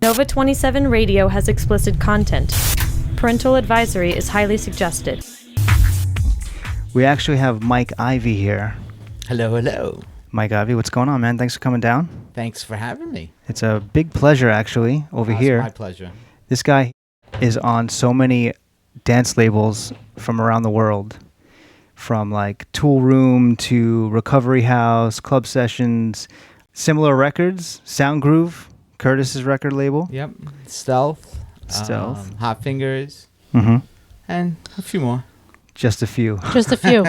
Nova27 Radio has explicit content. Parental advisory is highly suggested. We actually have Mike Ivy here. Hello, hello. Mike Ivy, what's going on, man? Thanks for coming down. Thanks for having me. It's a big pleasure, actually, over here. It's my pleasure. This guy is on so many dance labels from around the world, from like Toolroom to Recovery House, Club Sessions, Similar Records, Soundgroove, Curtis's record label. Yep. Stealth. Hotfingers. Mm-hmm. And a few more. Just a few. Just a few.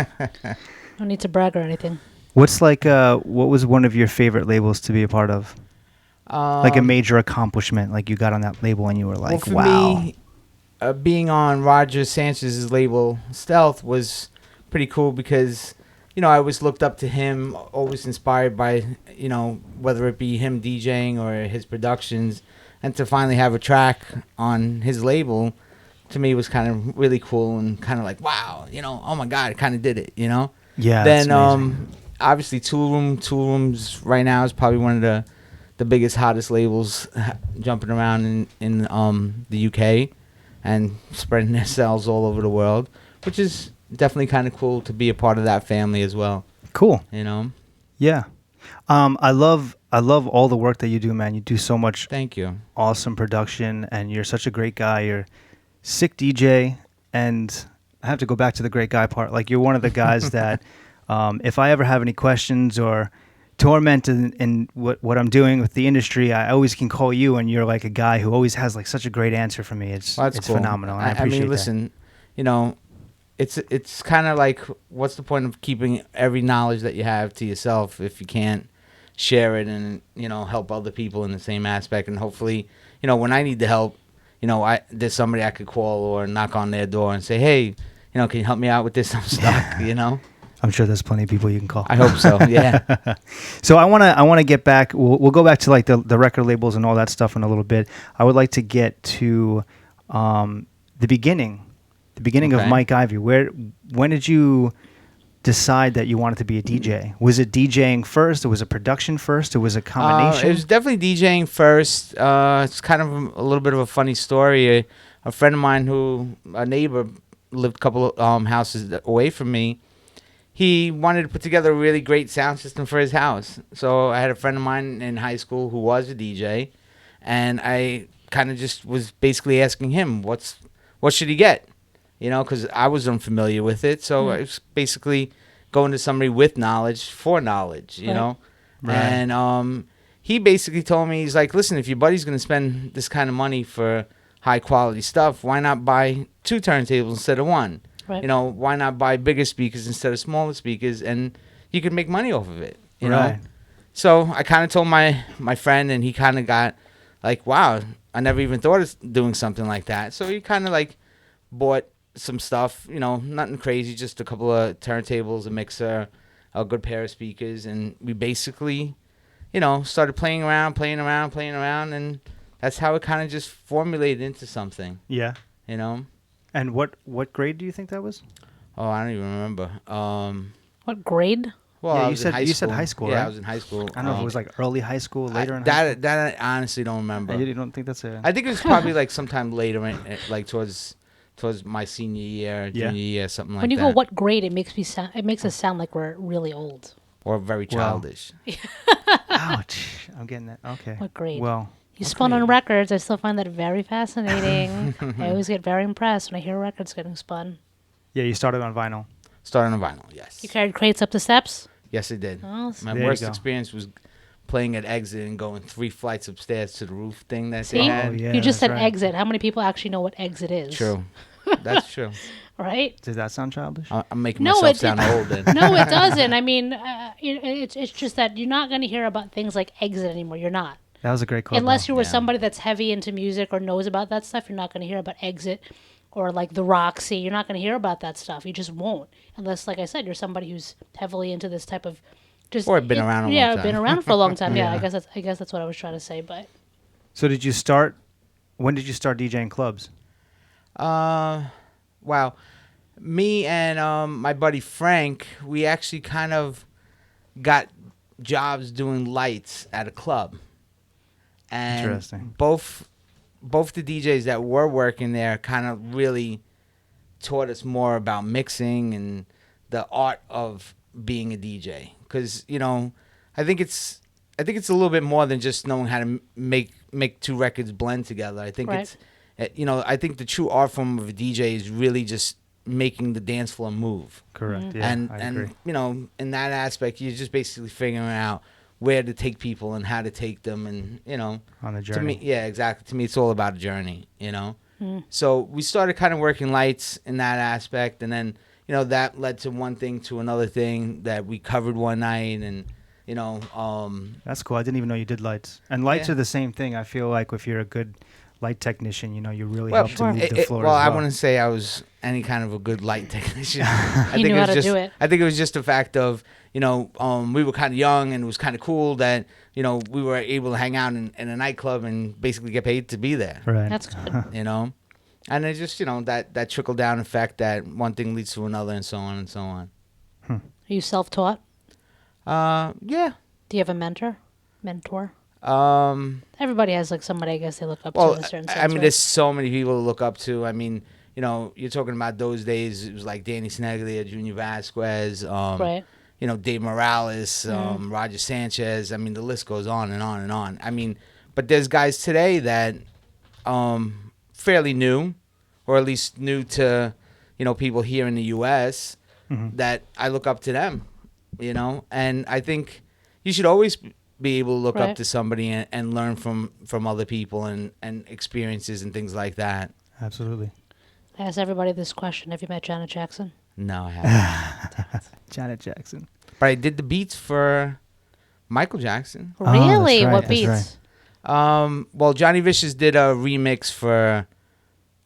No need to brag or anything. What's like, what was one of your favorite labels to be a part of? Like a major accomplishment, like you got on that label and you were like, well, for wow. me, being on Roger Sanchez's label, Stealth, was pretty cool because, you know, I always looked up to him, always inspired by, you know, whether it be him DJing or his productions. And to finally have a track on his label, to me, was kind of really cool and kind of like, wow, you know, oh my God, I kind of did it, you know? Yeah. Then, obviously, Toolroom's right now is probably one of the biggest, hottest labels jumping around in the UK and spreading their sales all over the world, which is definitely kind of cool to be a part of that family as well. Cool. You know? Yeah. I love all the work that you do, man. You do so much. Thank you. Awesome production, and you're such a great guy. You're sick DJ, and I have to go back to the great guy part. Like, you're one of the guys that if I ever have any questions or torment in what I'm doing with the industry, I always can call you, and you're like a guy who always has like such a great answer for me. It's cool. Phenomenal. I appreciate mean, listen, you know, it's kind of like, what's the point of keeping every knowledge that you have to yourself if you can't share it and, you know, help other people in the same aspect? And hopefully, you know, when I need the help, you know, there's somebody I could call or knock on their door and say, hey, you know, can you help me out with this? I'm stuck, you know? I'm sure there's plenty of people you can call. I hope so, yeah. So I wanna get back. We'll go back to like the record labels and all that stuff in a little bit. I would like to get to the beginning of Mike Ivy. When did you decide that you wanted to be a DJ? Was it DJing first, or was it production first, or was it a combination? It was definitely DJing first. It's kind of a little bit of a funny story. A friend of mine, a neighbor, lived a couple of houses away from me. He wanted to put together a really great sound system for his house. So I had a friend of mine in high school who was a DJ, and I kind of just was basically asking him, what should he get? You know, because I was unfamiliar with it. So I was basically going to somebody with knowledge for knowledge, you know? Right. And he basically told me, he's like, listen, if your buddy's going to spend this kind of money for high quality stuff, why not buy 2 turntables instead of 1? Right. You know, why not buy bigger speakers instead of smaller speakers? And you could make money off of it, you know? So I kind of told my friend, and he kind of got like, wow, I never even thought of doing something like that. So he kind of like bought some stuff, you know, nothing crazy, just a couple of turntables, a mixer, a good pair of speakers, and we basically, you know, started playing around, and that's how it kind of just formulated into something. Yeah. You know? And what grade do you think that was? Oh, I don't even remember. What grade? Well, yeah, you said high school, right? Yeah, I was in high school. I don't know if it was like early high school, later in high school. That I honestly don't remember. You don't think that's it? I think it was probably like sometime later, like towards my senior year, junior year, something like that. When you go what grade, it makes us sound like we're really old. Or very childish. Ouch. I'm getting that. Okay. What grade? Well, you spun on records. I still find that very fascinating. I always get very impressed when I hear records getting spun. Yeah, you started on vinyl. Started on vinyl, yes. You carried crates up the steps? Yes, I did. Oh, my worst experience was playing at Exit and going 3 flights upstairs to the roof thing that they had. Oh, yeah, you just said Exit. How many people actually know what Exit is? True. That's true. Right? Does that sound childish? I'm making myself sound old. No, it doesn't. I mean, it's just that you're not going to hear about things like Exit anymore. You're not. That was a great call. Unless you were somebody that's heavy into music or knows about that stuff, you're not going to hear about Exit or like the Roxy. You're not going to hear about that stuff. You just won't. Unless, like I said, you're somebody who's heavily into this type of just... Or been around a long time. Yeah, been around for a long time. Yeah, I guess that's what I was trying to say. But So when did you start DJing clubs? Wow. Me and my buddy Frank, we actually kind of got jobs doing lights at a club. And Interesting. both the DJs that were working there kind of really taught us more about mixing and the art of being a DJ. Because, you know, I think it's a little bit more than just knowing how to make two records blend together. I think Right. it's, you know, I think the true art form of a DJ is really just making the dance floor move. Correct. Mm-hmm. Yeah, and I agree. you know, in that aspect, you're just basically figuring out where to take people and how to take them, and you know, On the to journey. me, yeah, exactly. To me, it's all about a journey, you know. Mm. So we started kind of working lights in that aspect, and then you know that led to one thing to another thing that we covered one night, and you know, That's cool. I didn't even know you did lights. And lights Yeah. are the same thing. I feel like if you're a good light technician, you know, you really well, help to move the floor well, as I well. wouldn't say I was any kind of a good light technician. I You knew how to just, do it. I think it was just the fact of, you know, we were kind of young, and it was kind of cool that, you know, we were able to hang out in a nightclub and basically get paid to be there, Right. That's good. you know? And it just, you know, that trickle down effect that one thing leads to another, and so on and so on. Are you self-taught? Yeah. Do you have a mentor? Um, Everybody has like somebody I guess they look up to well, in a certain sense. I mean, right? there's so many people to look up to. I mean, you know, you're talking about those days. It was like Danny Sneglia, Junior Vasquez, right. you know, Dave Morales, Roger Sanchez. I mean, the list goes on and on and on. I mean, but there's guys today that fairly new, or at least new to, you know, people here in the U.S. that I look up to them, you know. And I think you should always be able to look Right. up to somebody and learn from other people and experiences and things like that. Absolutely. I ask everybody this question: have you met Janet Jackson? No, I haven't. Janet Jackson. But I did the beats for Michael Jackson. Oh, that's Really? right, What that's beats? right. Well, Johnny Vicious did a remix for,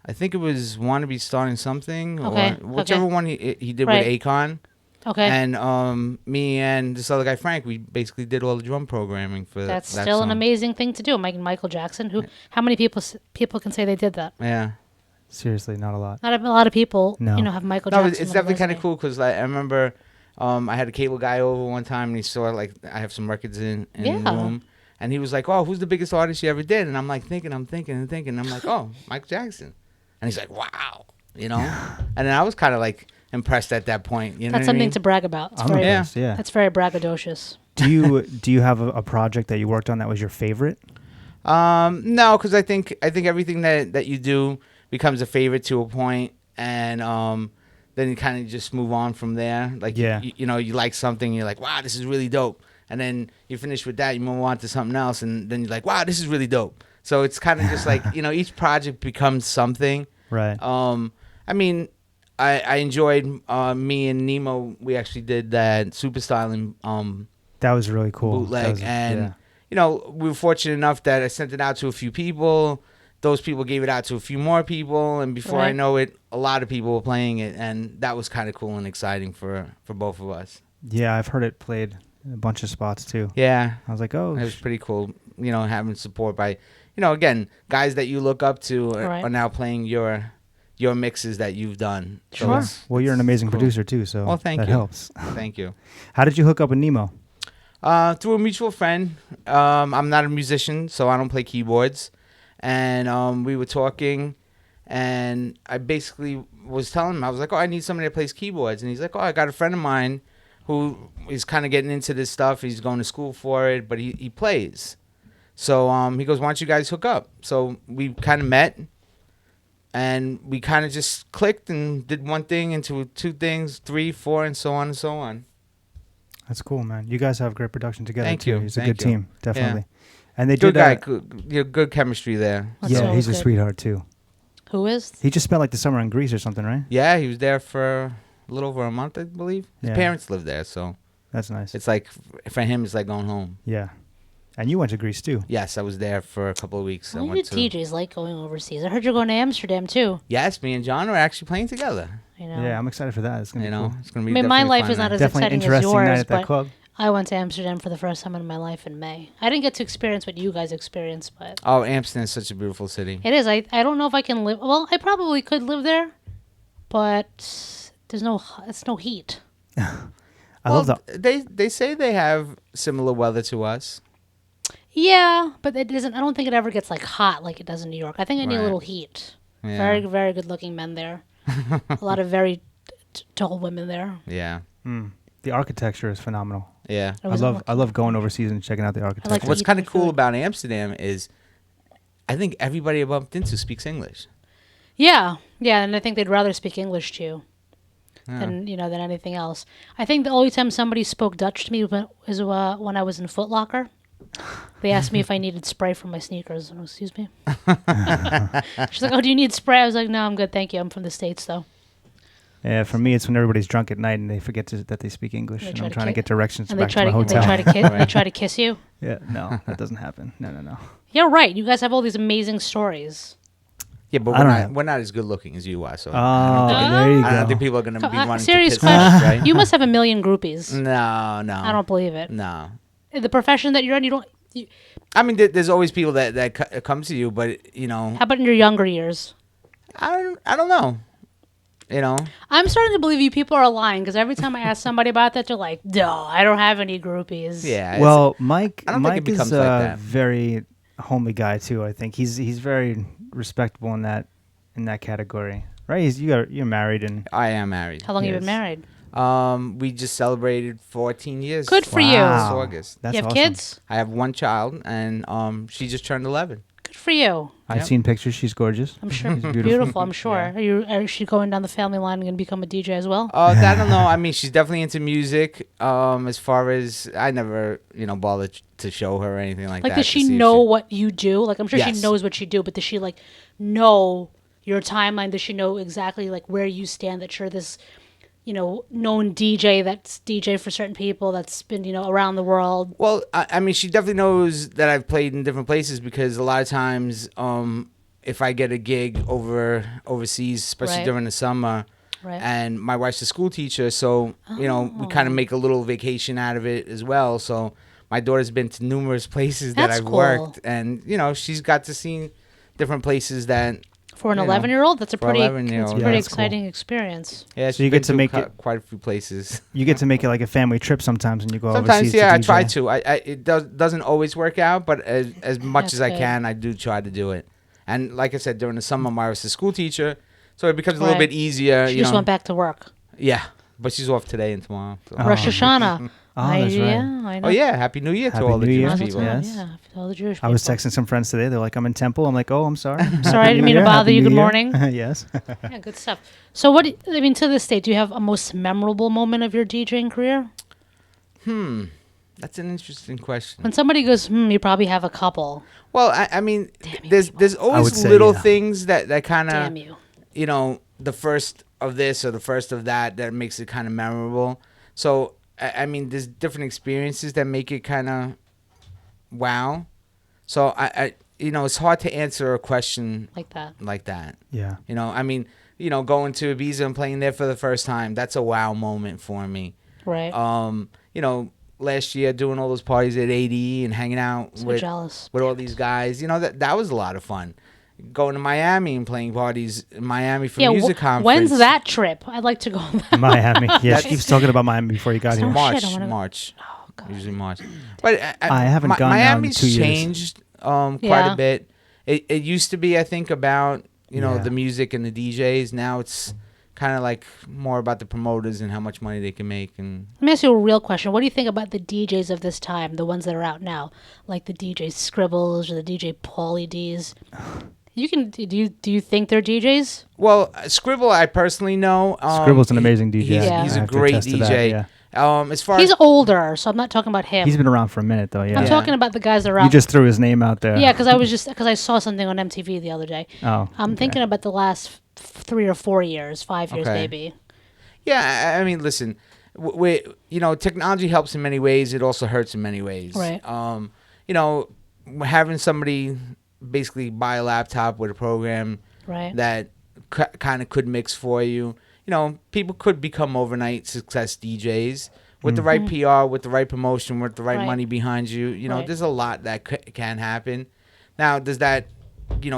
I think it was "Wanna Be Starting Something," Okay, or whichever okay. one he did Right. with Akon. Okay. And me and this other guy Frank, we basically did all the drum programming for That's that still an song. amazing thing to do. Michael Jackson. How many people can say they did that? Yeah. Seriously, not a lot. Not a lot of people, No. you know, have Michael No, Jackson. it's on their definitely kind of resume. cool because I remember I had a cable guy over one time, and he saw like I have some records in the Yeah. room, and he was like, "Oh, who's the biggest artist you ever did?" And I'm like thinking, I'm like, "Oh, Michael Jackson," and he's like, "Wow," you know. And then I was kind of like impressed at that point. You know That's what I something mean? to brag about. It's I'm very, impressed, yeah. That's very braggadocious. Do you have a project that you worked on that was your favorite? No, because I think everything that you do becomes a favorite to a point, and then you kind of just move on from there. Like Yeah. you know, you like something, you're like, wow, this is really dope, and then you finish with that, you move on to something else, and then you're like, wow, this is really dope. So it's kind of just like, you know, each project becomes something. Right. I mean, I enjoyed me and Nemo. We actually did that super styling That was really cool. bootleg, That was- and yeah. you know, we were fortunate enough that I sent it out to a few people. Those people gave it out to a few more people, and before I Right. know it, a lot of people were playing it, and that was kind of cool and exciting for both of us. Yeah, I've heard it played in a bunch of spots too. Yeah, I was like, oh, it was pretty cool. You know, having support by, you know, again, guys that you look up to Right. are now playing your mixes that you've done. So Sure. it's- well, you're an amazing cool. producer too, so Well, thank that you. helps. Thank you. How did you hook up with Nemo? Through a mutual friend. I'm not a musician, so I don't play keyboards. And we were talking, and I basically was telling him, I was like, oh, I need somebody that plays keyboards. And he's like, oh, I got a friend of mine who is kind of getting into this stuff. He's going to school for it, but he plays. So he goes, why don't you guys hook up? So we kind of met, and we kind of just clicked and did one thing into two things, 3, 4, and so on and so on. That's cool, man. You guys have great production together Thank too. you. He's a Thank good you. team, definitely. And they Good did guy, that. good chemistry there. That's Yeah, always he's a good. sweetheart too. Who is? He just spent like the summer in Greece or something, right? Yeah, he was there for a little over a month, I believe. His Yeah. parents live there, so That's nice. it's like for him, it's like going home. Yeah. And you went to Greece too. Yes, I was there for a couple of weeks. I Why do went to. DJs like going overseas? I heard you're going to Amsterdam too. Yes, me and John are actually playing together. You know. Yeah, I'm excited for that. It's gonna You be know, cool. it's gonna be. I mean, my definitely life is fun not night. as Definitely exciting as interesting yours, night at that but club. I went to Amsterdam for the first time in my life in May. I didn't get to experience what you guys experienced, but Oh, Amsterdam is such a beautiful city. it is. I don't know if I can live. Well, I probably could live there, but it's no heat. I love that. They say they have similar weather to us. Yeah, but it isn't. I don't think it ever gets like hot like it does in New York. I think I need a Right. little heat. Yeah. Very, very good-looking men there. A lot of very tall women there. Yeah. The architecture is phenomenal. Yeah. I wasn't I love going overseas and checking out the architecture. What's eat kind of the cool food. about Amsterdam is I think everybody I bumped into speaks English. Yeah, yeah, and I think they'd rather speak English to you Yeah. than than anything else. I think the only time somebody spoke Dutch to me was when I was in Foot Locker. They asked me if I needed spray for my sneakers. And excuse me. She's like, "Oh, do you need spray?" I was like, "No, I'm good, thank you. I'm from the States, though." Yeah, for me, it's when everybody's drunk at night and they forget that they speak English, They and try I'm to trying to ki- get directions And back to my they hotel. try to kiss. They try to kiss you. Yeah, no, that doesn't happen. No. Yeah, right. You guys have all these amazing stories. Yeah, but I don't know. we're not as good looking as you are. So Oh, I there you don't go. think people are going to be wanting Serious to kiss us, question. right? You must have a million groupies. No. I don't believe it. No. The profession that you're in, you don't. I mean, there's always people that come to you, but How about in your younger years? I don't know. I'm starting to believe you people are lying because every time I ask somebody about that, they're like, "No, I don't have any groupies." Yeah. it's- Well, Mike, I don't think it Mike becomes is a like that. very homely guy too. I think he's very respectable in that category, right? You're married and I am married. How long you been Yes. married? We just celebrated 14 years. Good for you. This Wow. August. That's You have awesome. kids? I have one child, and she just turned 11. Good for you. I've Yep. seen pictures. She's gorgeous. I'm sure. She's beautiful. Beautiful, I'm sure. Are she going down the family line and going to become a DJ as well? I don't know. I mean, she's definitely into music. As far as I never, bothered to show her or anything like that. Like, does to she see if know what you do? Like, I'm sure Yes. she knows what you do, but does she, like, know your timeline? Does she know exactly, like, where you stand? That you're this, known DJ that's DJ for certain people that's been, around the world? Well, I mean, she definitely knows that I've played in different places because a lot of times, if I get a gig overseas, especially Right. during the summer, Right. and my wife's a school teacher, so we kind of make a little vacation out of it as well. So my daughter's been to numerous places that That's I've cool. worked, and she's got to see different places that. For an you know, 11-year-old, that's a for pretty, 11-year-old, it's a yeah, pretty that's cool. exciting experience. Yeah, So you she's get been to make it- quite a few places. You get to make it like a family trip sometimes, and you go Sometimes, overseas. yeah, to I DJ. try to. It doesn't always work out, but as much That's as I good. can, I do try to do it. And like I said, during the summer, I was a school teacher, so it becomes a little Right. bit easier. She you just know. went back to work. Yeah, but she's off today and tomorrow. So. Oh. Rosh Hashanah. Oh, that's right. Yeah, I know. Oh yeah, Happy New Year Happy to all the New Year. Jewish Mazel people. tov, Yes. Yeah, to all the Jewish I was people. texting some friends today. They're like, "I'm in temple." I'm like, "Oh, I'm sorry." Sorry, I didn't mean to bother you. Good morning. Yes. Yeah, good stuff. So, to this day, do you have a most memorable moment of your DJing career? That's an interesting question. When somebody goes, you probably have a couple. Well, I mean, you, there's would always say, little yeah. things that kind Damn of, you. the first of this or the first of that makes it kind of memorable. So, I mean, there's different experiences that make it kind of wow. So, I it's hard to answer a question Like that. like that. Yeah. I mean, going to Ibiza and playing there for the first time, that's a wow moment for me. Right. Last year doing all those parties at AD and hanging out So with jealous. all these guys, that was a lot of fun. Going to Miami and playing parties in Miami for music conference. When's that trip? I'd like to go on that. Miami. Yeah, she keeps talking about Miami before you got So here. much- March, shit, I wanna go. March, Oh, God. usually March. But I haven't gone now in Miami's 2 years. changed quite Yeah. a bit. It used to be, I think, about Yeah. the music and the DJs. Now it's kind of like more about the promoters and how much money they can make. And Let me ask you a real question. What do you think about the DJs of this time, the ones that are out now, like the DJ Scribbles or the DJ Pauly D's? Do you think they're DJs? well, Scribble, I personally know. Scribble's an amazing DJ. Yeah. He's I a have to great attest to that, DJ. yeah. As far He's as older, so I'm not talking about him. He's been around for a minute though. Yeah. I'm talking about the guys that are out. You just threw his name out there. Yeah, because I saw something on MTV the other day. Oh. I'm okay. thinking about the last 3 or 4 years, 5 years Okay. maybe. yeah, I mean, listen, technology helps in many ways. It also hurts in many ways. Right. Having somebody basically buy a laptop with a program Right. that kind of could mix for you. People could become overnight success DJs with the right PR, with the right promotion, with the right Right. money behind you. Right. There's a lot that can happen. Now, does that,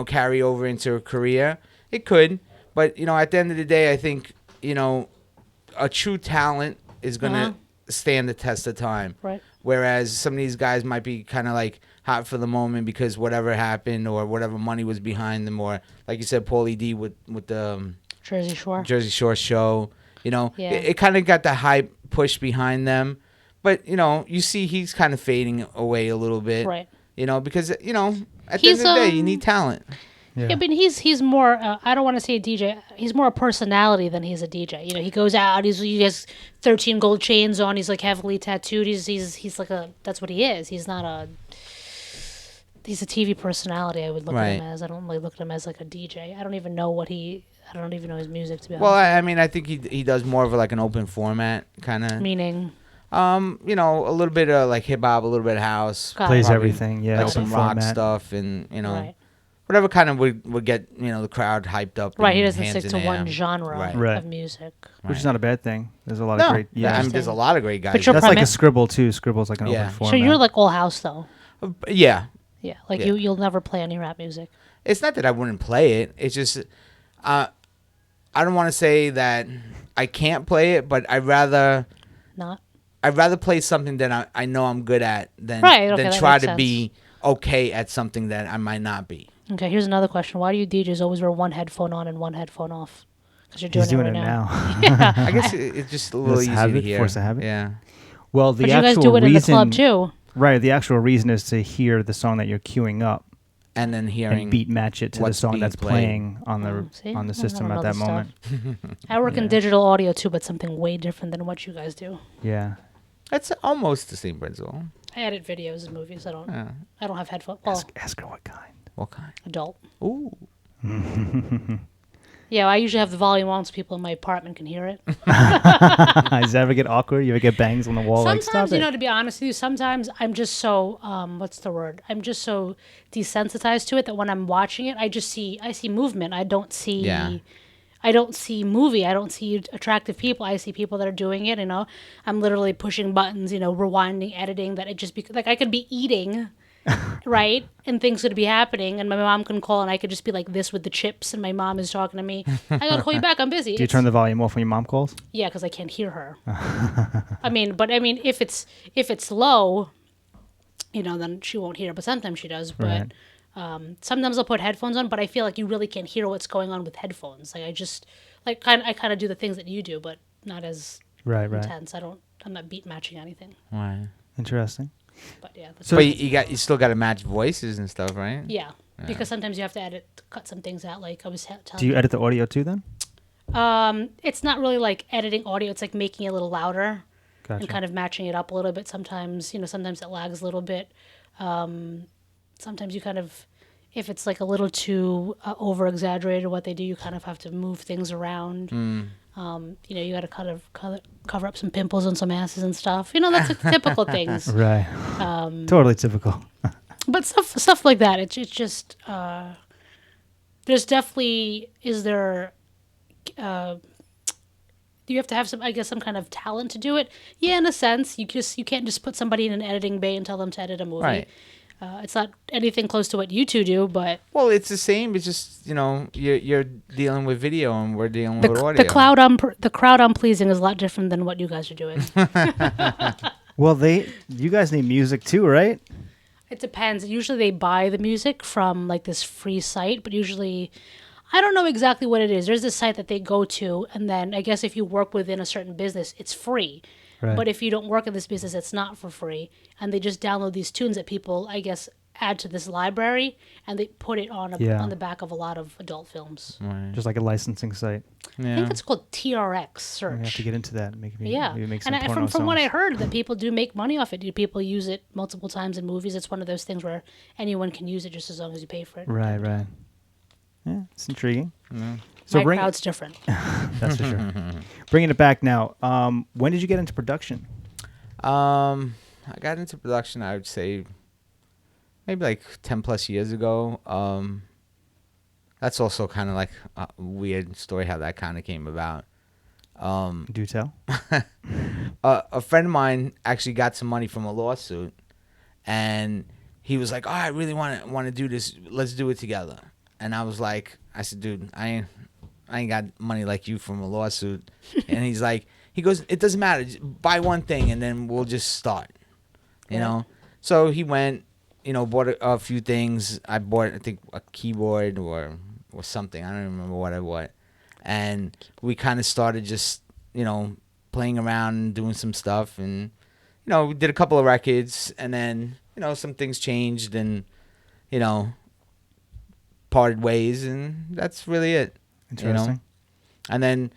carry over into a career? It could, but at the end of the day, I think a true talent is gonna stand the test of time. Right. Whereas some of these guys might be kind of like hot for the moment because whatever happened or whatever money was behind them, or like you said, Paulie D with the Jersey Shore. Jersey Shore show. Yeah. It kind of got the hype push behind them. But, you see he's kind of fading away a little bit. Right. Because, at the end of the day, you need talent. Yeah, but he's more. I don't want to say a DJ. He's more a personality than he's a DJ. He goes out. He has 13 gold chains on. He's like heavily tattooed. He's like a. That's what he is. He's not a. He's a TV personality. I would look at him as. I don't really look at him as like a DJ. I don't even know what he. I don't even know his music, to be honest. Well, I mean, I think he does more of like an open format kind of. Meaning. A little bit of like hip hop, a little bit of house. Plays everything. Yeah. Like some rock format. stuff and Right. whatever kind of would get the crowd hyped up. Right, he and doesn't hands stick in to one air. genre Right. of music. Which is not a bad thing. There's a lot No, of great. Yeah. I mean, there's a lot of great guys. But you're That's like primi- a Scribble too. Scribble's like an Yeah. open format. So you're like all house though. Yeah. Yeah, like Yeah. you'll never play any rap music. It's not that I wouldn't play it. It's just, I don't want to say that I can't play it, but I'd rather play something that I know I'm good at than that try makes to sense. be okay at something that I might not be. Okay, here's another question. Why do you DJs always wear one headphone on and one headphone off? Because you're doing, He's doing it it right now. now. I guess it's just a little Just easy habit, to hear. force a habit? Yeah. Well, the But you actual guys do it in the reason, club too. right? The actual reason is to hear the song that you're queuing up And then hearing and beat match it to the what's song being that's played. playing on the See? on the I system don't at know that this moment. I work in digital audio too, but something way different than what you guys do. Yeah. It's almost the same principle. I edit videos and movies. I don't Yeah. have headphones. Well, Ask her what kind. What kind? adult. Ooh. Yeah, I usually have the volume on so people in my apartment can hear it. Does that ever get awkward? You ever get bangs on the wall? Sometimes, like, stop it. to be honest with you, sometimes I'm just so what's the word? I'm just so desensitized to it that when I'm watching it, I see movement. I don't see movie. I don't see attractive people. I see people that are doing it. I'm literally pushing buttons. Rewinding, editing. That it just like I could be eating. Right, and things could be happening, and my mom can call, and I could just be like this with the chips, and my mom is talking to me. I gotta call you back. I'm busy. Do you turn the volume off when your mom calls? Yeah, because I can't hear her. I mean, if it's low, then she won't hear. But sometimes she does. But sometimes I'll put headphones on. But I feel like you really can't hear what's going on with headphones. Like I kind of do the things that you do, but not as intense. I'm not beat matching anything. Right. Interesting. But yeah. So but you still got to match voices and stuff, right? Yeah, because sometimes you have to cut some things out. Like I was telling. Do you edit the audio too then? It's not really like editing audio. It's like making it a little louder Gotcha. and kind of matching it up a little bit. Sometimes, sometimes it lags a little bit. Sometimes you kind of, if it's like a little too over exaggerated what they do, you kind of have to move things around. You got to kind of cover up some pimples on some asses and stuff. That's like typical things. Right. Totally typical. But stuff like that. It's just there's definitely do you have to have some kind of talent to do it? Yeah, in a sense. You can't just put somebody in an editing bay and tell them to edit a movie. Right. It's not anything close to what you two do, but Well, it's the same. It's just you're dealing with video and we're dealing with audio. the crowd I'm pleasing is a lot different than what you guys are doing. Well, you guys need music too, right? It depends. Usually they buy the music from like this free site, but usually I don't know exactly what it is. There's this site that they go to, and then I guess if you work within a certain business, it's free. Right. But if you don't work in this business, it's not for free. And they just download these tunes that people, I guess, add to this library, and they put it on the back of a lot of adult films. Right. Just like a licensing site. Yeah. I think it's called TRX Search. We have to get into that. Maybe make some and porno from what I songs. heard, that people do make money off it. People use it multiple times in movies. It's one of those things where anyone can use it just as long as you pay for it. Right. Yeah, it's intriguing. Yeah. So My crowd's different. That's for sure. Bringing it back now. When did you get into production? I got into production, I would say, maybe like 10 plus years ago. That's also kind of like a weird story how that kind of came about. Do tell. A friend of mine actually got some money from a lawsuit, and he was like, "Oh, I really want to do this. Let's do it together." And I said, "Dude, I ain't got money like you from a lawsuit." And he's like, He goes, it doesn't matter. Just buy one thing and then we'll just start. You know? So he went, bought a few things. I bought, I think, a keyboard or something. I don't even remember what I bought. And we kind of started just, playing around and doing some stuff. And, we did a couple of records. And then, some things changed and, parted ways. And that's really it. Interesting. And then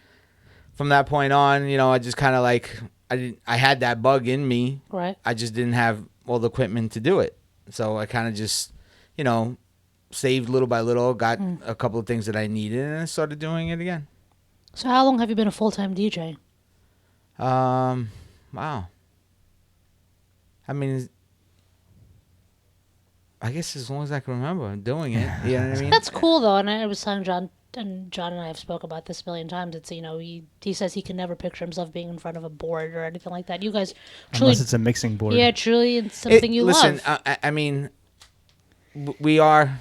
from that point on, I just kind of like, I had that bug in me. Right. I just didn't have all the equipment to do it. So I kind of just, saved little by little, got a couple of things that I needed, and I started doing it again. So how long have you been a full-time DJ? Wow. I mean, I guess as long as I can remember doing it. You know what I mean? That's cool, though. And I was telling John, and I have spoke about this a million times. It's, he says he can never picture himself being in front of a board or anything like that. You guys truly... Unless it's a mixing board. Yeah, truly it's something you listen, love. I mean, we are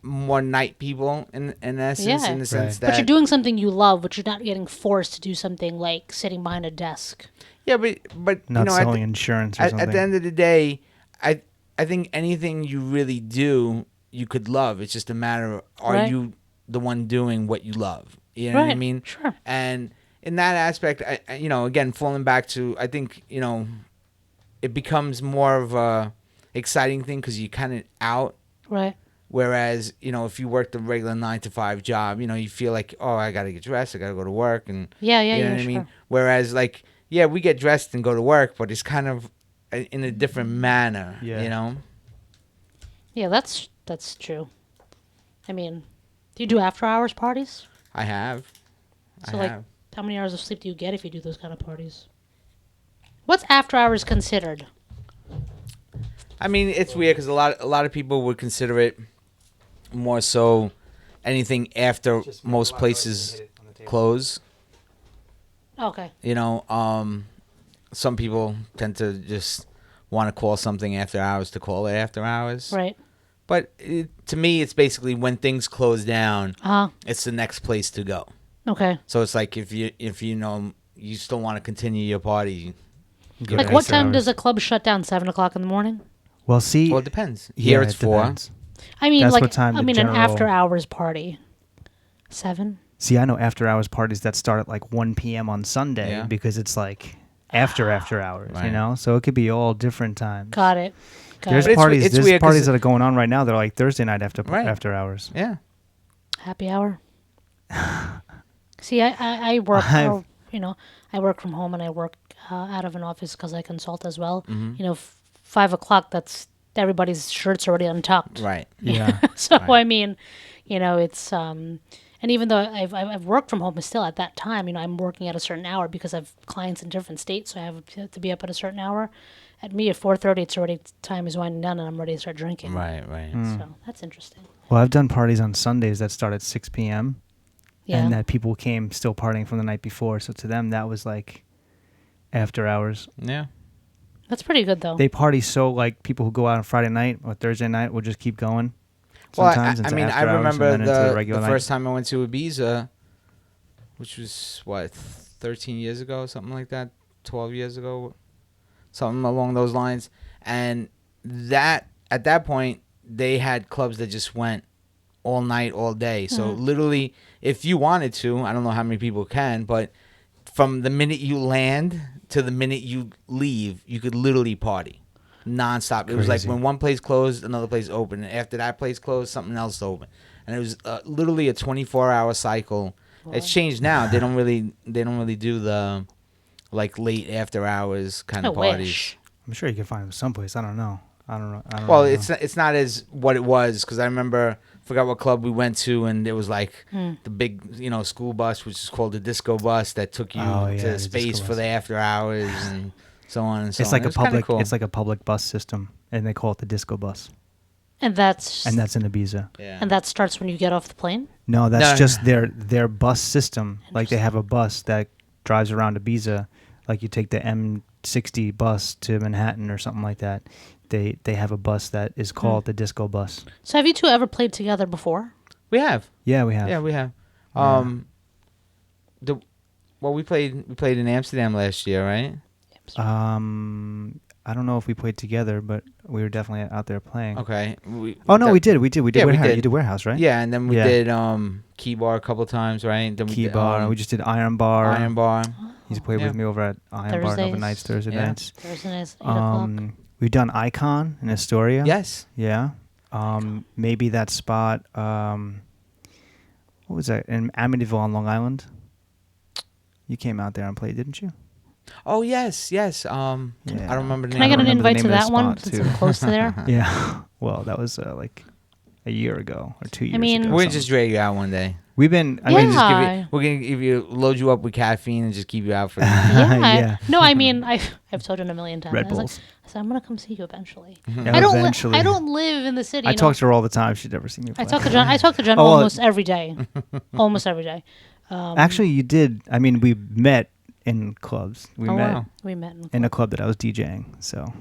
more night people in essence, in the sense that... But you're doing something you love, but you're not getting forced to do something like sitting behind a desk. Yeah, but not selling insurance or something. At the end of the day, I think anything you really do, you could love. It's just a matter of, are you the one doing what you love? You know what I mean? Sure. And in that aspect, I again, falling back to, I think, it becomes more of a exciting thing because you're kind of out. Right. Whereas, if you work the regular 9-to-5 job, you feel like, oh, I got to get dressed, I got to go to work. And you know what I mean? Whereas, like, yeah, we get dressed and go to work, but it's kind of in a different manner, Yeah, that's true. I mean, do you do after-hours parties? I have. So, how many hours of sleep do you get if you do those kind of parties? What's after-hours considered? I mean, it's weird because a lot of people would consider it more so anything after most places close. Okay. Some people tend to just want to call something after hours to call it after hours. Right. But to me, it's basically when things close down, Uh-huh. it's the next place to go. Okay. So it's like if you still want to continue your party. Like what time does a club shut down? 7 o'clock in the morning? Well, see. Well, it depends. Here it's 4. Depends. I mean, That's like, what time an after-hours party. 7? See, I know after-hours parties that start at like 1 p.m. on Sunday because it's like after hours, right. So it could be all different times. Got it. There's parties that are going on right now. They're like Thursday night after hours. Yeah. Happy hour. See, I work. I work from home and I work out of an office because I consult as well. Mm-hmm. 5 o'clock. That's everybody's shirts already untucked. Right. Yeah. So I mean, it's and even though I've worked from home, still at that time, I'm working at a certain hour because I have clients in different states, so I have to be up at a certain hour. At me, at 4:30, it's already time is winding down, and I'm ready to start drinking. Right. So that's interesting. Well, I've done parties on Sundays that start at 6 p.m. Yeah. And that people came still partying from the night before. So to them, that was like after hours. Yeah. That's pretty good, though. They party so like people who go out on Friday night or Thursday night will just keep going. Well, Sometimes I remember the first time I went to Ibiza, which was, 13 years ago, something like that, 12 years ago, something along those lines. And at that point, they had clubs that just went all night, all day. So literally, if you wanted to, I don't know how many people can, but from the minute you land to the minute you leave, you could literally party nonstop. It was like when one place closed, another place opened. And after that place closed, something else opened. And it was literally a 24-hour cycle. Wow. It's changed now. They don't really do the like late after hours kind of parties. Wish. I'm sure you can find them someplace. I don't know. Well, it's not as what it was because I remember. Forgot what club we went to, and it was like the big, school bus, which is called the disco bus, that took you to space for the after hours and so on and so on. It's like it's like a public bus system, and they call it the disco bus. And that's in Ibiza. Yeah. And that starts when you get off the plane? No, that's just their bus system. Like they have a bus that drives around Ibiza. Like you take the M60 bus to Manhattan or something like that. They have a bus that is called the disco bus. So have you two ever played together before? We have. Yeah, we have. Yeah, we have. Well, we played in Amsterdam last year, right? I don't know if we played together, but we were definitely out there playing. Okay. We did. We did Yeah, we Warehouse. did. You did Warehouse, right? Yeah, and then we did Key Bar a couple times, right? Then Key Bar. We just did Iron Bar. Iron Bar. He's played with me over at Iron Bar Nova nights, Thursday nights. Thursdays, 8 o'clock. We've done Icon in Astoria. Yes. Yeah. Maybe that spot. What was that in Amityville on Long Island? You came out there and played, didn't you? Oh yes. I don't remember the Can name. I get an remember the invite name to of the that one spot, since too. I'm close to there? Yeah. Well, that was like a year ago or 2 years mean- ago. We're or gonna just something. drag you out one day. We've been. I Yeah. mean, Just we're gonna give you load you up with caffeine and just keep you out for. Yeah. Yeah. No, I mean, I've told you a million times. Red I was Bulls. I said, I'm going to come see you eventually. Yeah, I don't eventually. I don't live in the city. I you know? talk to her all the time. She'd never seen me play. I talk to John Oh, well- almost every day. Almost every day. Actually, you did. I mean, we met in clubs. We met wow. We met in a club that I was DJing. So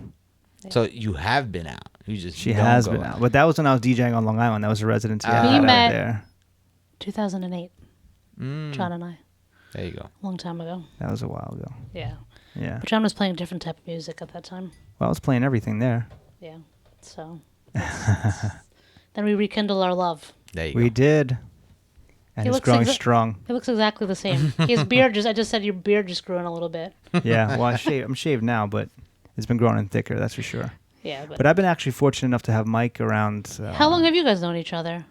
So you have been out. You just she don't has go been out. But that was when I was DJing on Long Island. That was a residency I We had met- out there. 2008. John and I. There you go. A long time ago. That was a while ago. Yeah. Yeah. But John was playing a different type of music at that time. Well, I was playing everything there. Yeah. So. Then we rekindled our love. There you We go. did. And He it's looks growing exa- strong. It looks exactly the same. His beard I just said your beard just grew in a little bit. Yeah. Well, I'm shaved now, but it's been growing in thicker. That's for sure. Yeah. But I've been actually fortunate enough to have Mike around. How long have you guys known each other?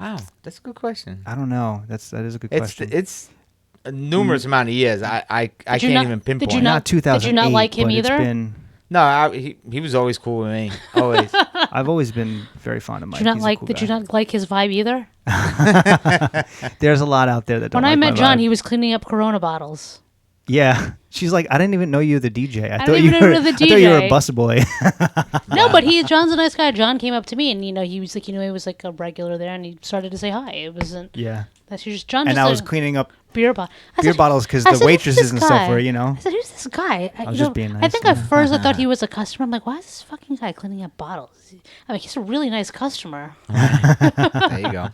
Wow, that's a good question. I don't know. That is a good It's question. it's a numerous amount of years. I can't you not- even did pinpoint. you not not- 2008. did you not like him but it's either? been- No, he was always cool with me. Always. I've always been very fond of Mike. Did you not He's a like? cool Did you guy. not like his vibe either? There's a lot out there that don't When I like met my John, vibe. he was cleaning up Corona bottles. Yeah. She's like, I didn't even know you were the DJ. I thought didn't you even were know the I thought you were a DJ. busboy. No, but John's a nice guy. John came up to me, and he was like, he was like a regular there, and he started to say hi. It wasn't. Yeah. That's just John. And just I was cleaning up beer bottle. beer bottles because I the said, "Who's waitresses this and stuff guy?" were, you know. I said, "Who's this guy?" I was just being I nice. think at first I thought he was a customer. I'm like, "Why is this fucking guy cleaning up bottles?" I mean, he's a really nice customer. There you go.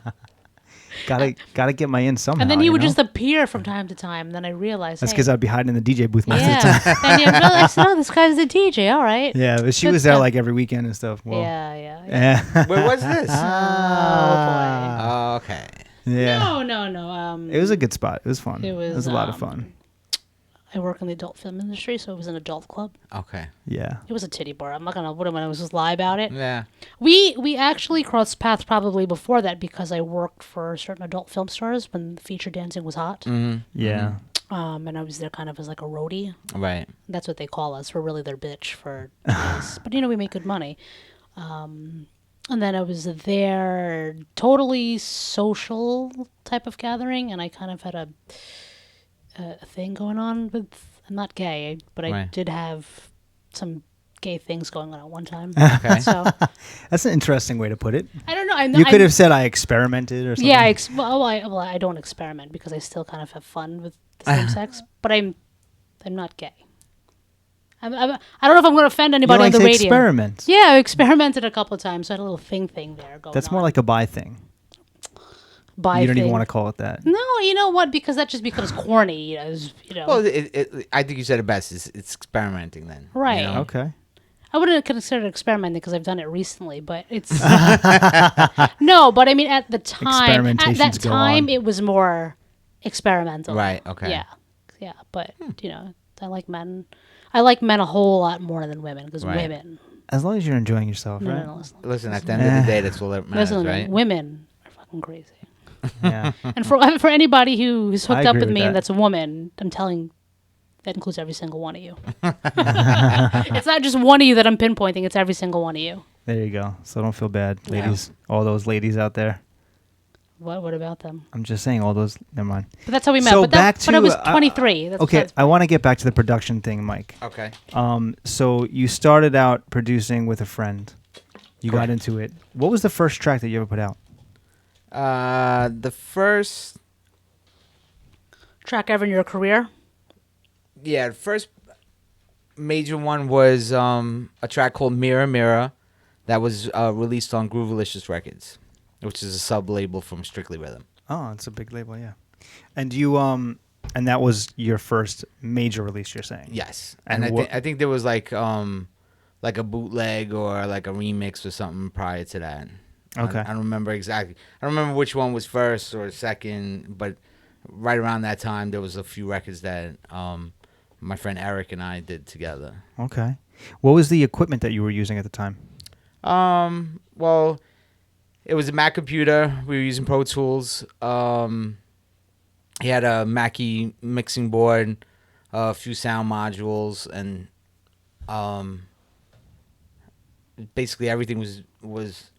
Gotta get my in somehow. And then he you would know? just appear from time to time. And then I realized That's hey, because I'd be hiding in the DJ booth most of the time. yeah. And I said, "Oh, this guy's a DJ. All right." Yeah, but she Good was there stuff. like every weekend and stuff. Well, Yeah. yeah. Where was this? Oh Okay. Yeah. boy. No. It was a good spot. It was fun. It was, a lot of fun. I work in the adult film industry, so it was an adult club. Okay. Yeah. It was a titty bar. I'm not gonna. What am I? Just lie about it. Yeah. We actually crossed paths probably before that because I worked for certain adult film stars when feature dancing was hot. Mm-hmm. Yeah. And I was there kind of as like a roadie. Right. That's what they call us. We're really their bitch for days. But we make good money. And then I was there, totally social type of gathering, and I kind of had a thing going on with. I'm not gay, but I Right. did have some gay things going on at one time. Okay. So That's an interesting way to put it. I don't know. You could have said I experimented or something. Yeah, I don't experiment because I still kind of have fun with the same sex, but I'm not gay. I don't know if I'm going to offend You anybody don't on the like to radio. experiment. Yeah, I experimented a couple of times. So I had a little thing there going. That's more on. like a bi thing. Bi You don't even thing. want to call it that. No, you know what? Because that just becomes corny. Well, I think you said it best. It's experimenting then. you Right. know? Okay. I wouldn't consider it experimenting because I've done it recently, but it's no. But I mean, at the time, at that Experimentations go time, on. it was more experimental. Right. Okay. Yeah. But I like men. I like men a whole lot more than women because Right. women. As long as you're enjoying yourself, No, right? no, listen. Listen, at the end of the day, that's all that matters, Listen, right? women are fucking crazy. Yeah. And for anybody who's hooked I up agree with with me that. and that's a woman, I'm telling. That includes every single one of you. It's not just one of you that I'm pinpointing. It's every single one of you. There you go. So don't feel bad, Yeah. ladies. All those ladies out there. What about them? I'm just saying all those. Never mind. But that's how we met. So but back but I to, was 23. Okay, I want to get back to the production thing, Mike. Okay. So you started out producing with a friend. You got Correct. into it. What was the first track that you ever put out? The first, track ever in your career. the first major one was a track called Mirror Mirror that was released on Cr2 Records, which is a sub label from Strictly Rhythm. Oh, it's a big label, yeah. And you And that was your first major release, you're saying? Yes. And And I think there was like a bootleg or like a remix or something prior to that. Okay. I don't remember exactly. I don't remember which one was first or second, but right around that time there was a few records that my friend Eric and I did together. Okay. What was the equipment that you were using at the time? Well, it was a Mac computer. We were using Pro Tools. He had a Mackie mixing board, a few sound modules, and basically everything was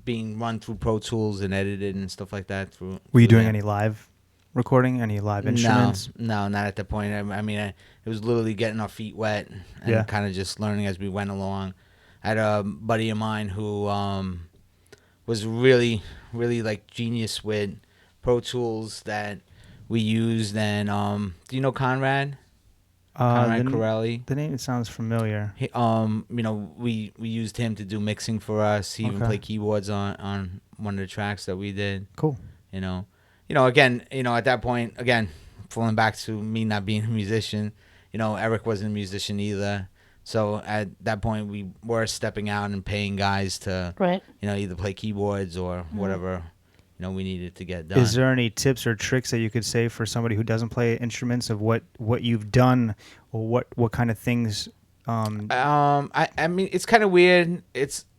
being run through Pro Tools and edited and stuff like that. Were you doing any live recording, any live instruments? No, not at that point. I mean, it was literally getting our feet wet and kind of just learning as we went along. I had a buddy of mine who was really, really like genius with Pro Tools that we used. And do you know Conrad? Conrad Corelli. The name sounds familiar. He, we used him to do mixing for us. He even played keyboards on one of the tracks that we did. Cool. Again, at that point, again, falling back to me not being a musician, Eric wasn't a musician either. So at that point, we were stepping out and paying guys to, either play keyboards or whatever, we needed to get done. Is there any tips or tricks that you could say for somebody who doesn't play instruments of what you've done or what kind of things? I mean, it's kind of weird.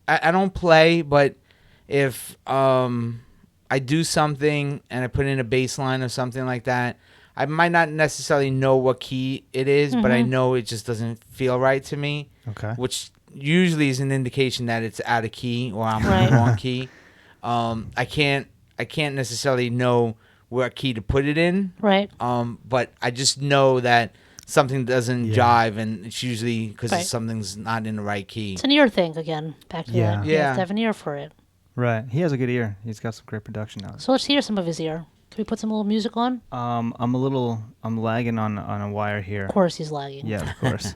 I don't play, but if I do something and I put in a bass line or something like that, I might not necessarily know what key it is, but I know it just doesn't feel right to me. Okay. Which usually is an indication that it's out of key or I'm in the wrong key. I can't necessarily know what key to put it in. Right. But I just know that something doesn't jive, and it's usually because something's not in the right key. It's an ear thing again. Back to that. You have to have an ear for it. Right. He has a good ear. He's got some great production now. So let's hear some of his ear. Can we put some little music on? I'm lagging on a wire here. Of course he's lagging. Yeah, of course.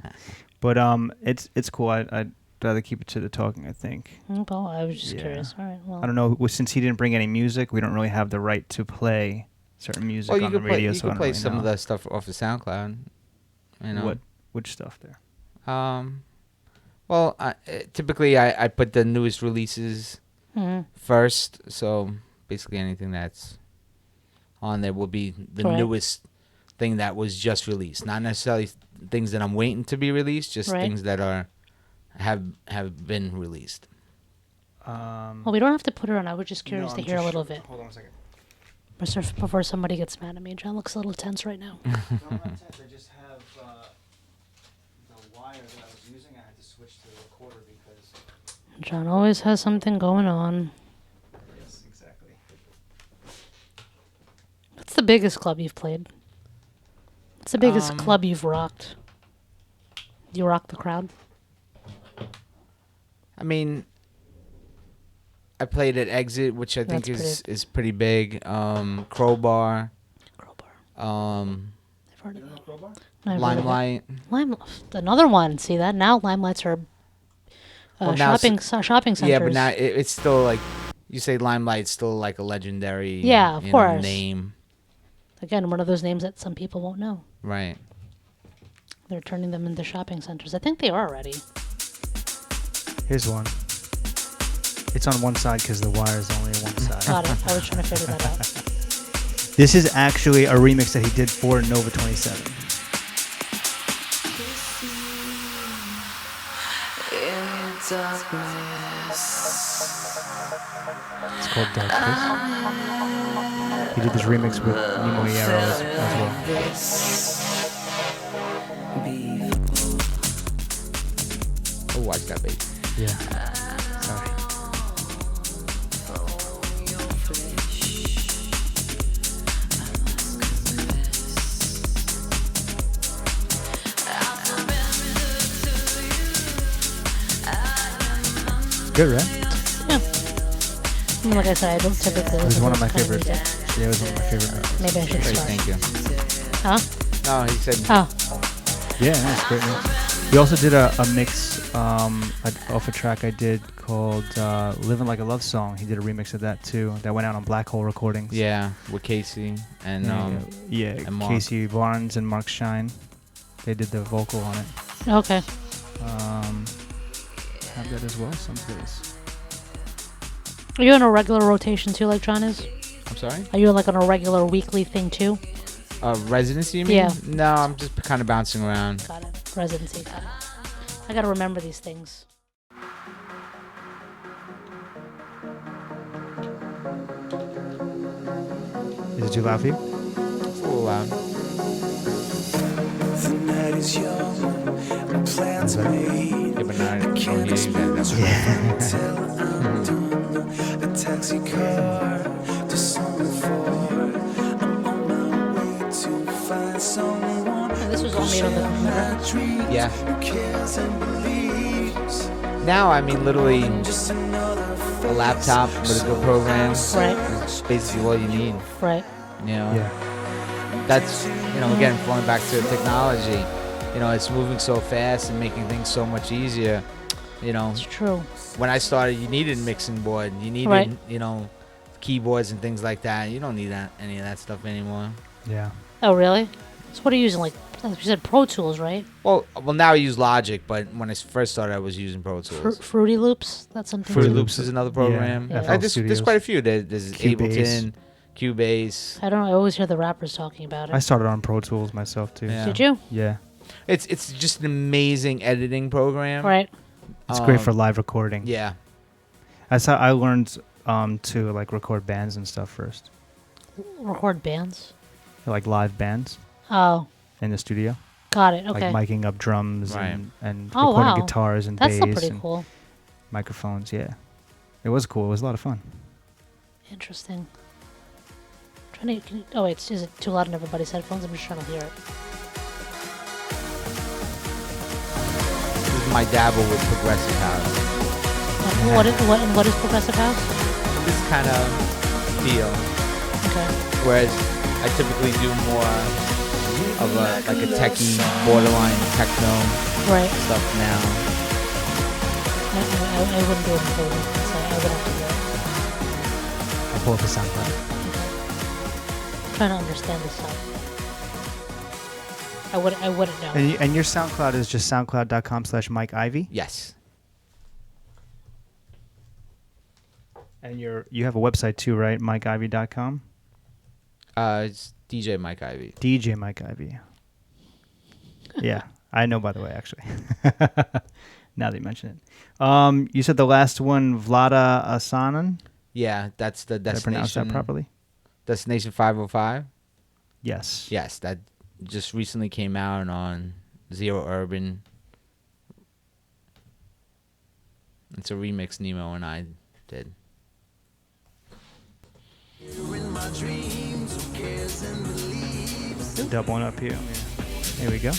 But it's cool. I'd rather keep it to the talking, I think. Well, I was just curious. All right. Well, I don't know. Since he didn't bring any music, we don't really have the right to play certain music on the radio. You can play some of that stuff off of SoundCloud. Which stuff there? Well, typically I put the newest releases first. So basically anything that's on there will be the newest thing that was just released. Not necessarily things that I'm waiting to be released, just things that have been released. Well, we don't have to put it on. I was just curious to hear a little bit. Hold on a second. Before somebody gets mad at me. John looks a little tense right now. No, I'm not tense. I just have the wire that I was using. I had to switch to the recorder because... John always has something going on. Yes, exactly. What's the biggest club you've played? What's the biggest club you've rocked? You rock the crowd? I mean, I played at Exit, which I think is pretty big. Crowbar. I've heard of that. Crowbar? Limelight. Another one. See that? Now Limelights are shopping centers. Yeah, but now it's still like, you say Limelight's still like a legendary of course. Name. Again, one of those names that some people won't know. Right. They're turning them into shopping centers. I think they are already. Here's one. It's on one side because the wire is only on one side. Got it. I was trying to figure that out. This is actually a remix that he did for Nova27. It's called Dark Kiss. He did this remix with Nemo Yarrow as well. Oh, watch that bass. Yeah. Sorry. Good, right? Yeah. Like I said, I don't typically. It was one of my favorite. Yeah, it was one of my favorite records. Maybe I should start. Thank you. Huh? No, he said. Oh. Yeah, that's great. Man. We also did a mix off a track I did called "Living Like a Love Song." He did a remix of that too. That went out on Black Hole Recordings. Yeah, with Casey and and Mark. Casey Barnes and Mark Shine. They did the vocal on it. Okay. Have that as well some days. Are you on a regular rotation too, like John is? I'm sorry? Are you like on a regular weekly thing too? Residency, you mean? Yeah. No, I'm just kind of bouncing around. Got it. Residency. Got it. I gotta remember these things. Is it too loud for you? It's a little loud. The night is young, plans made. Yeah, but now I don't hear you that much. Till I'm done. A taxi car to somewhere far. I'm on my way to find someone. And this was all made on the computer. Yeah. Who cares and believes. Now, I mean, literally Just another a laptop with a good program. Right. It's basically all you need. Right. You know? Yeah. That's, again, going back to technology. It's moving so fast and making things so much easier. It's true. When I started, you needed a mixing board. You needed, Right. Keyboards and things like that. You don't need any of that stuff anymore. Yeah. Oh, really? So what are you using? Like you said, Pro Tools, right? Well, now I use Logic, but when I first started, I was using Pro Tools. Fruity Loops? That's something. Fruity too? Loops is another program. Yeah. There's Studios. quite a few. There's Cubase. Ableton, Cubase. I don't know. I always hear the rappers talking about it. I started on Pro Tools myself too. Yeah. Did you? Yeah. It's just an amazing editing program. Right. It's great for live recording. Yeah. That's how I learned to like record bands and stuff first. Record bands? Like live bands Oh, in the studio. got it. Okay. Like miking up drums Right. and Oh, recording wow. guitars and That's still bass pretty and cool. microphones. Yeah. It was cool. It was a lot of fun. Interesting. Is it too loud in everybody's headphones? I'm just trying to hear it. This is my dabble with progressive house. What is progressive house? This kind of feel. Okay. Whereas I typically do more of a techie, borderline techno Right. stuff now. I wouldn't do it in full, so I would have to do it. I'll pull up the SoundCloud. Trying to understand this stuff. I wouldn't know. And your SoundCloud is just soundcloud.com/Mike Ivy. Yes. And you have a website too, right? MikeIvy.com. It's DJ Mike Ivy. DJ Mike Ivy. Yeah, I know. By the way, actually, now that you mention it, you said the last one, Vlada Asanan. Yeah, that's the Did I pronounce Destination. that properly? Destination 505. Yes. Yes, that just recently came out on Zero Urban. It's a remix Nemo and I did. Dub one up here. Yeah. Here we go.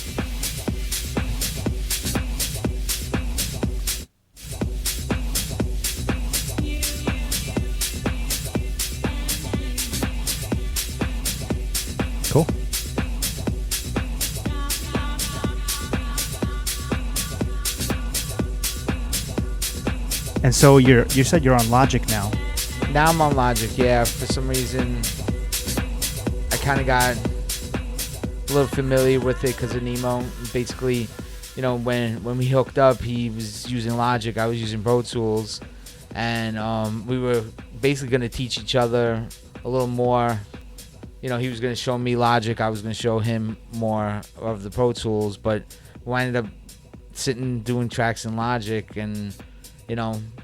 Cool. And so you said you're on Logic now. Now I'm on Logic, yeah. For some reason, I kind of got a little familiar with it because of Nemo. Basically, when we hooked up, he was using Logic, I was using Pro Tools, and we were basically going to teach each other a little more. He was going to show me Logic, I was going to show him more of the Pro Tools, but we ended up sitting doing tracks in Logic, and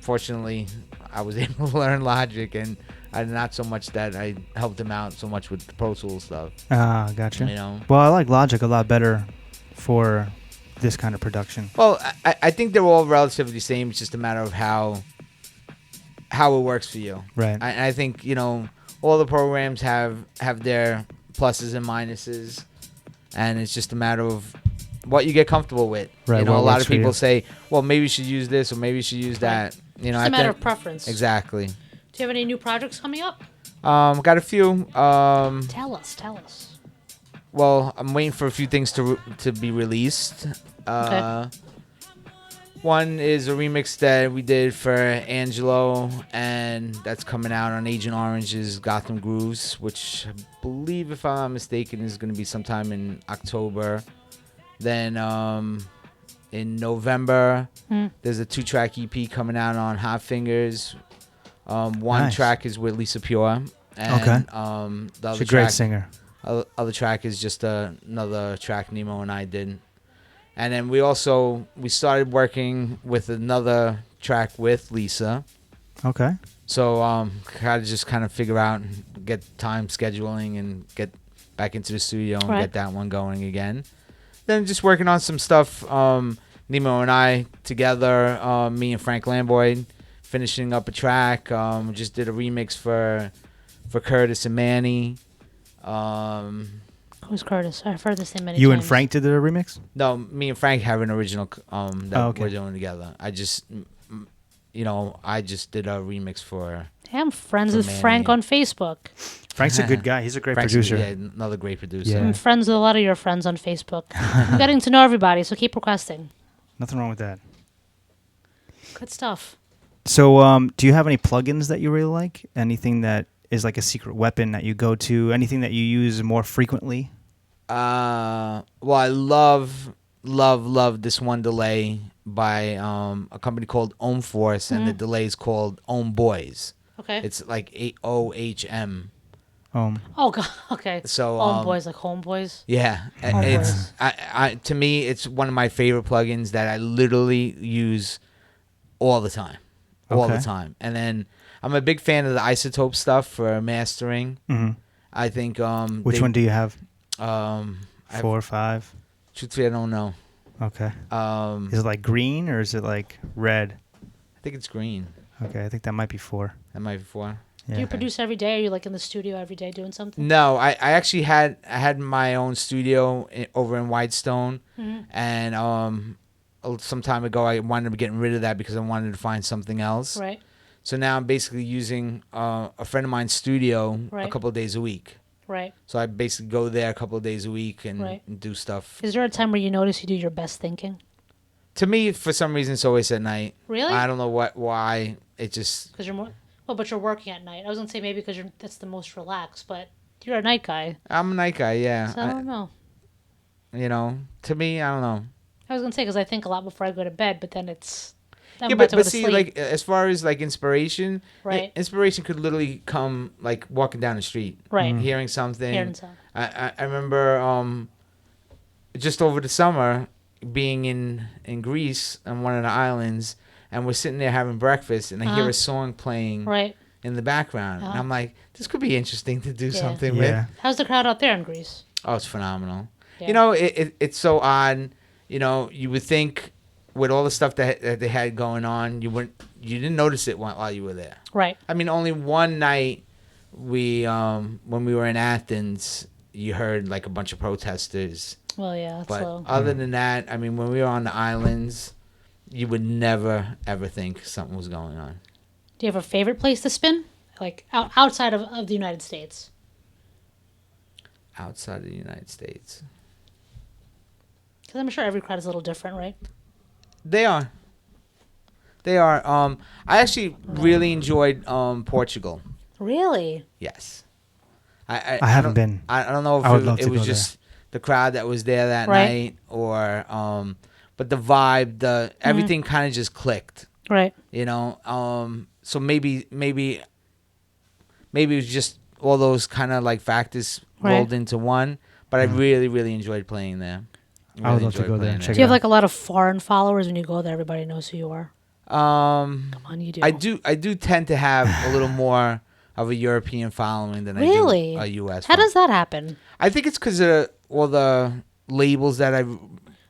fortunately, I was able to learn Logic, and not so much that I helped him out so much with the Pro Tools stuff. Ah, gotcha. Well, I like Logic a lot better for this kind of production. Well, I think they're all relatively the same. It's just a matter of how it works for you. Right. I think all the programs have their pluses and minuses, and it's just a matter of what you get comfortable with. Right. A What lot works of for you. people say, well, maybe you should use this or maybe you should use that. It's a matter of preference. Exactly. Do you have any new projects coming up? Got a few. Tell us. well, I'm waiting for a few things to be released. Okay. One is a remix that we did for Angelo, and that's coming out on Agent Orange's Gotham Grooves, which I believe, if I'm not mistaken, is going to be sometime in October. Then in November, there's a 2-track EP coming out on Hotfingers. One Nice. track is with Lisa Pure. And, Okay. The She's other a great track, singer. other track is just another track Nemo and I did. And then we started working with another track with Lisa. Okay. So had to just kind of figure out and get time scheduling and get back into the studio and Right. get that one going again. Then just working on some stuff. Nemo and I together, me and Frank Lamboy, finishing up a track. Just did a remix for Curtis and Manny. Who's Curtis? I've heard this name many You times. and Frank did the remix? No, me and Frank have an original that okay. we're doing together. I just did a remix for. Hey, I'm friends For with Manny. Frank on Facebook. Frank's a good guy. He's a great Frank's producer. another great producer. Yeah. I'm friends with a lot of your friends on Facebook. I'm getting to know everybody, so keep requesting. Nothing wrong with that. Good stuff. So, do you have any plugins that you really like? Anything that is like a secret weapon that you go to? Anything that you use more frequently? Well, I love this one delay by a company called Ohm Force, and the delay is called Ohm Boys. Okay. It's like OHM. Oh God. Okay. So Homeboys, like homeboys. yeah, Homeboys. it's to me it's one of my favorite plugins that I literally use all the time, Okay. And then I'm a big fan of the Isotope stuff for mastering. Mm-hmm. I think Which one do you have? 4 4 or 5? Truthfully, I don't know. Okay. I Is it like green or is it like red? think it's green. Okay, I think that might be 4. That might be 4. Yeah. Do you produce every day? Are you like in the studio every day doing something? No, I actually had my own studio over in Whitestone, and some time ago I wanted to get rid of that because I wanted to find something else. Right. So now I'm basically using a friend of mine's studio a Right. couple of days a week. Right. So I basically go there a couple of days a week and, Right. and do stuff. Is there a time where you notice you do your best thinking? To me, for some reason, it's always at night. Really? I don't know why. It just Because you're more. Well, but you're working at night. I was gonna say maybe because that's the most relaxed, but you're a night guy. I'm a night guy. Yeah. So I don't know. To me, I don't know. I was gonna say because I think a lot before I go to bed, but then it's. I'm Yeah, about to go but to see, sleep. like as far as like inspiration, Right. Inspiration could literally come like walking down the street, Right. hearing something. Hearing something. I remember just over the summer being in Greece on one of the islands, and we're sitting there having breakfast, and I hear a song playing Right. in the background, and I'm like, this could be interesting to do something Yeah. with. How's the crowd out there in Greece? Oh, it's phenomenal. Yeah. It's so odd. You would think with all the stuff that they had going on, you didn't notice it while you were there. Right. I mean, only one night when we were in Athens, you heard like a bunch of protesters. Well, yeah. That's But slow. other than that, I mean, when we were on the islands, you would never ever think something was going on. Do you have a favorite place to spin? Like outside of the United States? Outside of the United States, Because I'm sure every crowd is a little different, right? they are. I actually really enjoyed Portugal. Really? Yes. I haven't don't- been. I don't know if I would love it to was go there. just the crowd that was there that Right. night, or but the vibe, everything kind of just clicked. Right. So maybe it was just all those kind of like factors Right. rolled into one. But I really, really enjoyed playing there. I would Really love to enjoyed go there playing and Do check you have it out. like a lot of foreign followers when you go there? Everybody knows who you are. Come on, you do. I do tend to have a little more of a European following than Really? I do a US. How does that happen? I think it's because of all the labels that I've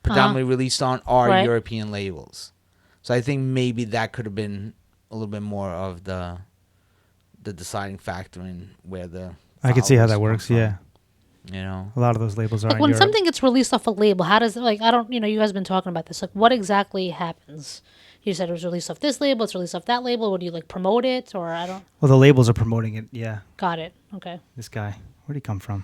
predominantly released on are Right. European labels. So I think maybe that could have been a little bit more of the deciding factor in where the I could see how followers that come works. from, Yeah, a lot of those labels are Like in when Europe. something gets released off a label, how does it, like, I don't, you guys have been talking about this. Like, what exactly happens? You said it was released off this label, it's released off that label. Would you like promote it, or I don't? Well, the labels are promoting it. Yeah, Got it. Okay. this guy. Where'd he come from?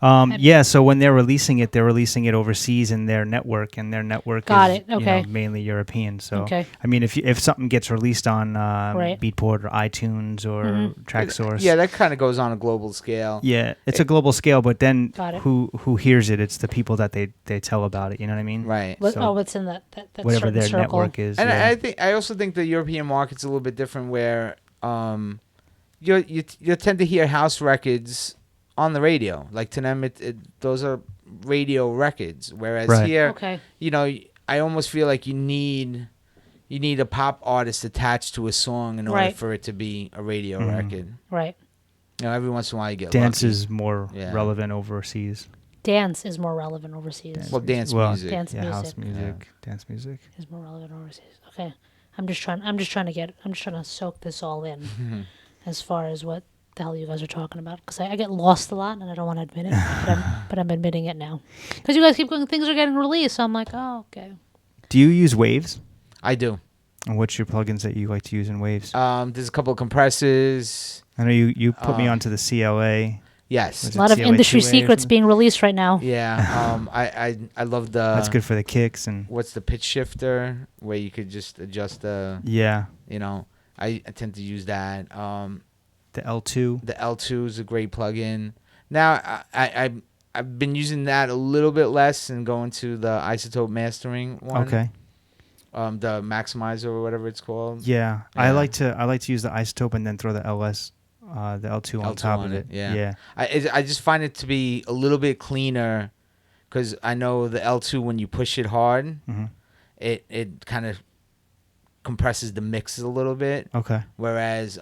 Yeah, so when they're releasing it overseas in their network, and their network Got is it, okay. mainly European. So, Okay. I mean, if something gets released on Right. Beatport or iTunes or TrackSource, Yeah, that kind of goes on a global scale. yeah, it's a global scale. But then Got it. who hears it? It's the people that they tell about it. You know what I mean? Right. So what's in that whatever certain their circle. network is. And yeah. I also think the European market's a little bit different, where you tend to hear house records on the radio. Like, to them, those are radio records. Whereas Right. here, Okay. I almost feel like you need a pop artist attached to a song in order Right. for it to be a radio Mhm. record. Right. Every once in a while you get Dance lucky. is more Yeah. relevant overseas. Dance is more relevant overseas. Well, dance Well, music. Dance Yeah, house music music, dance music. is more relevant overseas. Okay. I'm just trying to soak this all in as far as what the hell you guys are talking about, because I get lost a lot and I don't want to admit it, but I'm admitting it now. Because you guys keep going, things are getting released, so I'm like, oh, okay. Do you use Waves? I do. And what's your plugins that you like to use in Waves? There's a couple of compressors. I know you put me onto the CLA. Yes. Was A lot of CLA industry 2A or secrets something? being released right now. Yeah. I love the. That's good for the kicks and What's the pitch shifter, where you could just adjust the. yeah, I tend to use that. the L2. The L2 is a great plugin. Now I've been using that a little bit less and going to the isotope mastering one. Okay. The maximizer or whatever it's called. Yeah. I Yeah. like to use the isotope and then throw the LS, the L2 on L2 top on of it. it, yeah. Yeah. I just find it to be a little bit cleaner, because I know the L2, when you push it hard, hmm it kind of compresses the mix a little bit. Okay. Whereas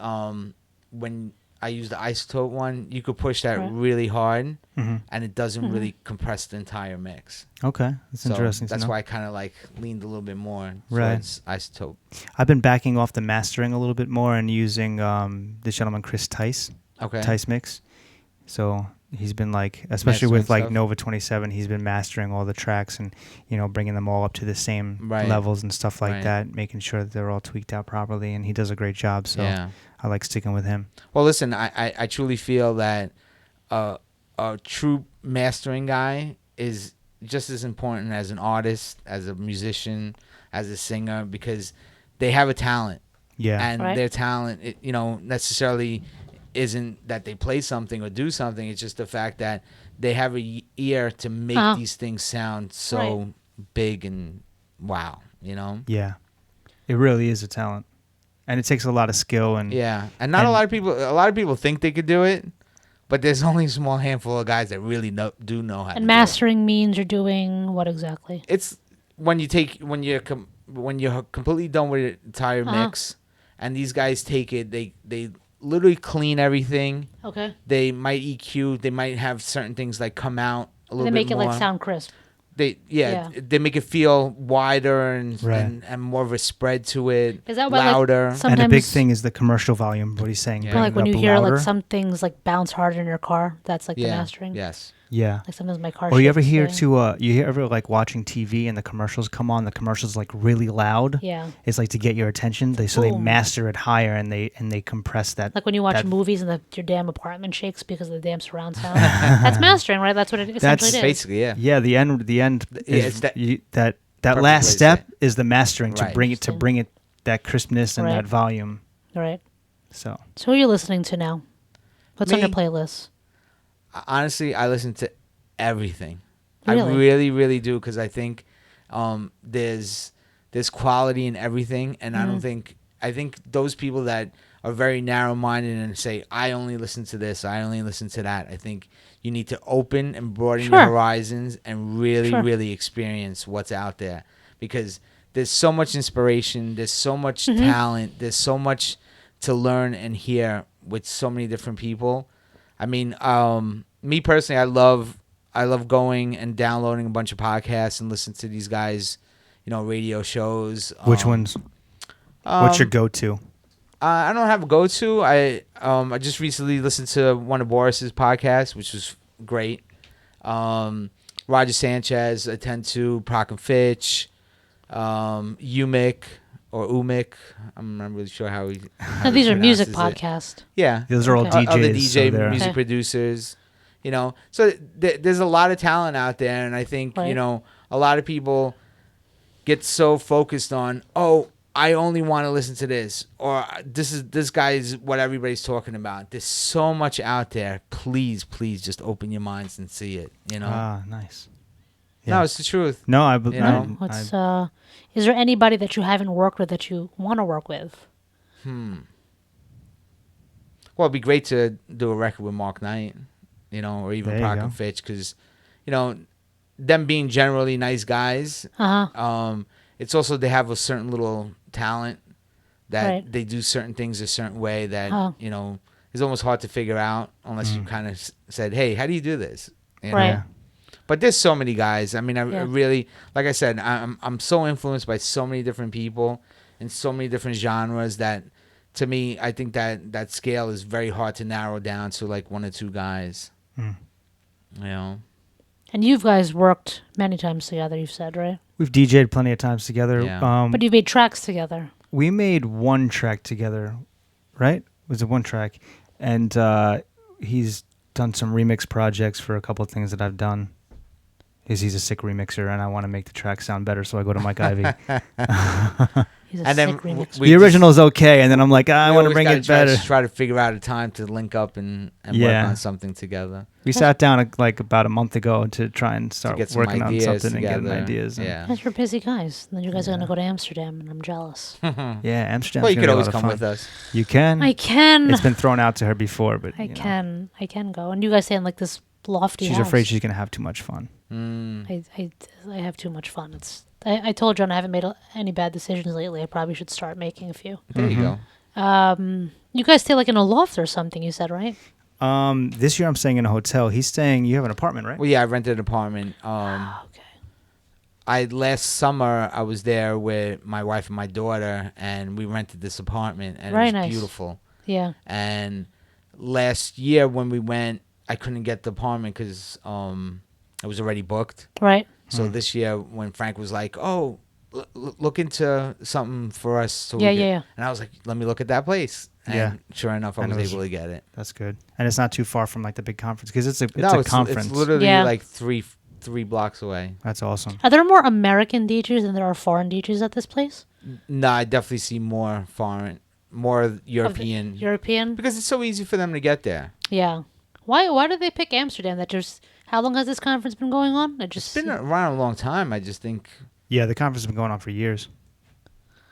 when I use the isotope one, you could push that Right. really hard, hmm and it doesn't really compress the entire mix. Okay. That's So interesting. that's to know. why I kind of leaned a little bit more Right. towards isotope. I've been backing off the mastering a little bit more and using this gentleman Chris Tice. Okay. Tice Mix. So he's been especially with Mastering stuff. Nova27, he's been mastering all the tracks and bringing them all up to the same Right. levels and stuff like Right. that, making sure that they're all tweaked out properly, and he does a great job. So Yeah. I like sticking with him. Well, listen, I truly feel that a true mastering guy is just as important as an artist, as a musician, as a singer, because they have a talent. Yeah. And Right. their talent, necessarily isn't that they play something or do something. It's just the fact that they have a ear to make these things sound so big and wow, Yeah. It really is a talent. And it takes a lot of skill and Yeah, and not a lot of people think they could do it, but there's only a small handful of guys that really do know how to And do it. mastering means you're doing what exactly? It's when you're completely done with the entire mix, and these guys take it, they literally clean everything. Okay. They might EQ, they might have certain things come out a little They bit make it more. sound crisp. They make it feel wider and, Right. and more of a spread to it. Is that why, louder? sometimes and a big thing is the commercial volume, what he's saying. Yeah. bringing like when it you up hear louder. some things bounce harder in your car, that's the mastering. Yes. Yeah. Like sometimes my car. Or you ever shakes, hear yeah. you ever watching TV and the commercials come on, the commercials really loud. Yeah. It's to get your attention. They Boom. master it higher and they compress that. Like when you watch that- movies and your damn apartment shakes because of the damn surround sound. That's mastering, right? That's what it essentially is. Basically, yeah. Yeah, the end Yeah, is it's that- that perfect last way to step say is the mastering Right. to bring it that crispness and Right. that volume. Right. So So who are you listening to now? What's on Me. your playlist? Honestly, I listen to everything. Really? I really, really do, because I think there's quality in everything, and I think those people that are very narrow-minded and say, I only listen to this, I only listen to that, I think you need to open and broaden your Sure. horizons and really, Sure. really experience what's out there, because there's so much inspiration, there's so much Mm-hmm. talent, there's so much to learn and hear with so many different people. I mean, me personally, I love going and downloading a bunch of podcasts and listening to these guys, radio shows. which ones? What's your go-to? I don't have a go-to. I just recently listened to one of Boris's podcasts, which was great. Roger Sanchez, I tend to Proc and Fitch, Umik or Umik. I'm not really sure how he. No, these are music pronounces it. podcasts. Yeah, Those are all Okay. DJs. other so DJ they're- music Okay. producers. You know, so there's a lot of talent out there, and I think Right. you know a lot of people get so focused on, oh, I only want to listen to this, or this guy is what everybody's talking about. There's so much out there. Please just open your minds and see it. You know. Ah, nice. No, it's the truth. No, You know? What's is there anybody that you haven't worked with that you want to work with? Well, it'd be great to do a record with Mark Knight, you know, or even There you Proc go. and Fitch, because, you know, them being generally nice guys, it's also they have a certain little talent that Right. they do certain things a certain way that, Oh. you know, is almost hard to figure out unless you kind of said, hey, how do you do this? You know? Right. Yeah. But there's so many guys. I mean, I Yeah. really, like I said, I'm so influenced by so many different people in so many different genres that, to me, I think that scale is very hard to narrow down to like one or two guys. You know. And you guys worked many times together, you've said, right? We've DJ'd plenty of times together. Yeah. But you've made tracks together. We made one track together, right? Was it one track? And he's done some remix projects for a couple of things that I've done. He's a sick remixer, and I want to make the track sound better, so I go to Mike Ivy. He's a And then sick remixer. The original's okay, and then I'm like, I want to bring it better. Try to figure out a time to link up and Yeah. work on something together. We sat down like about a month ago to try and start get some working on ideas something together. and getting ideas. And Yeah. Guys, you're busy guys. And then you guys are going to go to Amsterdam, and I'm jealous. yeah, Amsterdam's Well, you gonna could be a always lot of come fun. with us. You can. I can. It's been thrown out to her before, but I you know, can go. And you guys stay in like this lofty she's house. afraid she's gonna have too much fun. I have too much fun. I told John I haven't made any bad decisions lately. I probably should start making a few. There you go. You guys stay like in a loft or something, you said, right? This year I'm staying in a hotel. He's staying. You have an apartment, right? Well, yeah, I rented an apartment. Okay. Last summer I was there with my wife and my daughter, and we rented this apartment, and Very it was nice. beautiful. Yeah. And last year when we went, I couldn't get the apartment because it was already booked. Right. So this year when Frank was like, "Oh, look into something for us," so Yeah, we could-" yeah. and I was like, "Let me look at that place." And Yeah. sure enough, I And was it was- able to get it. That's good. And it's not too far from like the big conference because it's a conference. It's literally Yeah. like three blocks away. That's awesome. Are there more American DJs than there are foreign DJs at this place? No, I definitely see more foreign, more Of the European, European? because it's so easy for them to get there. Yeah. Why did they pick Amsterdam? How long has this conference been going on? It's been around a long time. I just think, Yeah, the conference has been going on for years.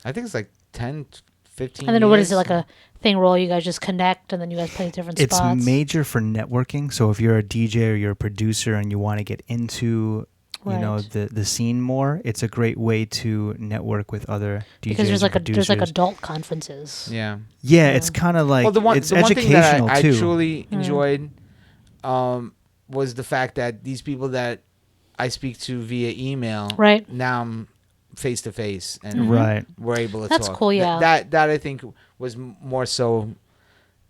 I think it's like 10, 15 And then what is it, years. like a thing where all you guys just connect and then you guys play different It's spots? major for networking. So if you're a DJ or you're a producer and you want to get into, you know, Right. the scene more, it's a great way to network with other DJs. Because there's like and there's like producers. adult conferences. Yeah. Yeah, it's kind of like Well, the one it's thing that educational I too. truly enjoyed was the fact that these people that I speak to via email, Right. now I'm face to face, and Right. we're able to That's talk. cool, yeah. That I think was more so,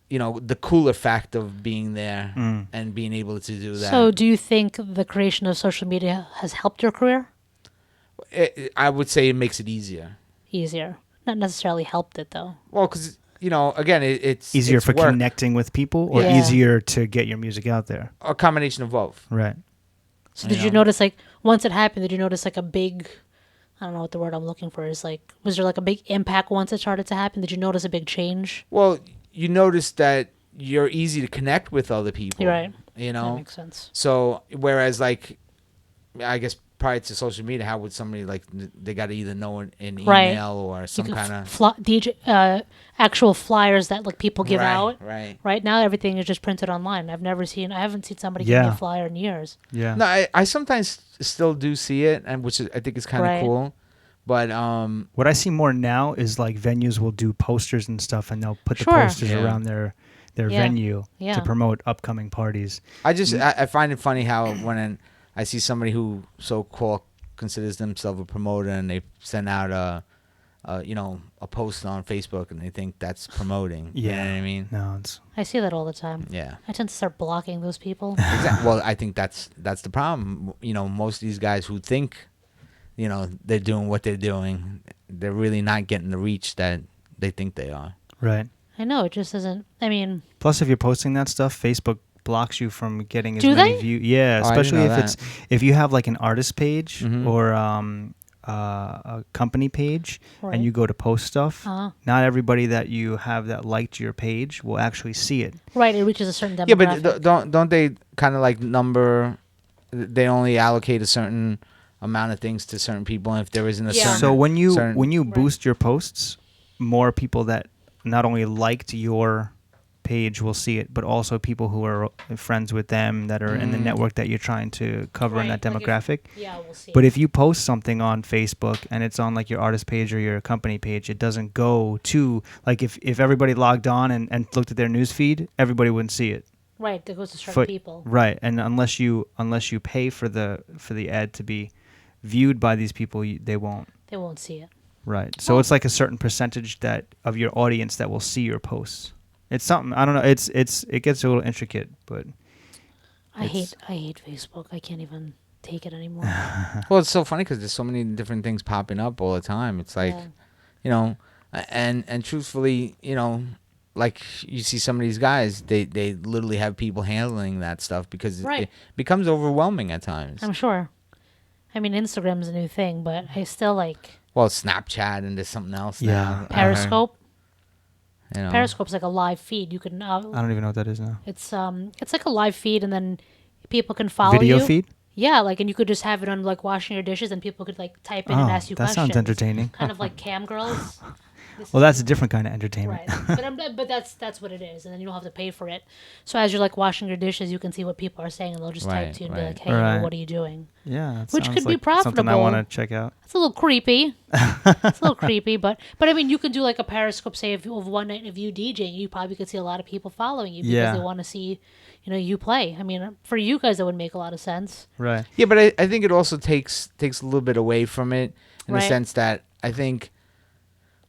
you know, the cooler fact of being there and being able to do that. So do you think the creation of social media has helped your career? I would say it makes it easier. Easier. Not necessarily helped it though. Well, because, you know, again, it's Easier it's for work. connecting with people or Yeah. easier to get your music out there. A combination of both. Right. So did you notice, like, once it happened, did you notice like a big, I don't know what the word I'm looking for is, like, was there like a big impact once it started to happen? Did you notice a big change? Well, you notice that you're easy to connect with other people. You're right. You That know? makes sense. So, whereas, like, I guess prior to social media, how would somebody, like, they got to either know an email Right. or some You kind can of... actual flyers that like people give right, out. Right. Right now, everything is just printed online. I haven't seen somebody give me Yeah. a flyer in years. Yeah. No, I sometimes still do see it, and which I think is kind of Right. cool. But What I see more now is like venues will do posters and stuff, and they'll put the Sure. posters Yeah. around their Yeah. venue Yeah. to promote upcoming parties. I find it funny how when I see somebody who so-called considers themselves a promoter and they send out a post on Facebook and they think that's promoting. You know what I mean? No, it's I see that all the time. Yeah. I tend to start blocking those people. Well, I think that's the problem. You know, most of these guys who think, you know, they're doing what they're doing, they're really not getting the reach that they think they are. right. I know it just isn't. I mean, Plus, if you're posting that stuff, Facebook blocks you from getting as Do many they? views. Yeah, Oh, I didn't especially know if if you have like an artist page Mhm. or a company page, Right. and you go to post stuff. Uh-huh. Not everybody that you have that liked your page will actually see it. Right, it reaches a certain Yeah, demographic. but don't they kind of like number? They only allocate a certain amount of things to certain people, and if there isn't a Yeah. certain. So when you certain- when you Right. boost your posts, more people that not only liked your page will see it, but also people who are friends with them that are in the Mm. network that you're trying to cover in Right, that like if- demographic. Yeah, we'll see. But if you post something on Facebook and it's on like your artist page or your company page, it doesn't go to like if everybody logged on and looked at their news feed, everybody wouldn't see it. Right, that goes to certain For- people. Right, and unless you pay for the ad to be viewed by these people, they won't. They won't see it. Right. So it's like a certain percentage that of your audience that will see your posts. It's something I don't know. It gets a little intricate, but I It's- hate Facebook. I can't even take it anymore. Well, it's so funny because there's so many different things popping up all the time. It's like, Yeah. you know, and truthfully, you know, like you see some of these guys, they literally have people handling that stuff because Right. it becomes overwhelming at times. I'm sure. I mean, Instagram's a new thing, but I still like Well, Snapchat and there's something else Yeah. now. Periscope. You know. Periscope's like a live feed. You can. I don't even know what that is now. It's like a live feed, and then people can follow Video you. feed? Yeah, like, and you could just have it on like washing your dishes, and people could like type in and ask you that questions. sounds entertaining. Kind of like cam girls. Well, that's a different kind of entertainment. Right, but that's what it is, and then you don't have to pay for it. So as you're like washing your dishes, you can see what people are saying, and they'll just type Right, to you and be right. like, "Hey, Right. what are you doing?" Yeah, that Which sounds could be like something I profitable. want to check out. It's a little creepy. It's a little creepy, but I mean, you could do like a Periscope, say, of one night of you DJing. You probably could see a lot of people following you because Yeah. they want to see, you play. I mean, for you guys, that would make a lot of sense. Right. Yeah, but I think it also takes a little bit away from it in the Right. sense that I think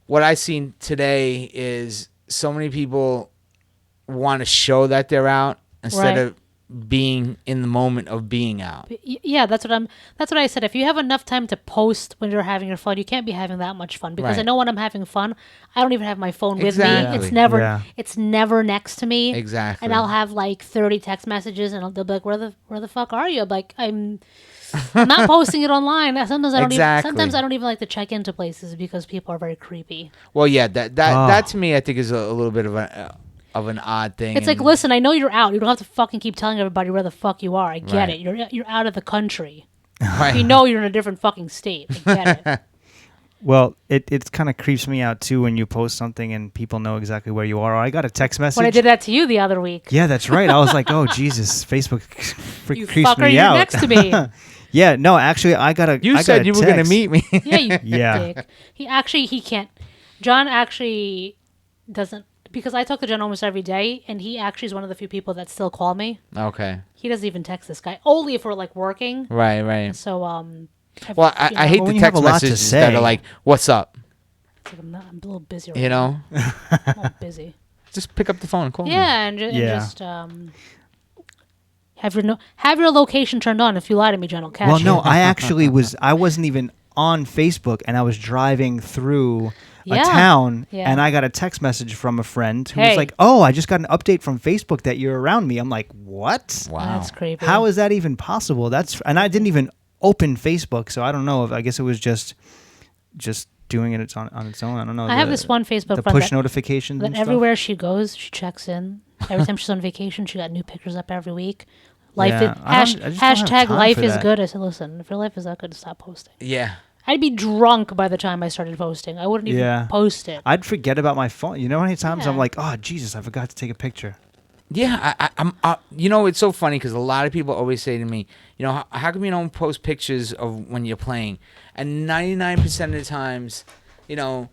what I've seen today is so many people want to show that they're out instead Right. of being in the moment of being out. Yeah, that's what I said. If you have enough time to post when you're having your fun, you can't be having that much fun because I Right. know when I'm having fun, I don't even have my phone with me. Exactly. It's never next to me. Exactly. And I'll have like 30 text messages, and they'll be like, "Where the fuck are you?" I'm like, I'm not posting it online. Sometimes I don't Exactly. even. Sometimes I don't even like to check into places because people are very creepy. Well, yeah, that Oh. to me I think is a little bit of an odd thing. It's like, and- listen, I know you're out. You don't have to fucking keep telling everybody where the fuck you are. I get Right. it. You're out of the country. Right. We know you're in a different fucking state. I get it. Well, it kind of creeps me out too when you post something and people know exactly where you are. Or I got a text message. When I did that to you the other week. Yeah, that's right. I was like, oh Jesus, Facebook You creeps fucker, me you're out. next to me. Yeah, no, actually, I got a. You I got said a you were going to text. meet me. Yeah, you Yeah. dick. He can't. John actually doesn't, because I talk to John almost every day, and he actually is one of the few people that still call me. Okay. He doesn't even text this guy, only if we're like working. Right, right. So Well, I hate Well, the when you have text a lot to messages that say. are like, "What's up?" it's like I'm a little busy. Right You now. know, I'm a little busy. just pick up the phone and call me. Yeah, and Yeah. just have your location turned on. If you lie to me, John, I'll catch Well, you. no, I actually was. I wasn't even on Facebook, and I was driving through a Yeah. town, Yeah. and I got a text message from a friend who Hey. was like, "Oh, I just got an update from Facebook that you're around me." I'm like, "What? Wow. That's creepy. How is that even possible?" And I didn't even open Facebook, so I don't know. I guess it was just doing it on its own. I don't know. I have this one Facebook the friend push that- notifications But and stuff. everywhere she goes, she checks in. Every time she's on vacation, she got new pictures up every week. Life Yeah, is, I just don't have hashtag time life for is that. good. I said, listen, if your life is that good, stop posting. Yeah. I'd be drunk by the time I started posting. I wouldn't even Yeah. post it. I'd forget about my phone. You know how many times I'm Yeah. like, "Oh Jesus, I forgot to take a picture." Yeah, I'm. You know, it's so funny because a lot of people always say to me, you know, how come you don't post pictures of when you're playing? And 99% of the times, you know,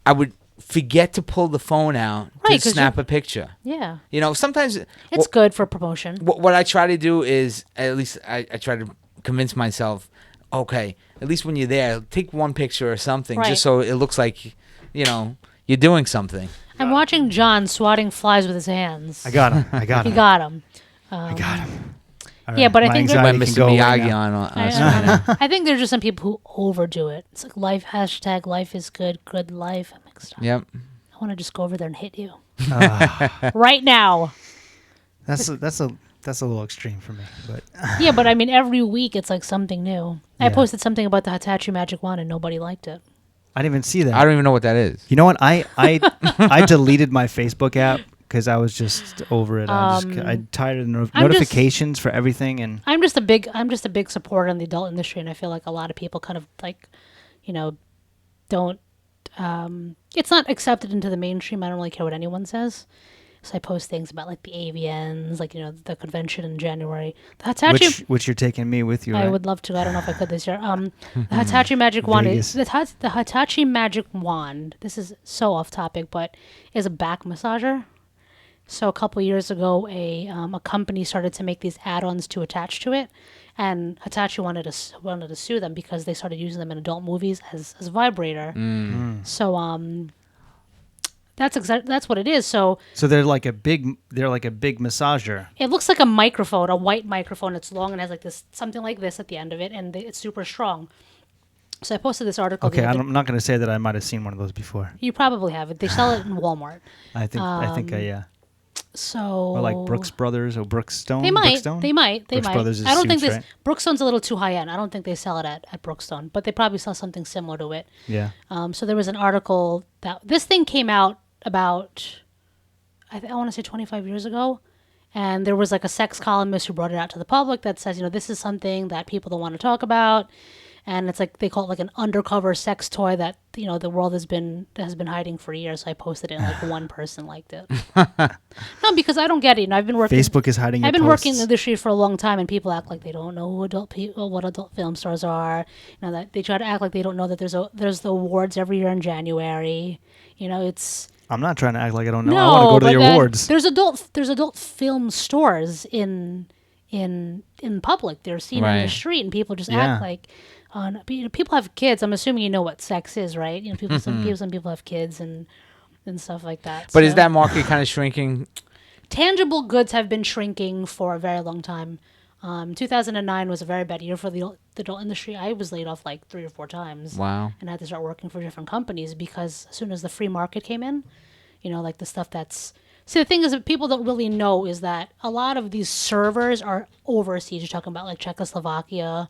I would forget to pull the phone out Right, to 'cause snap a picture. Yeah. You know, sometimes It's good for promotion. what I try to do is, at least I try to convince myself, okay, at least when you're there, take one picture or something, Right. just so it looks like, you know, you're doing something. I'm watching John swatting flies with his hands. I got him. I got He him. got him. I got him. All Yeah, but I my think that- By anxiety Mr. can go away Miyagi now. on us I, right now. I think there's just some people who overdo it. It's like life, hashtag life is good, good life. I'm like, stop. Yep. I want to just go over there and hit you. Ah, Right now. That's a little extreme for me, but Yeah, but I mean, every week it's like something new. I Yeah. posted something about the Hitachi Magic Wand and nobody liked it. I didn't even see that. I don't even know what that is. You know what? I deleted my Facebook app because I was just over it. I'm tired of the notifications for everything, and I'm just a big supporter in the adult industry, and I feel like a lot of people kind of like, don't. It's not accepted into the mainstream. I don't really care what anyone says. So I post things about like the AVNs, like the convention in January. The Hitachi, which you're taking me with you. I right? would love to. I don't know if I could this year. The Hitachi Magic Wand is the Hitachi Magic Wand. This is so off topic, but is a back massager. So a couple years ago, a company started to make these add-ons to attach to it, and Hitachi wanted to sue them because they started using them in adult movies as a vibrator. So that's what it is. So they're like a big massager. it looks like a microphone, a white microphone. It's long and has like this something like this at the end of it, and it's super strong. So I posted this article. Okay, I'm not going to say that I might have seen one of those before. You probably have it. They sell it in Walmart. I think yeah. So Or like Brooks Brothers or Brookstone. They might. Brookstone? They might. Brooks Brothers is I don't think suits, this right? Brookstone's a little too high end. I don't think they sell it at Brookstone, but they probably sell something similar to it. Yeah. So there was an article that this thing came out about, I want to say 25 years ago, and there was like a sex columnist who brought it out to the public that says, this is something that people don't want to talk about, and it's like they call it like an undercover sex toy that the world has been hiding for years. So I posted it, and like one person liked it. No, because I don't get it. I've been working. Facebook is hiding. I've your been working in posts. the industry for a long time, and people act like they don't know what adult film stars are. That they try to act like they don't know that there's the awards every year in January. It's. I'm not trying to act like I don't know. No, I want to go to the awards. There's adult film stores in public. They're seen on the street, and people just act like. People have kids. I'm assuming you know what sex is, right? Some people have kids and stuff like that. But is that market kind of shrinking? Tangible goods have been shrinking for a very long time. 2009 was a very bad year for the adult industry. I was laid off like 3 or 4 times. Wow. And I had to start working for different companies because as soon as the free market came in, like the stuff that's... See, the thing is that people don't really know is that a lot of these servers are overseas. You're talking about like Czechoslovakia,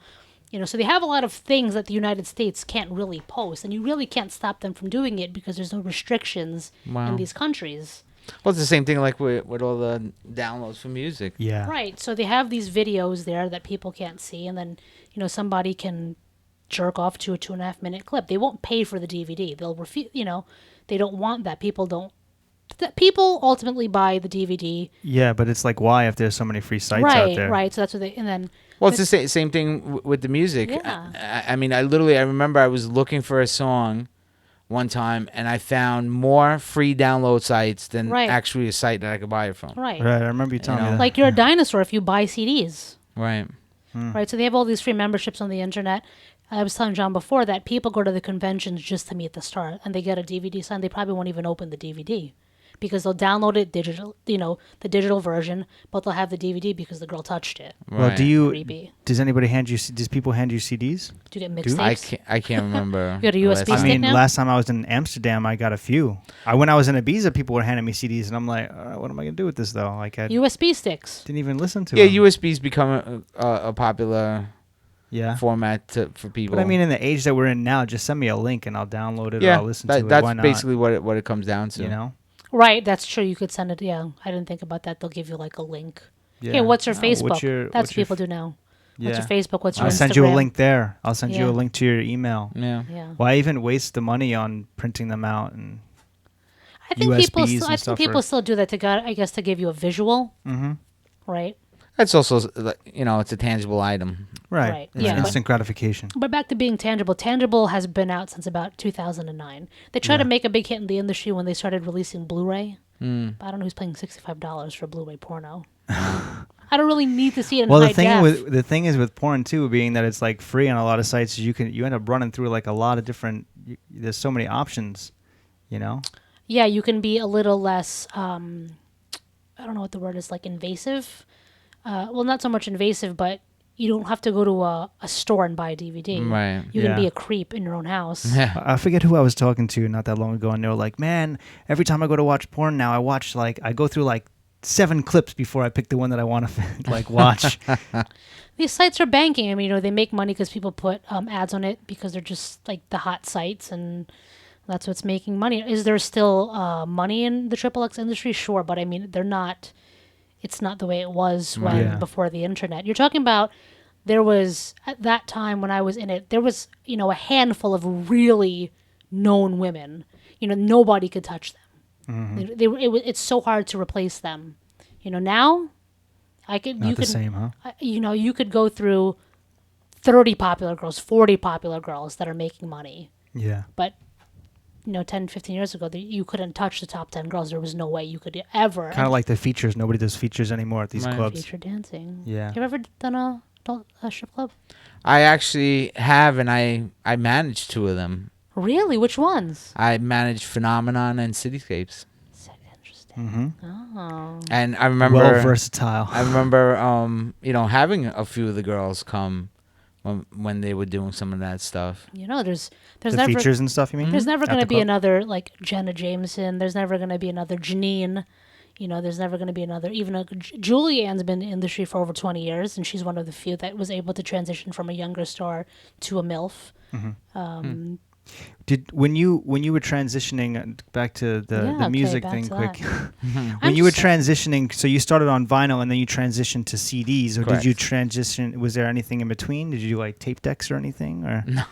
so they have a lot of things that the United States can't really post, and you really can't stop them from doing it because there's no restrictions in these countries. Well, it's the same thing like with all the downloads for music. Yeah. Right. So they have these videos there that people can't see, and then, somebody can jerk off to a 2.5-minute clip. They won't pay for the DVD. They'll refuse, they don't want that. People ultimately buy the DVD. Yeah, but it's like, why if there's so many free sites out there? Right. So that's what and then... Well, it's the same thing with the music. Yeah. I mean, I remember I was looking for a song one time, and I found more free download sites than actually a site that I could buy it from. Right. Right, I remember you telling me that. Like you're a dinosaur if you buy CDs. Right. Right, so they have all these free memberships on the internet. I was telling John before that people go to the conventions just to meet the star, and they get a DVD signed. They probably won't even open the DVD. Because they'll download it digital, the digital version, but they'll have the DVD because the girl touched it. Well, Right. does people hand you CDs? Do you get mixtapes? I can't remember. You got a USB the last stick I mean, now? last time I was in Amsterdam, I got a few. When I was in Ibiza, people were handing me CDs, and I'm like, what am I going to do with this, though? Like, I USB sticks. didn't even listen to Yeah, them. USB's become a popular Yeah. format for people. But I mean, in the age that we're in now, just send me a link, and I'll download it, or yeah, I'll listen to it. that's Why not? basically what it comes down to. Right, that's true. You could send it. Yeah, I didn't think about that. They'll give you like a link. Yeah. Hey, what's your Facebook? That's what people do now. What's your Facebook? What's your I'll Instagram? send you a link there. I'll send you Yeah. a link to your email. Yeah. Yeah. Why even waste the money on printing them out and I think USBs and stuff people still do that to give you a visual. Mm-hmm. Right. That's also, it's a tangible item. Right. It's Yeah, instant gratification. But back to being tangible. Tangible has been out since about 2009. They tried to make a big hit in the industry when they started releasing Blu-ray. But I don't know who's paying $65 for Blu-ray porno. I don't really need to see it in high def. The thing is with porn too, being that it's like free on a lot of sites, you end up running through like a lot of different. There's so many options, Yeah, you can be a little less. I don't know what the word is, like invasive. Well, not so much invasive, but you don't have to go to a store and buy a DVD. Right. You can be a creep in your own house. Yeah. I forget who I was talking to not that long ago, and they were like, "Man, every time I go to watch porn now, I go through like 7 clips before I pick the one that I want to like watch. These sites are banking. I mean, they make money because people put ads on it because they're just like the hot sites, and that's what's making money. Is there still money in the XXX industry? Sure, but I mean, they're not. It's not the way it was before the internet. You're talking about there was at that time when I was in it, there was a handful of really known women. Nobody could touch them. Mm-hmm. It's so hard to replace them. Now. Same, huh? You could go through 30 popular girls, 40 popular girls that are making money. Yeah. But, 10, 15 years ago, you couldn't touch the top 10 girls. There was no way you could ever. Kind of like the features. Nobody does features anymore at these clubs. Feature dancing. Yeah. You ever done a strip club? I actually have, and I managed 2 of them. Really? Which ones? I managed Phenomenon and Cityscapes. Interesting. Mm-hmm. Oh. And I remember versatile. I remember having a few of the girls come when they were doing some of that stuff. There's the never features and stuff. You mean? There's never At going to the be club? another like Jenna Jameson. There's never going to be another Janine. There's never going to be another. Even Julianne's been in the industry for over 20 years, and she's one of the few that was able to transition from a younger star to a MILF. Mm-hmm. When you were transitioning back to the music thing quick, when you were transitioning, so you started on vinyl and then you transitioned to CDs, or Correct. did you transition? Was there anything in between? Did you do like tape decks or anything? Or No.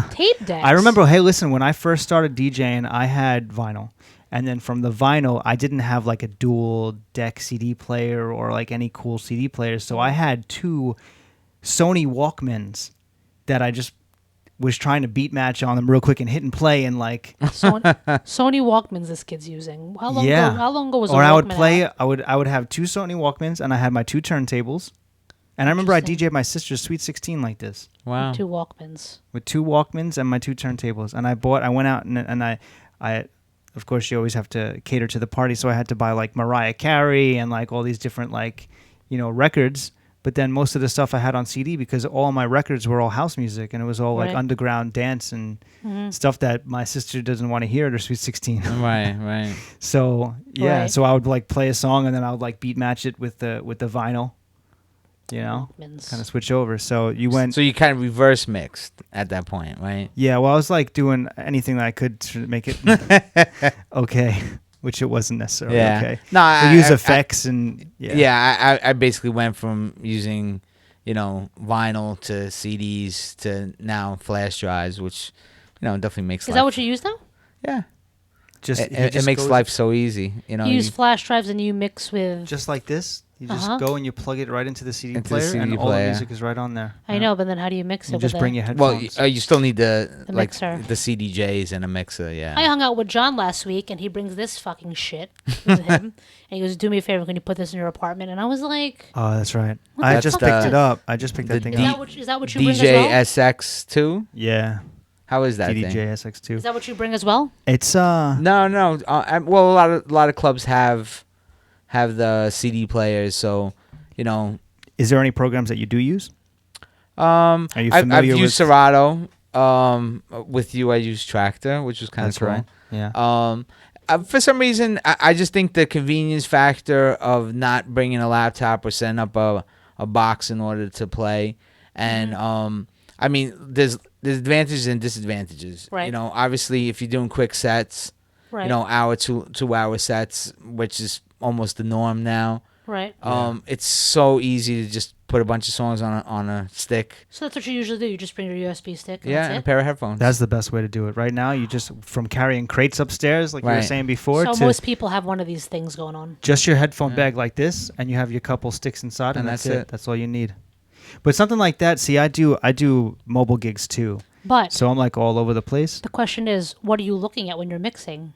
Tape decks. I remember. Hey, listen, when I first started DJing, I had vinyl, and then from the vinyl, I didn't have like a dual deck CD player or like any cool CD players, so I had 2 Sony Walkmans that I just was trying to beat match on them real quick and hit and play and like Sony Walkmans this kid's using. How long ago was? Or a I would Walkman play. out? I would have 2 Sony Walkmans and I had my 2 turntables, and I remember I DJ'd my sister's Sweet 16 like this. Wow. 2 Walkmans. With 2 Walkmans and my 2 turntables, and I went out and I of course you always have to cater to the party, so I had to buy like Mariah Carey and like all these different like records. But then most of the stuff I had on CD because all my records were all house music, and it was all like underground dance and stuff that my sister doesn't want to hear at her Sweet 16. Right. So so I would like play a song and then I would like beat match it with the vinyl, kind of switch over. So you went. So you kind of reverse mixed at that point, right? Yeah, well, I was like doing anything that I could to make it okay. Which it wasn't necessarily okay. No, I use effects and I basically went from using, vinyl to CDs to now flash drives, which, definitely makes. Is that what you use now? Yeah. It It makes life so easy. You use flash drives and you mix with. Just like this. You just go and you plug it right into the CD Into the player, CD and all the player. music is right on there. I know, but then how do you mix it? You just with bring a- your Well, headphones. you still need the mixer. the CDJs and a mixer. Yeah. I hung out with John last week, and he brings this fucking shit with him, and he goes, "Do me a favor, can you put this in your apartment?" And I was like, Oh, that's right. What I the just fuck picked is it this? up. I just picked that The thing "Is up. that what you bring as well? DJ SX2. Yeah, How is that DDJ thing? SX2. Is that what you bring as well?" It's No. Well, a lot of clubs have the CD players, so Is there any programs that you do use? Are you I've familiar used with- Serato. With you, I used Tractor, which was kind of That's cool. right. Yeah. For some reason, I just think the convenience factor of not bringing a laptop or setting up a box in order to play, and I mean, there's advantages and disadvantages. Right. Obviously, if you're doing quick sets, Right. hour 2 hour sets, which is almost the norm now. Right. It's so easy to just put a bunch of songs on a stick. So that's what you usually do. You just bring your USB stick. And Yeah, and a That's it? pair of headphones. That's the best way to do it. Right now, you just from carrying crates upstairs, like you were Right. saying before, So to most people have one of these things going on. just your headphone Yeah. bag like this, and you have your couple sticks inside, and And that's that's it. it. That's all you need. But something like that, see, I do mobile gigs too, But so I'm like all over the place. the question is, what are you looking at when you're mixing?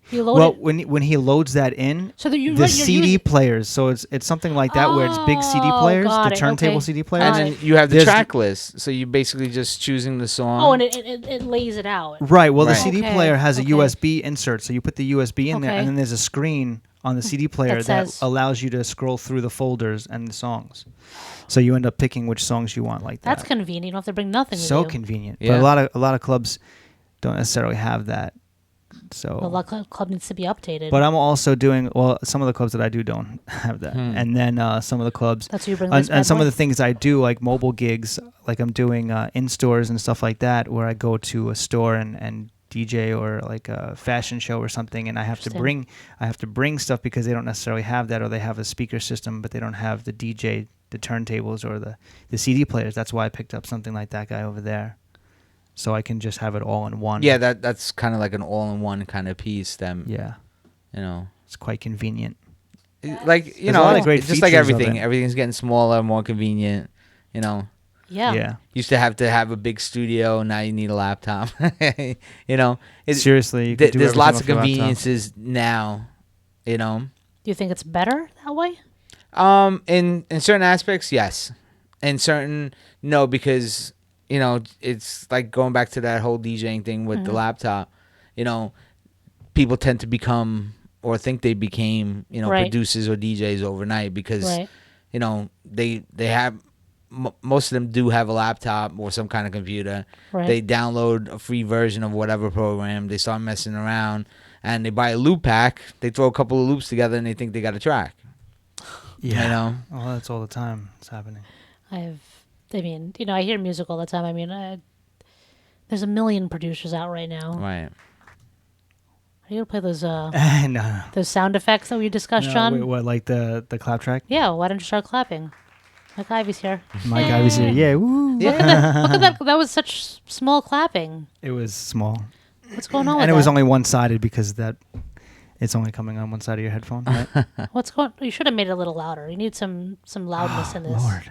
You load Well, it. when he loads that in, So that you're the using- CD players, so it's something like that where it's big CD Oh, players, got the it, turntable okay. CD and players. Got then it. you have the There's- track list, so you're basically just choosing the song. Oh, and it lays it out. Right. Well, the Right. CD Okay, player has a okay. USB insert, so you put the USB in there, Okay. and then there's a screen on the CD player That that says- allows you to scroll through the folders and the songs. So you end up picking which songs you want like that. That's convenient. You don't have to bring nothing so with you. convenient. Yeah. But a lot of clubs don't necessarily have that So, The club needs to be updated. but I'm also doing some of the clubs that I do don't have that, and then some of the clubs. That's what you bring And some of the things I do, like mobile gigs, like I'm doing in stores and stuff like that, where I go to a store and DJ or like a fashion show or something, and I have to bring stuff because they don't necessarily have that, or they have a speaker system but they don't have the DJ, the turntables, or the CD players. That's why I picked up something like that guy over there, so I can just have it all in one. Yeah, that's kind of like an all-in-one kind of piece. Yeah, It's quite convenient. Like There's a lot of great just like features of everything. it. Everything's getting smaller, more convenient. Yeah. Used to have a big studio. Now you need a laptop. Seriously, you could do there's everything lots of off your laptop. conveniences now. Do you think it's better that way? In certain aspects, yes. In certain, no, because it's like going back to that whole DJing thing with the laptop. People tend to become or think they became Right. producers or DJs overnight because Right. they have. Most of them do have a laptop or some kind of computer. Right. They download a free version of whatever program. They start messing around, and they buy a loop pack. They throw a couple of loops together, and they think they got a track. Yeah. Well, that's all the time. It's happening. I hear music all the time. There's a million producers out right now. Right. Are you gonna play those No. those sound effects that we discussed, John? Wait, what, like the clap track? Yeah. Why don't you start clapping? Mike Ivy's here. Mike Ivy's here. Yeah. Woo. Look at that. That was such small clapping. It was small. What's going on with And it was that? only one-sided because it's only coming on one side of your headphone, right? You should have made it a little louder. You need some loudness in this. Lord.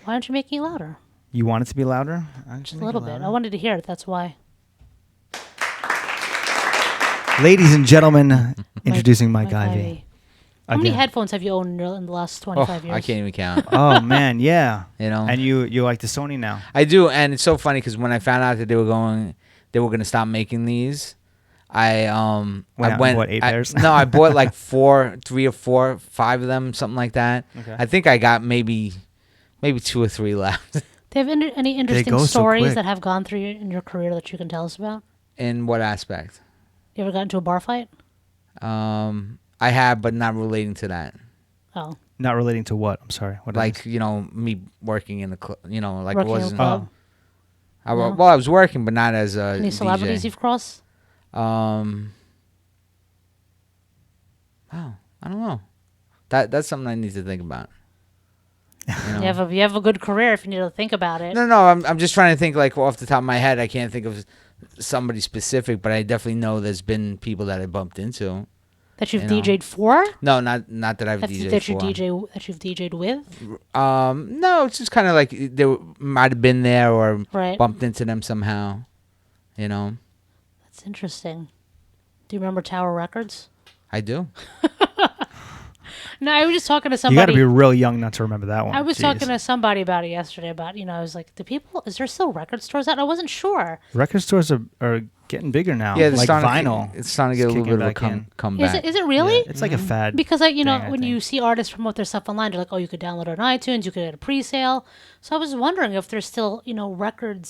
Why aren't you making it louder? You want it to be louder? Just a little bit. I wanted to hear it. That's why. Ladies and gentlemen, introducing Mike Ivy. How many Again. headphones have you owned in the last 25 years? I can't even count. Oh, man, yeah. And And you like the Sony now? I do, and it's so funny because when I found out that they were going to stop making these, I Went out and bought 8 pairs? No, I bought like 3 or 4, 5 of them, something like that. Okay. I think I got maybe 2 or 3 left. Do you have any interesting go so stories quick. that have gone through in your career that you can tell us about? In what aspect? You ever got into a bar fight? I have, but not relating to that. Oh, Not relating to what? I'm sorry. What Like me working in the club. Like it working in a wasn't. club. I No. was working, but not as a Any celebrities DJ. you've crossed? Oh, I don't know. That's something I need to think about. You know? You have a good career if you need to think about it. No, I'm just trying to think like off the top of my head. I can't think of somebody specific, but I definitely know there's been people that I bumped into. That you've you know. DJ'd for? No, not that I've DJ'd that for. that you've DJ'd with? No, it's just kind of like they might have been there or Right. bumped into them somehow. You know, That's interesting. Do you remember Tower Records? I do. No, I was just talking to You somebody. got to be real young not to remember that one. I was Jeez. talking to somebody about it yesterday. I was like, is there still record stores out? I wasn't sure. Record stores are getting bigger now. Yeah, like vinyl. It's starting to get a little kicking bit of a back in. comeback. Is it really? Yeah, it's like a fad. Because thing, when you see artists promote their stuff online, they're like, oh, you could download it on iTunes, you could get a pre-sale. So I was wondering if there's still record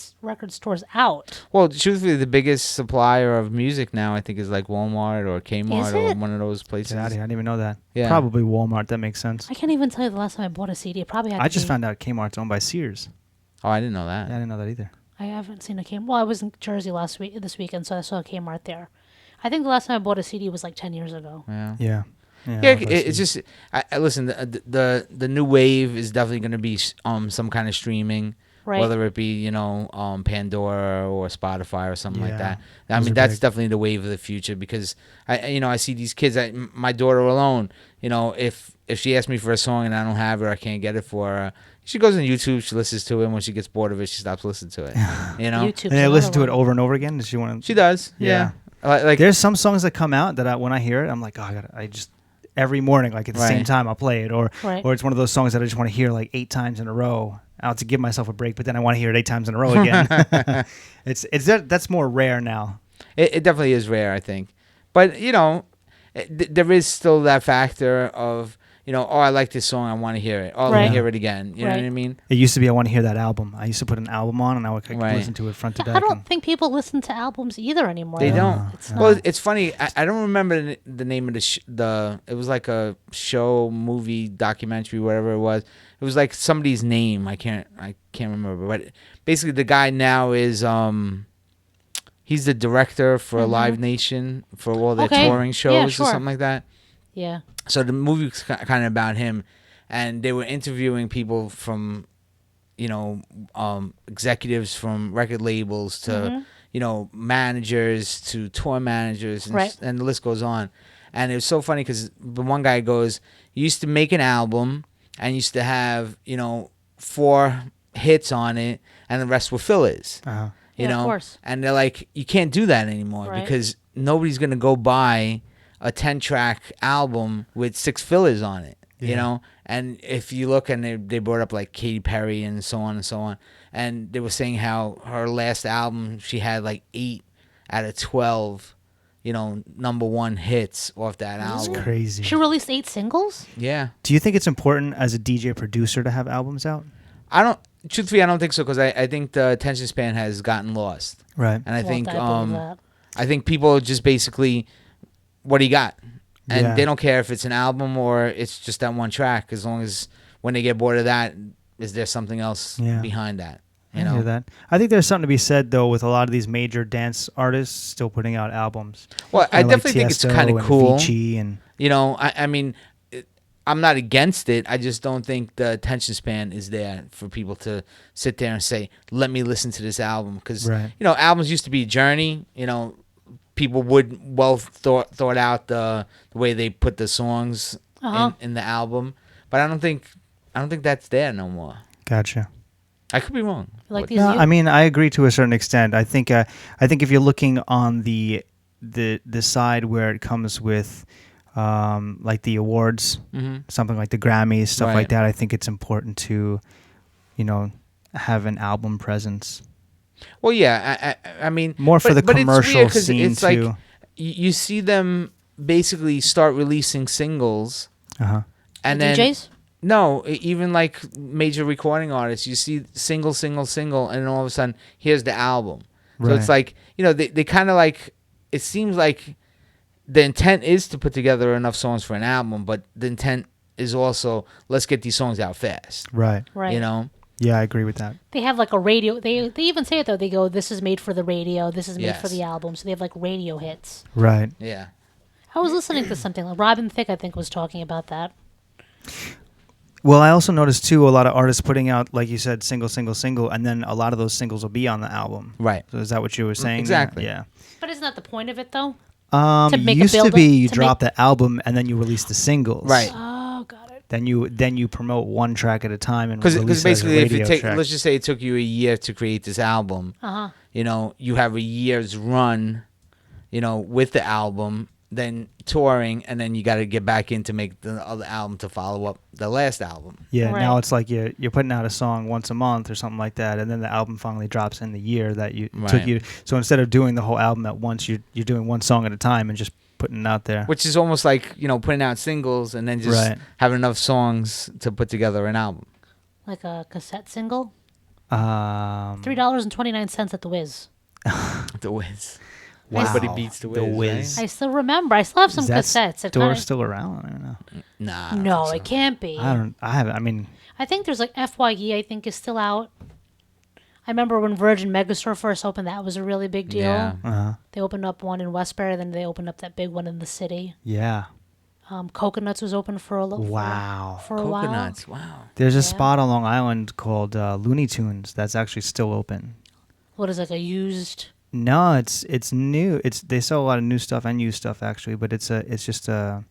stores out. Well, truthfully, the biggest supplier of music now, I think, is like Walmart or Kmart Is or it? one of those places. Get out of here. I didn't even know that. Yeah. Probably Walmart. That makes sense. I can't even tell you the last time I bought a CD. It probably had I to just be- found out Kmart's owned by Sears. Oh, I didn't know that. Yeah, I didn't know that either. I haven't seen a Kmart. Well, I was in Jersey this weekend, so I saw a Kmart there. I think the last time I bought a CD was like 10 years ago. Yeah. Yeah. Yeah, it's just. I listen. The new wave is definitely going to be some kind of streaming, Right. whether it be Pandora or Spotify or something like Yeah, that. I those mean, are that's big. definitely the wave of the future because I see these kids. My daughter alone. If she asks me for a song and I don't have her, I can't get it for her. She goes on YouTube, she listens to it, and when she gets bored of it, she stops listening to it. YouTube's And I listen to it another one. over and over again. Does she want to? She does. Yeah. Like There's some songs that come out that when I hear it, I'm like, oh, I just every morning, like at the same Right. time, I'll play it, or Right. it's one of those songs that I just want to hear like 8 times in a row. Out to give myself a break, but then I want to hear it 8 times in a row again. That's more rare now. It definitely is rare, I think. But, there is still that factor of, oh, I like this song, I want to hear it. Oh, let Right. me hear it again. You know Right. what I mean? It used to be I want to hear that album. I used to put an album on and I would Right. listen to it front to back. I don't and- think people listen to albums either anymore. They though. don't. It's Well, not. it's funny. I don't remember the name of the. It was like a show, movie, documentary, whatever it was. It was like somebody's name. I can't remember. But basically, the guy now is he's the director for Live Nation for all their Okay. touring shows Yeah, or sure. something like that. Yeah. So the movie was kind of about him, and they were interviewing people from, executives from record labels to, managers to tour managers, and, Right. and the list goes on. And it was so funny because the one guy goes, "You used to make an album and used to have, 4 hits on it, and the rest were fillers." Uh-huh. You Yeah, know, of course. and they're like, you can't do that anymore Right. because nobody's gonna go buy a 10-track album with 6 fillers on it. You Yeah. know, and if you look, and they brought up like Katy Perry and so on and so on, and they were saying how her last album she had like 8 out of 12, number 1 hits off that It's album. crazy. She released 8 singles? Yeah, Do you think it's important as a DJ producer to have albums out? truthfully, I don't think so because I think the attention span has gotten lost, Right. and I think believe that. I think people just basically, what do you got? And Yeah. they don't care if it's an album or it's just that one track, as long as when they get bored of that, is there something else Yeah. behind that? I hear that. I think there's something to be said though with a lot of these major dance artists still putting out albums. Well, I You know, like definitely think it's Tiesto kind of and cool. Avicii and I mean, I'm not against it. I just don't think the attention span is there for people to sit there and say, "Let me listen to this album," because Right. albums used to be a journey. People would thought out the way they put the songs in the album, but I don't think that's there no more. Gotcha. I could be wrong. Like these No, youth- I mean I agree to a certain extent. I think if you're looking on the side where it comes with like the awards, something like the Grammys, stuff Right. like that, I think it's important to, have an album presence. Well, yeah, I mean, More for the but commercial it's weird 'cause scene it's like too. you see them basically start releasing singles, Uh-huh. and The then DJs? no, even like major recording artists, you see single, and all of a sudden here's the album. So it's Right. like they kind of like, it seems like the intent is to put together enough songs for an album, but the intent is also let's get these songs out fast. Right. Right. Yeah, I agree with that. They have like a radio. They even say it though. They go, "This is made for the radio. This is made for Yes. the album." So they have like radio hits. Right. Yeah. I was listening to something like Robin Thicke, I think, was talking about that. Well, I also noticed too a lot of artists putting out, like you said, single, and then a lot of those singles will be on the album. Right. So is that what you were saying? Exactly. Yeah. But isn't that the point of it though? To make a used to build-up- be you to drop the album and then you release the singles. Right. Oh, got it. Then you promote one track at a time and Because release it as a basically, if you radio take, track. let's just say it took you a year to create this album, you have a year's run, with the album, then touring, and then you got to get back in to make the other album to follow up the last album. Yeah, Right. now it's like you're putting out a song once a month or something like that, and then the album finally drops in the year that you took Right. you. So instead of doing the whole album at once, you're doing one song at a time and just putting it out there. Which is almost like, putting out singles and then just Right. having enough songs to put together an album. Like a cassette single. Um, $3.29 at the Wiz. The Wiz. Wow. Nobody beats the Wiz. The Wiz. I still remember. I still have some is that cassettes. It store kinda- still around? I don't know. Right? Nah. I don't No, think it so. can't be. I haven't. I mean, I think there's like FYE. I think is still out. I remember when Virgin Megastore first opened. That was a really big deal. Yeah. They opened up one in Westbury, then they opened up that big one in the city. yeah. Coconuts was open for a little. Wow. For a while. Coconuts. Wow. There's a Yeah. spot on Long Island called Looney Tunes that's actually still open. What is like a used? No, it's new. They sell a lot of new stuff and used stuff actually, but it's just a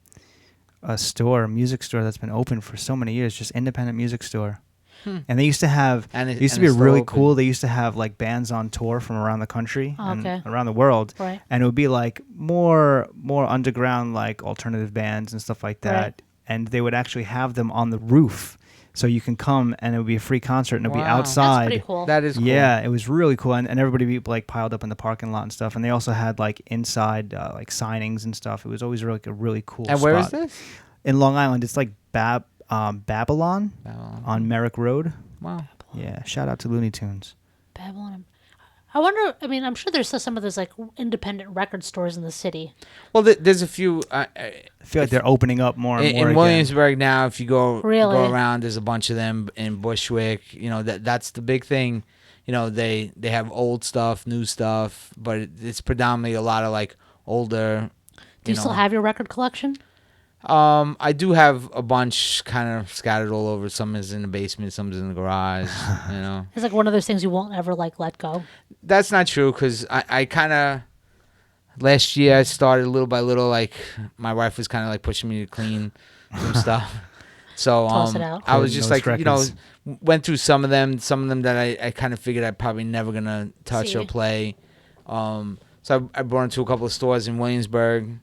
store, a music store that's been open for so many years, just independent music store. And they used to have, And it it- used to and be it's still really open. cool. They used to have like bands on tour from around the country Oh, and okay. around the world. Right. And it would be like more underground, like alternative bands and stuff like that. Right. And they would actually have them on the roof. So you can come and it would be a free concert and it would be Wow. That's outside. That's pretty cool. That is cool. Yeah, it was really cool, and everybody would be like piled up in the parking lot and stuff. And they also had like inside like signings and stuff. It was always really, like a really cool. And where is spot. this? in Long Island. It's like Babylon on Merrick Road. Wow. Yeah, shout out to Looney Tunes. Babylon. I wonder. I mean, I'm sure there's still some of those like independent record stores in the city. Well, there's a few. I feel like they're opening up more and more in again. Williamsburg now. If you go Really? around, there's a bunch of them in Bushwick. You know that's the big thing. You know they have old stuff, new stuff, but it's predominantly a lot of like older. Do you still have your record collection? I do have a bunch kind of scattered all over. Some is in the basement, some is in the garage. You know, It's like one of those things you won't ever like let go. that's not true because I kind of last year I started little by little. Like my wife was kind of like pushing me to clean some stuff. So Toss it out. I was just like Records. went through some of them that I kind of figured I'm probably never gonna touch or See. play. So I brought them to a couple of stores in Williamsburg.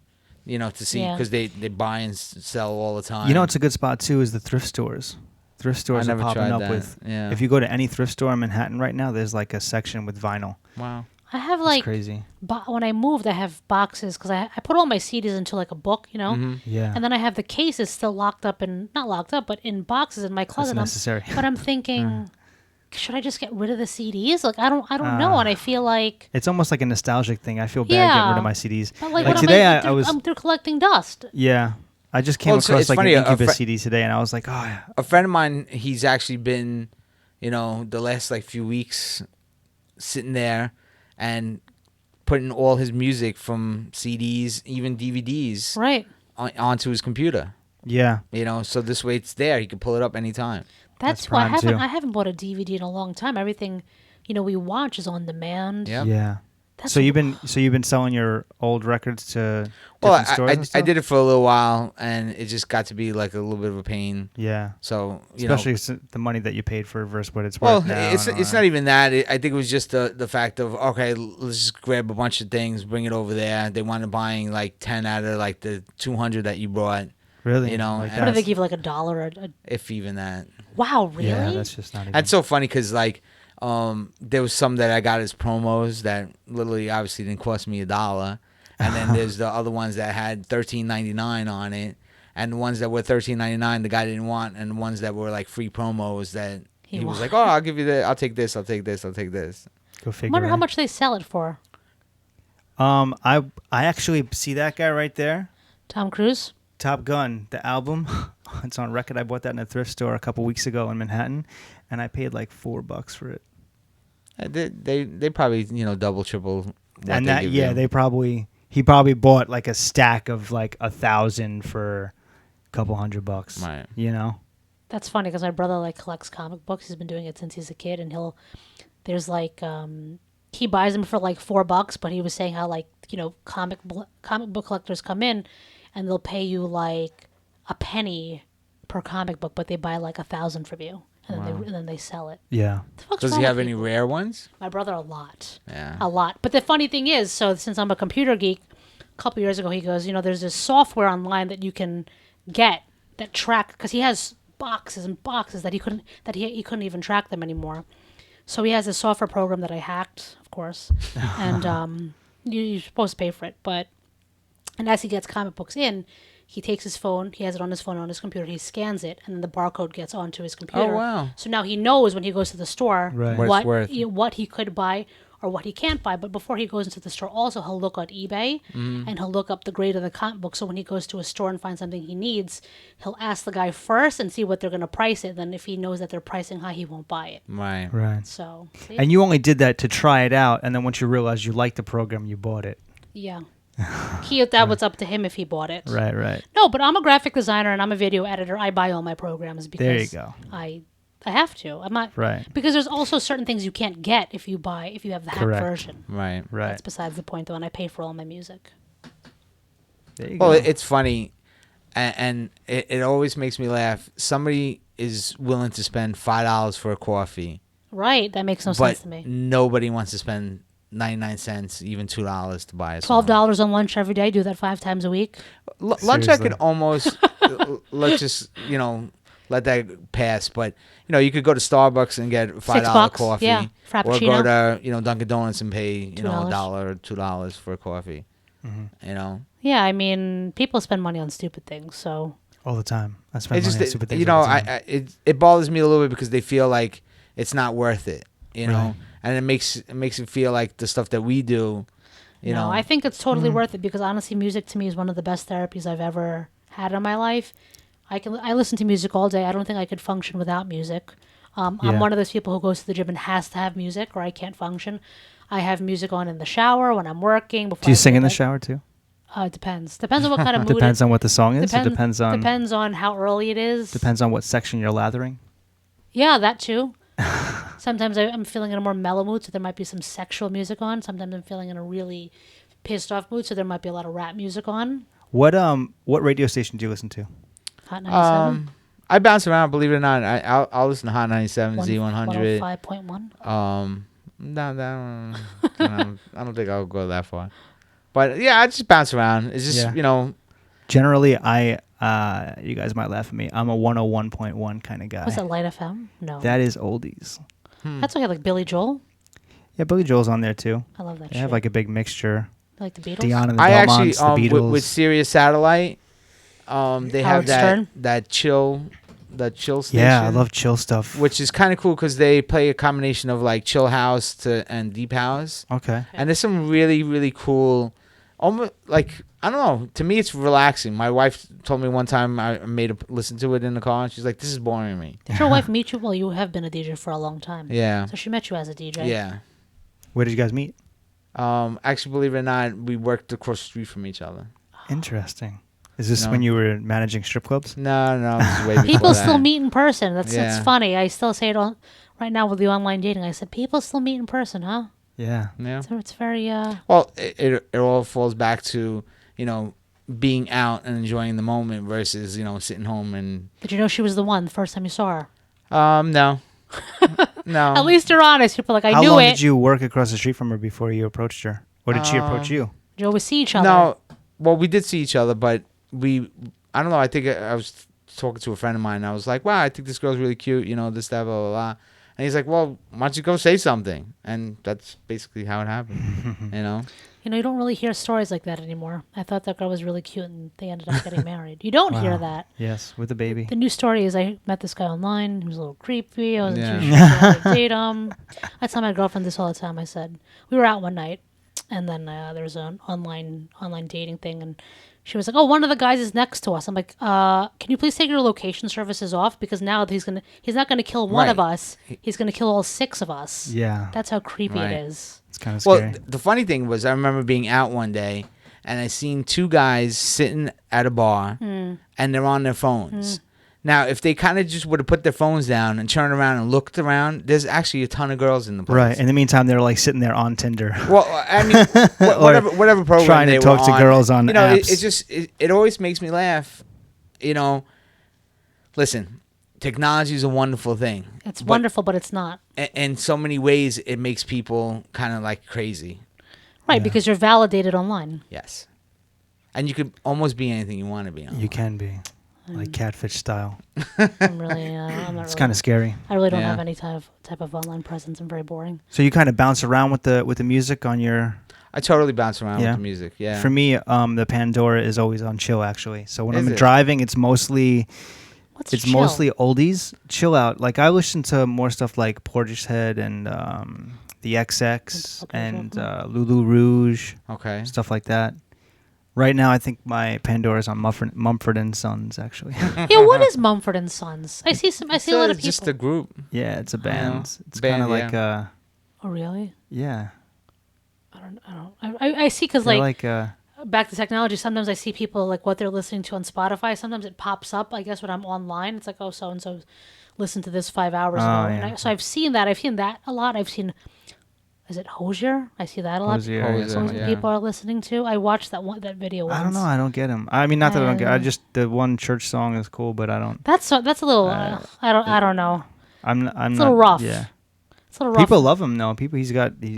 You know, to see Yeah. because they buy and sell all the time. You know, it's a good spot too. Is the thrift stores. Thrift stores I are never popping tried up that. with. Yeah. If you go to any thrift store in Manhattan right now, there's like a section with vinyl. Wow. I have It's like crazy. when I moved, I have boxes because I put all my CDs into like a book, you know, Mm-hmm. Yeah. and then I have the cases still locked up and not locked up, but in boxes in my closet. necessary. But I'm thinking, should I just get rid of the CDs? Like I don't know, and I feel like. It's almost like a nostalgic thing. I feel bad Yeah. getting rid of my CDs. But like, Like what today, am I was. they're collecting dust. Yeah. I just came Well, it's across like funny, an a Incubus fri- CD today, and I was like, oh, A friend of mine, he's actually been, you know, the last like few weeks sitting there and putting all his music from CDs, even DVDs, Right. onto his computer. yeah. You know, so this way it's there. He can pull it up anytime. That's why prime, too. I haven't bought a DVD in a long time. Everything, we watch is on demand. Yeah. Yeah. That's So you've been selling your old records to Well, different stores and I stuff? did it for a little while, and it just got to be like a little bit of a pain. Yeah. So you know, Especially the money that you paid for versus what it's well, worth now. it's not even that. I think it was just the fact of okay, let's just grab a bunch of things, bring it over there. They wanted buying like 10 out of like the 200 that you brought, really, you know, like and What do they that. give you, like $1? if even that. Wow, really? Yeah, that's just not even. That's so funny because like there was some that I got as promos that literally obviously didn't cost me $1, and then there's the other ones that had $13.99 on it, and the ones that were $13.99 the guy didn't want, and the ones that were like free promos that he was like, oh, I'll give you the, I'll take this, I'll take this, I'll take this. Go I figure. wonder how right? much they sell it for. I actually see that guy right there. Tom Cruise? Top Gun, the album. It's on record. I bought that in a thrift store a couple weeks ago in Manhattan, and I paid like $4 for it. They probably double triple. What And they that give he probably bought like a stack of like 1,000 for a couple $100. Right. You know. That's funny because my brother like collects comic books. He's been doing it since he's a kid, and there's like he buys them for like $4, but he was saying how like comic book collectors come in, and they'll pay you like a penny per comic book, but they buy like 1,000 from you, and then they sell it. Yeah. The fuck's Does wrong he have with any people? rare ones? My brother a lot. Yeah. A lot. But the funny thing is, so since I'm a computer geek, a couple years ago he goes, there's this software online that you can get that track, because he has boxes and boxes that he couldn't even track them anymore. So he has a software program that I hacked, of course, and you're supposed to pay for it. And as he gets comic books in, he takes his phone, he has it on his phone, on his computer, he scans it, and then the barcode gets onto his computer. Oh, wow. So now he knows when he goes to the store Right. What it's worth. what he could buy or what he can't buy. But before he goes into the store, also he'll look on eBay and he'll look up the grade of the comic book. So when he goes to a store and finds something he needs, he'll ask the guy first and see what they're going to price it. Then if he knows that they're pricing high, he won't buy it. Right. Right. So, see? And you only did that to try it out, and then once you realized you liked the program, you bought it. yeah. That was up to him if he bought it. Right. Right. No, but I'm a graphic designer and I'm a video editor. I buy all my programs because There you go. I have to. I'm not Right. because there's also certain things you can't get if you have the hack Correct. version. Right. Right. That's besides the point, though, and I pay for all my music. There you Well, go. it's funny, and it always makes me laugh. Somebody is willing to spend $5 for a coffee, Right, that makes no but sense to me. nobody wants to spend 99 cents, even $2 to buy a song. $12 on lunch every day. Do that 5 times a week. Lunch I Seriously. could almost let's just let that pass, but you could go to Starbucks and get a $5 $6, coffee, yeah, or go Frappuccino. to Dunkin' Donuts and pay $1 $2. or $2 for a coffee. Mm-hmm. You know, Yeah, I mean, people spend money on stupid things, so All the time. I spend It's money just on stupid that, things you know, all the time. it bothers me a little bit because they feel like it's not worth it, you know, Right. and it makes it feel like the stuff that we do, you know. I think it's totally worth it because honestly, music to me is one of the best therapies I've ever had in my life. I listen to music all day. I don't think I could function without music. I'm Yeah. one of those people who goes to the gym and has to have music, or I can't function. I have music on in the shower when I'm working. Before Do you I sing go in the to bed. shower too? It depends. Depends on what kind of mood. Depends on what the song is. It depends on Depends on how early it is. depends on what section you're lathering. Yeah, that too. Sometimes I'm feeling in a more mellow mood, so there might be some sexual music on. Sometimes I'm feeling in a really pissed off mood, so there might be a lot of rap music on. What radio station do you listen to? Hot 97. I bounce around, believe it or not. I'll listen to Hot 97, One- Z100. 105.1. No, I don't think I'll go that far. But yeah, I just bounce around. It's just Yeah. you know, Generally, you guys might laugh at me. I'm a 101.1 kind of guy. Was it Light FM? No. That is oldies. That's okay, like Billy Joel. Yeah, Billy Joel's on there too. I love that They shit. have like a big mixture. I like the Beatles. Dion and the I actually Belmonts, the Beatles. with Sirius Satellite, they have Howard Stern? that chill station. Yeah, I love chill stuff. Which is kind of cool because they play a combination of like chill house and deep house, Okay. and there's some really really cool, almost like I don't know. To me, it's relaxing. My wife told me one time I made her listen to it in the car, and she's like, "This is boring me." Did your wife meet you? Well, you have been a DJ for a long time. Yeah, So she met you as a DJ. yeah. Where did you guys meet? Actually, believe it or not, we worked across the street from each other. Interesting. Is this No. when you were managing strip clubs? No, this is way before People that. still meet in person. That's Yeah. funny. I still say it on right now with the online dating. I said people still meet in person, huh? Yeah. Yeah. So it's very Well, it all falls back to, you know, being out and enjoying the moment versus, you know, sitting home and Did you know she was the one the first time you saw her? no. No. At least you're honest. You're like, I How knew long it. did you work across the street from her before you approached her? Or did she approach you? Did you always see each other? No. Well, we did see each other, but I don't know, I think I was talking to a friend of mine and I was like, "Wow, I think this girl's really cute, you know, this that blah blah blah." And he's like, "Well, why don't you go say something?" And that's basically how it happened, you know. You know, you don't really hear stories like that anymore. I thought that girl was really cute and they ended up getting married. You don't hear Wow. that. Yes, with the baby. The new story is I met this guy online. He was a little creepy. I wasn't Yeah. too sure if I date him. I tell my girlfriend this all the time. I said, we were out one night and then there was an online dating thing and she was like, "Oh, one of the guys is next to us." I'm like, "Can you please take your location services off because now he's not gonna kill one of Right. us. He's gonna kill all six of us." Yeah. That's how creepy Right. it is. It's kind of Well, scary. the funny thing was I remember being out one day and I seen two guys sitting at a bar and they're on their phones. Now, if they kind of just would have put their phones down and turned around and looked around, there's actually a ton of girls in the place. Right. In the meantime, they're like sitting there on Tinder. Well, I mean, whatever program trying to they talk were to on, girls on you know, apps. it just it always makes me laugh. You know, listen, technology is a wonderful thing. It's wonderful, but it's not. In so many ways, it makes people kind of like crazy. Right, Yeah. because you're validated online. Yes, and you could almost be anything you want to be. You can be. Like catfish style. I'm really, I'm not It's really, kind of scary. I really don't Yeah. have any type of online presence. I'm very boring. So you kind of bounce around with the music on your. I totally bounce around Yeah. with the music. Yeah. For me, the Pandora is always on chill actually. So when Is I'm it? driving, it's mostly Chill? mostly oldies, chill out. Like I listen to more stuff like Portishead and the XX and Lulu Rouge, Okay. stuff like that. Right now, I think my Pandora's on Mumford and Sons actually. Yeah, what is Mumford and Sons? I see a lot of It's people. just a group. Yeah, it's a band. It's Band, kind of like yeah. Oh, really? yeah. I see because They're like like back to technology. Sometimes I see people like what they're listening to on Spotify. Sometimes it pops up. I guess when I'm online, it's like, oh, so and so listen to this 5 hours ago. yeah. And so I've seen that. I've seen that a lot. I've seen. Is it Hosier? I see that a lot. Hosier, Hosier, yeah. People are listening to. I watched that video once. I don't know. I don't get them. I mean, not that I don't get. I just the one church song is cool, but I don't. That's a little. I don't know. I'm It's not. a little rough. Yeah. It's a little rough. People love him though. People,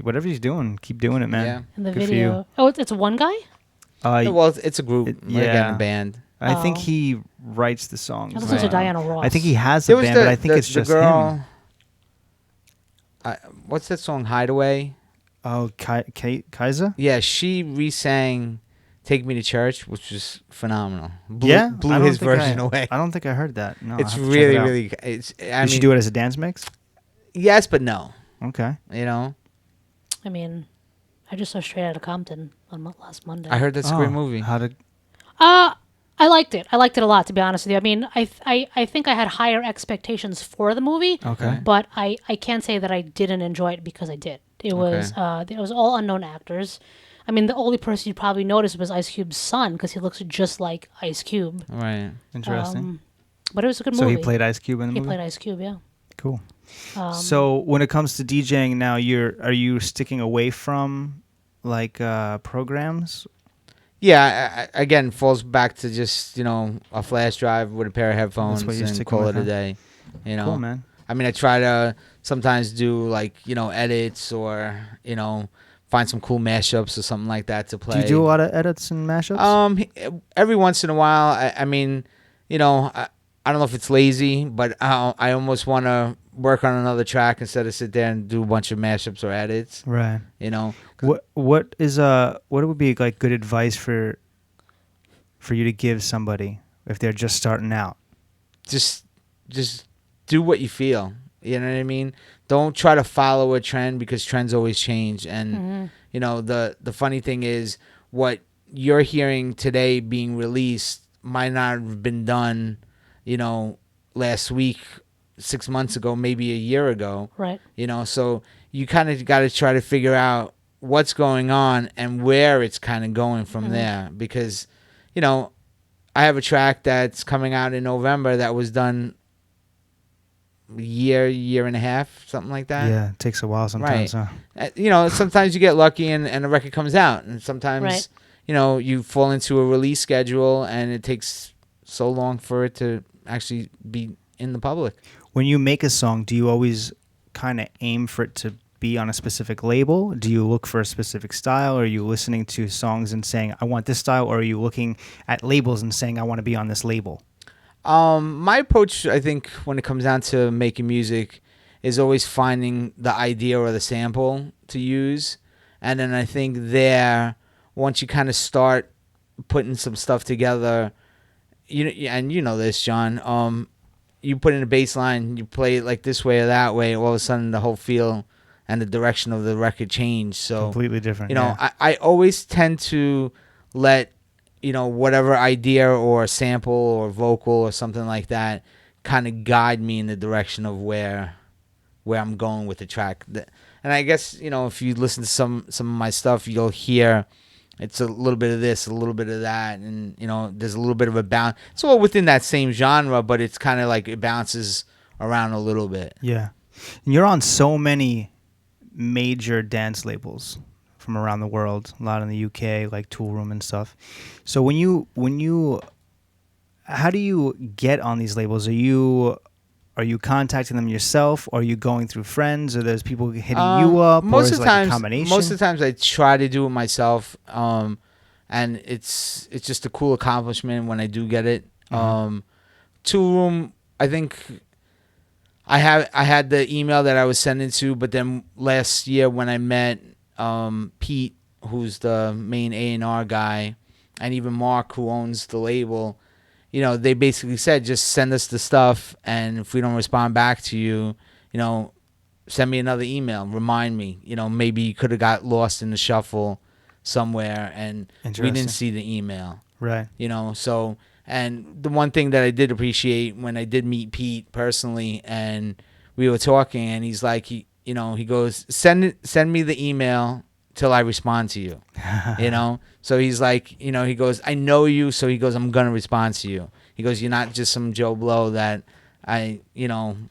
whatever he's doing, keep doing it, man. Yeah. in the Good for video. Oh, it's one guy. you. Well, it's a group. It- Like yeah. in a band. I think Oh. he writes the songs. I listen to Right. Diana Ross. I think he has a There was band, but I think it's the just girl. him. What's that song? Hideaway. Oh, Kaiser? Yeah, she re-sang Take Me to Church, which was phenomenal. I Blew don't his think version I, away. I don't think I heard that. No, It's I'll have to check it out. really. It's. I Did mean, she do it as a dance mix? yes, but no. Okay. You know, I mean, I just saw Straight Outta Compton on last Monday. I heard that's a great movie. How did? I liked it. I liked it a lot, to be honest with you. I mean, I think I had higher expectations for the movie. Okay. But I can't say that I didn't enjoy it because I did. It was all unknown actors. I mean, the only person you probably noticed was Ice Cube's son because he looks just like Ice Cube. Right. Interesting. But it was a good So movie. he played Ice Cube in the He movie. played Ice Cube, yeah. Cool. So when it comes to DJing now, are you sticking away from like programs? Yeah. Again, falls back to just a flash drive with a pair of headphones what you're and sticking call with, it a huh? day. Cool, man. I mean, I try to sometimes do like edits or find some cool mashups or something like that to play. Do you do a lot of edits and mashups? Every once in a while. I mean, I don't know if it's lazy, but I almost want to work on another track instead of sit there and do a bunch of mashups or edits. Right. 'Cause What would be like good advice for you to give somebody if they're just starting out? just do what you feel. You know what I mean? Don't try to follow a trend because trends always change. And the funny thing is, what you're hearing today being released might not have been done, last week, 6 months ago, maybe a year ago. Right. So you kind of got to try to figure out what's going on and where it's kind of going from there. Because, I have a track that's coming out in November that was done year and a half, something like that. Yeah, it takes a while sometimes. Right. Huh? Sometimes you get lucky and a record comes out, and sometimes Right. You fall into a release schedule and it takes so long for it to actually be in the public. When you make a song, do you always kind of aim for it to be on a specific label? Do you look for a specific style? Or are you listening to songs and saying, I want this style? Or are you looking at labels and saying, I want to be on this label? My approach, I think, when it comes down to making music is always finding the idea or the sample to use. And then I think once you kind of start putting some stuff together, and this, John, you put in a bass line, you play it like this way or that way, all of a sudden the whole feel and the direction of the record change. So completely different. I always tend to let whatever idea or sample or vocal or something like that kind of guide me in the direction of where I'm going with the track. And I guess if you listen to some of my stuff, you'll hear it's a little bit of this, a little bit of that, and there's a little bit of a bounce. It's all within that same genre, but it's kind of like it bounces around a little bit. Yeah. And you're on so many major dance labels from around the world, a lot in the UK, like Toolroom and stuff. So when you how do you get on these labels? Are you contacting them yourself, or are you going through friends, or there's people hitting you up, or is it like a combination? Most of the times I try to do it myself, and it's just a cool accomplishment when I do get it. Toolroom, I think I had the email that I was sending to, but then last year when I met Pete, who's the main A&R guy, and even Mark, who owns the label, they basically said, just send us the stuff, and if we don't respond back to you, send me another email, remind me. Maybe you could have got lost in the shuffle somewhere, and we didn't see the email. Right. So, and the one thing that I did appreciate when I did meet Pete personally, and we were talking, and he's like, he goes, send me the email till I respond to you. So he's like, he goes, I know you, so he goes, I'm gonna respond to you. He goes, you're not just some Joe Blow that I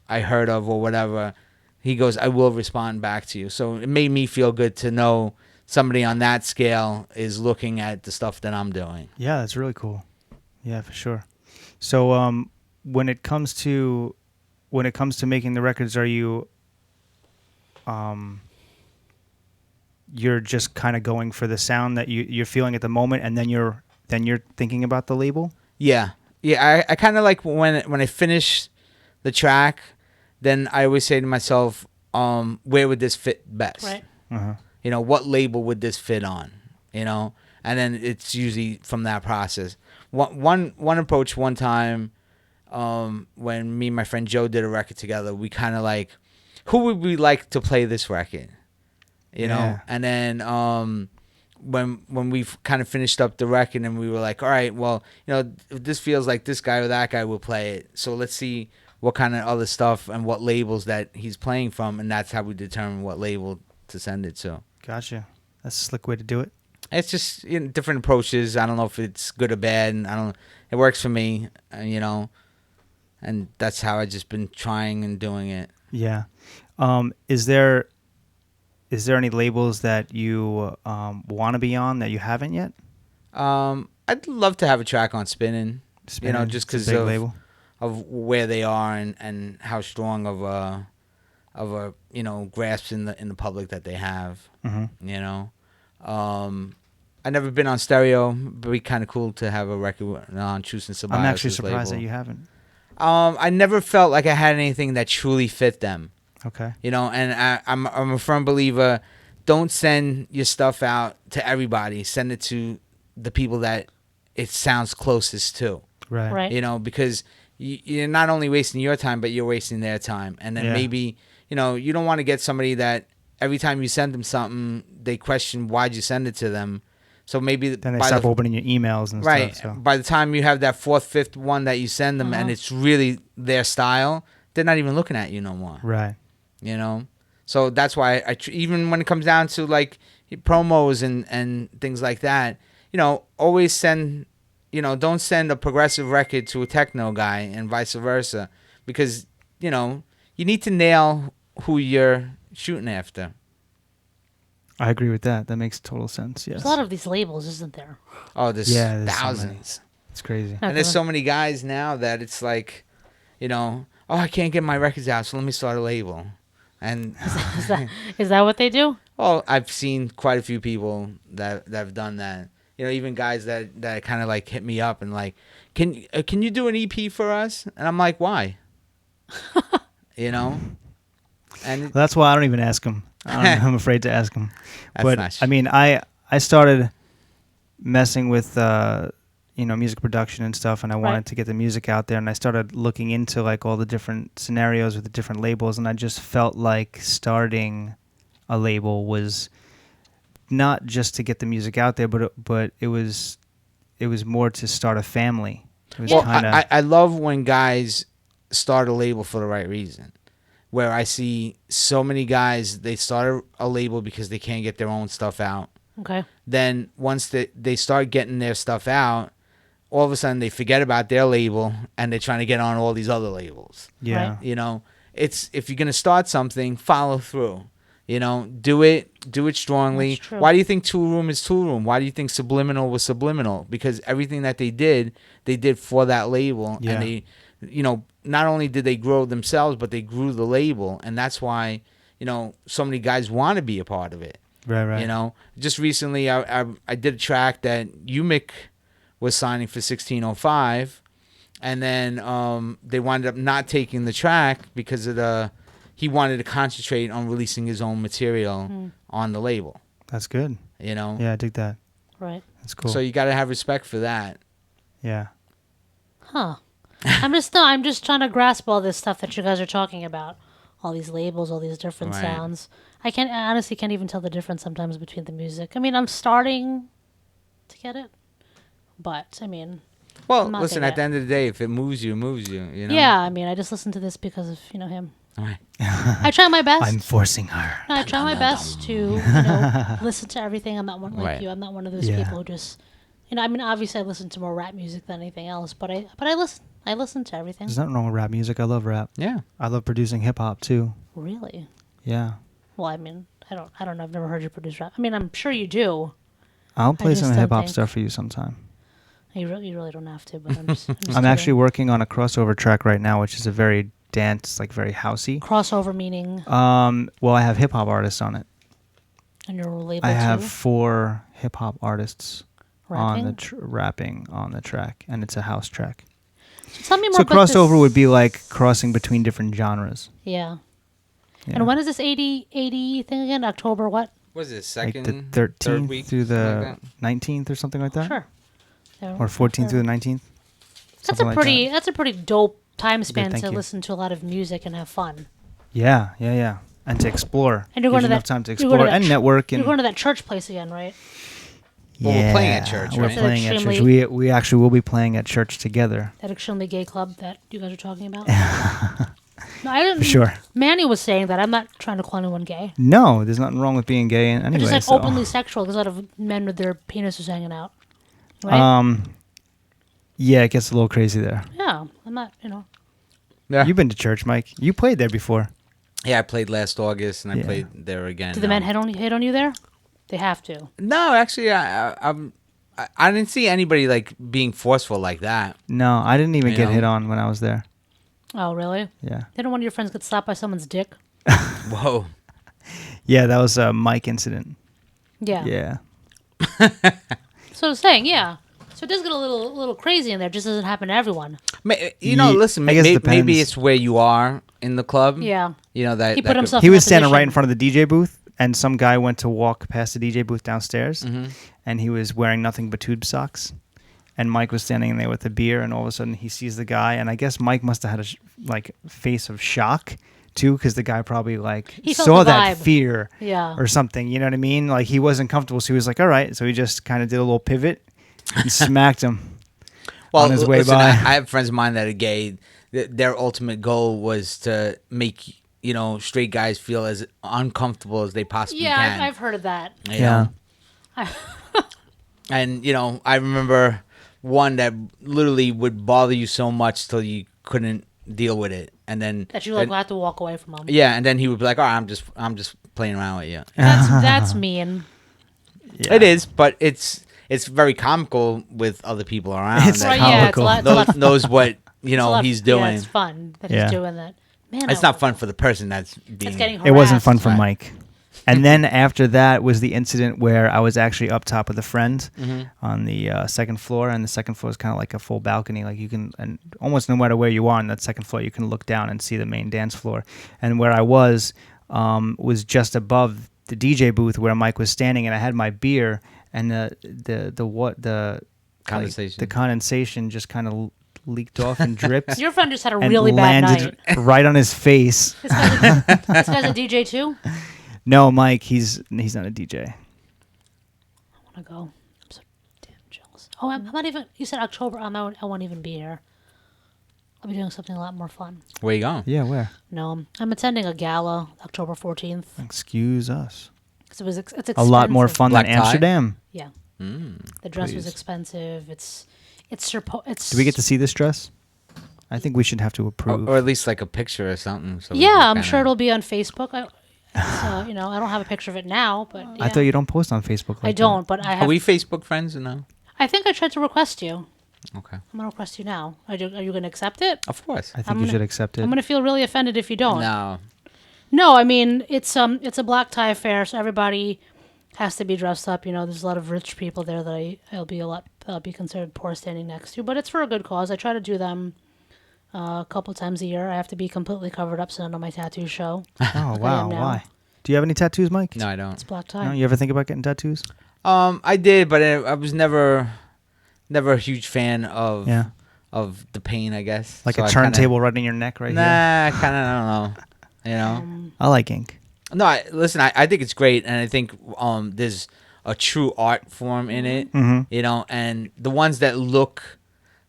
heard of or whatever. He goes, I will respond back to you. So it made me feel good to know somebody on that scale is looking at the stuff that I'm doing. Yeah, that's really cool. Yeah, for sure. So when it comes to making the records, are you you're just kind of going for the sound that you're feeling at the moment, and then you're thinking about the label? Yeah. I kind of like when I finish the track, then I always say to myself, where would this fit best? Right. Uh-huh. What label would this fit on? and then it's usually from that process. One approach one time, when me and my friend Joe did a record together, we kind of like, who would we like to play this record, you know? And then when we kind of finished up the record, and we were like, all right, well, you know, if this feels like this guy or that guy will play it, so let's see what kind of other stuff and what labels that he's playing from, and that's how we determine what label to send it to. Gotcha. That's a slick way to do it. It's just, you know, different approaches. I don't know if it's good or bad, and it works for me, you know, and that's how I've just been trying and doing it. Yeah. Is there any labels that you want to be on that you haven't yet? I'd love to have a track on Spinnin', you know, just because of where they are and how strong of a you know, grasp in the public that they have. Mm-hmm. You know, I've never been on Stereo, but it'd be kind of cool to have a record on Truth and Symbiosis. I'm actually surprised label. that you haven't. I never felt like I had anything that truly fit them. Okay. You know, and I'm a firm believer. Don't send your stuff out to everybody. Send it to the people that it sounds closest to. Right. You know, because you're not only wasting your time, but you're wasting their time. And then maybe, you know, you don't want to get somebody that every time you send them something, they question why'd you send it to them. So maybe then they stop opening your emails and stuff. So. By the time you have that fourth, fifth one that you send them, and it's really their style, they're not even looking at you no more. Right. You know, so that's why even when it comes down to like promos and things like that, you know, always send, you know, don't send a progressive record to a techno guy and vice versa, because, you know, you need to nail who you're shooting after. I agree with that. That makes total sense. Yes. There's a lot of these labels, isn't there? Oh, there's thousands. So it's crazy. And there's so many guys now that it's like, you know, oh, I can't get my records out, so let me start a label. And is that what they do? Well, I've seen quite a few people that have done that. You know, even guys that kind of like hit me up and like, can you do an EP for us? And I'm like, why? You know, and well, that's why I don't even ask them. I'm afraid to ask them. But nice. I mean, I started messing with you know, music production and stuff, and I wanted to get the music out there, and I started looking into like all the different scenarios with the different labels, and I just felt like starting a label was not just to get the music out there, but it was more to start a family. It was I love when guys start a label for the right reason. Where I see so many guys, they start a label because they can't get their own stuff out. Okay. Then once they start getting their stuff out, all of a sudden they forget about their label and they're trying to get on all these other labels. Yeah. Right. You know, it's, if you're going to start something, follow through. You know, do it strongly. That's true. Why do you think Toolroom is Toolroom? Why do you think Subliminal was Subliminal? Because everything that they did for that label. Yeah. And they, you know, not only did they grow themselves, but they grew the label. And that's why, you know, so many guys want to be a part of it. Right. You know, just recently I did a track that Mjuzieek was signing for 1605. And then they wound up not taking the track because of he wanted to concentrate on releasing his own material on the label. That's good. You know? Yeah, I dig that. Right. That's cool. So you got to have respect for that. Yeah. Huh. I'm just trying to grasp all this stuff that you guys are talking about. All these labels, all these different sounds. I honestly can't even tell the difference sometimes between the music. I mean, I'm starting to get it. But, I mean... Well, listen, at the end of the day, if it moves you, it moves you, you know? Yeah, I mean, I just listen to this because of, you know, him. All right. I try my best. I'm forcing her. No, I try my best to, listen to everything. I'm not one like you. I'm not one of those people who just, I mean, obviously I listen to more rap music than anything else, but I listen. I listen to everything. There's nothing wrong with rap music. I love rap. Yeah. I love producing hip hop too. Really? Yeah. Well, I mean, I don't know. I've never heard you produce rap. I mean, I'm sure you do. I'll play some hip hop stuff for you sometime. You really don't have to, but I'm just I'm actually working on a crossover track right now, which is a very dance, like very housey. Crossover meaning? Well, I have hip hop artists on it. And your label I have too? 4 hip hop artists rapping? on the rapping on the track, and it's a house track. So tell me more so about crossover this. would be like crossing between different genres. Yeah. And when is this 80 thing again? October what? Was it like second, the third 13th week through something the like 19th or something like that? Sure. Yeah, Or 14th through the 19th? That's Something a like pretty. that. That's a pretty dope time span thank to you. listen to a lot of music and have fun. Yeah. And to explore. And you're Gives going to you enough that time to you're going explore that and ch- network. You're And going to that church place again, right? Well, we're playing at church, We're right? playing at church. Extremely- We actually will be playing at church together. That extremely gay club that you guys are talking about. No, I didn't. For sure. Manny was saying that. I'm not trying to call anyone gay. No, there's nothing wrong with being gay anyway. But just like so. openly sexual. There's a lot of men with their penises hanging out. Right? Yeah, it gets a little crazy there. Yeah. I'm not. Yeah. You've been to church, Mike. You played there before. Yeah, I played last August, and I Yeah. played there again. Do the men hit on you there? They have to. No, actually, I didn't see anybody like being forceful like that. No, I didn't even You get know? hit on when I was there. Oh, really? Yeah. Didn't one of your friends get slapped by someone's dick? Whoa. Yeah, that was a Mike incident. Yeah. Yeah. So I was saying, yeah. So it does get a little crazy in there. It just doesn't happen to everyone. You know, Ye- listen, I guess it maybe depends. it's where you are in the club. Yeah. You know, that He that put could- himself He in was that standing right in position. front of the DJ booth, and some guy went to walk past the DJ booth downstairs, Mm-hmm. and he was wearing nothing but tube socks. And Mike was standing there with a beer, and all of a sudden he sees the guy, and I guess Mike must have had a face of shock too, because the guy probably He felt saw the that vibe. fear Yeah. or something. You know what I mean? Like he wasn't comfortable, so he was like, "All right." So he just kind of did a little pivot and smacked him. Well, on his way listen, by. I have friends of mine that are gay. Their ultimate goal was to make straight guys feel as uncomfortable as they possibly Yeah, can. I've heard of that. you Yeah. know? And I remember one that literally would bother you so much till you couldn't deal with it, and then That you will have to walk away from them. yeah, and then he would be like, "All right, I'm just playing around with you." That's mean. Yeah. It is, but it's very comical with other people around. It's that Right, yeah, it's a comical. lot. It's a lot knows what it's a lot- he's doing. Yeah, it's fun that Yeah. he's doing that. Man, It's not fun for the person that's being. It's getting harassed. It wasn't fun for Right. Mike. And then after that was the incident where I was actually up top with a friend Mm-hmm. on the second floor, and the second floor is kind of like a full balcony. Like you can, and almost no matter where you are on that second floor, you can look down and see the main dance floor. And where I was just above the DJ booth where Mike was standing, and I had my beer, and the Condensation. the condensation just kind of leaked off and dripped. Your friend just had a and really bad landed night. right on his face. This guy's a DJ too. No, Mike, he's not a DJ. I want to go. I'm so damn jealous. Oh, I'm not even. You said October. I won't even be here. I'll be doing something a lot more fun. Where you going? Yeah, where? No, I'm attending a gala October 14th. Excuse us. 'Cause it's expensive. A lot more fun Black than tie? Amsterdam. Yeah, Mm. the dress was Please. expensive. It's Do we get to see this dress? I think we should have to approve. Or at least like a picture or something. So we Yeah, can I'm kinda- sure it'll be on Facebook. I don't have a picture of it now, but yeah. I thought you don't post on Facebook. Like I don't, but I Are have. we Facebook friends or no? I think I tried to request you. Okay. I'm gonna request you now. Are you going to accept it? Of course. I think I'm you gonna- should accept it. I'm gonna feel really offended if you don't. No. No, I mean it's a black tie affair, so everybody has to be dressed up. There's a lot of rich people there that I'll be considered poor standing next to, but it's for a good cause. I try to do them a couple times a year. I have to be completely covered up so none of my tattoos show. Oh wow, now. why? Do you have any tattoos, Mike? No, I don't. It's black tie. No, you ever think about getting tattoos? I did, but I was never a huge fan of Yeah. of the pain, I guess. Like So a I kinda- turntable right in your neck, right Nah, here. I kind of don't know. I like ink. No, listen. I think it's great, and I think there's a true art form in it. Mhm. And the ones that look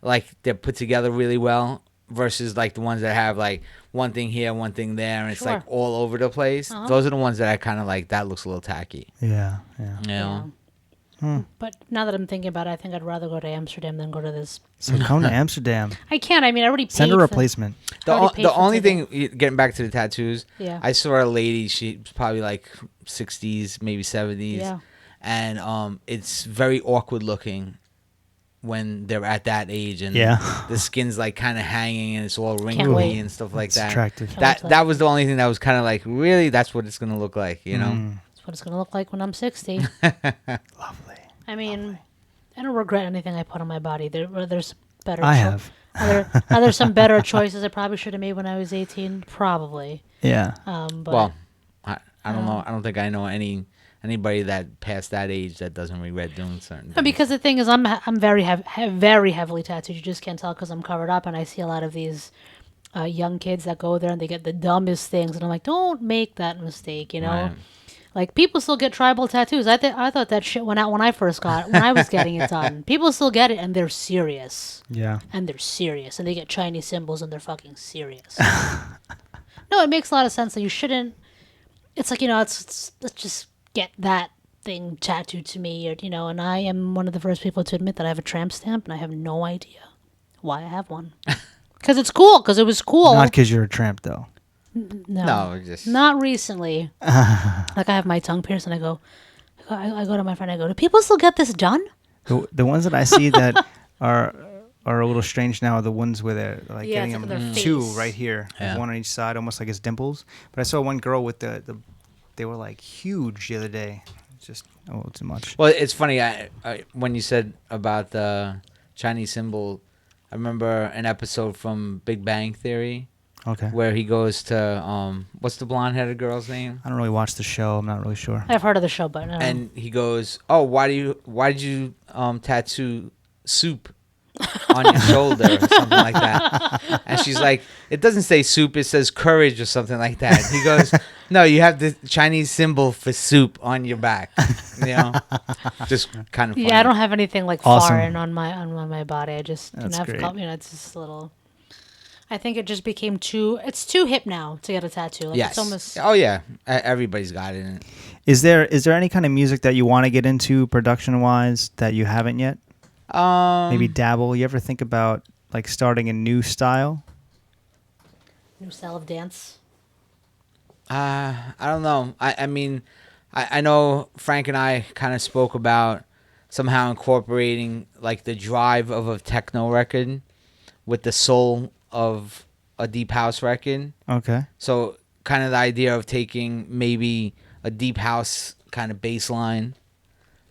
like they're put together really well versus like the ones that have like one thing here, one thing there, and it's like Sure. all over the place. Uh-huh. Those are the ones that I kind of like. That looks a little tacky. Yeah, yeah. You know? But now that I'm thinking about it, I think I'd rather go to Amsterdam than go to this. So come to Amsterdam. I can't. I mean, I already paid. Send a for- replacement. The, already o- paid the for only ticket. thing, getting back to the tattoos, Yeah. I saw a lady, she was probably like 60s, maybe 70s. Yeah. And it's very awkward looking when they're at that age. And Yeah. the skin's like kind of hanging and it's all wait. wrinkly and stuff like It's that. attractive. Can't That wait that was the only thing that was kind of like, really, that's what it's going to look like, you know? That's what it's gonna look like when I'm 60. Lovely. I mean, I don't regret anything I put on my body. There's better. I have. Are there some better choices I probably should have made when I was 18? Probably. Yeah. But Well, I don't know. I don't think I know any anybody that past that age that doesn't regret doing certain No, things. because the thing is, I'm very very heavily tattooed. You just can't tell because I'm covered up, and I see a lot of these young kids that go there and they get the dumbest things, and I'm like, don't make that mistake, you know. Right. Like, people still get tribal tattoos. I thought that shit went out when I was getting it done. People still get it, and they're serious. Yeah. And they're serious, and they get Chinese symbols, and they're fucking serious. No, it makes a lot of sense that you shouldn't. It's like, you know, let's just get that thing tattooed to me, or, you know. And I am one of the first people to admit that I have a tramp stamp, and I have no idea why I have one. Because it's cool. Because it was cool. Not because you're a tramp, though. No, just Not recently. Like, I have my tongue pierced, and I go to my friend. I go, do people still get this done? The ones that I see that are a little strange now are the ones where they're like Yeah, getting it's them like their two face. right here, Yeah. one on each side, almost like it's dimples. But I saw one girl with they were like huge the other day. It's just a little too much. Well, it's funny. I when you said about the Chinese symbol, I remember an episode from Big Bang Theory Okay. where he goes to what's the blonde-headed girl's name? I don't really watch the show. I'm not really sure. I've heard of the show, but no. And he goes, "Oh, why did you tattoo soup on your shoulder or something like that?" And she's like, "It doesn't say soup, it says courage or something like that." He goes, "No, you have the Chinese symbol for soup on your back." You know, just kind of funny. Yeah, I don't have anything like Awesome. foreign on my body. I just That's have great. you know, it's just a little. I think it just became too hip now to get a tattoo. Like, Yes. It's almost. Oh yeah, everybody's got it. Is there any kind of music that you want to get into production wise that you haven't yet? Maybe dabble. You ever think about like starting a new style? New style of dance. I don't know. I mean, I know Frank and I kind of spoke about somehow incorporating like the drive of a techno record with the soul of a deep house record. Okay. So kind of the idea of taking maybe a deep house kind of bass line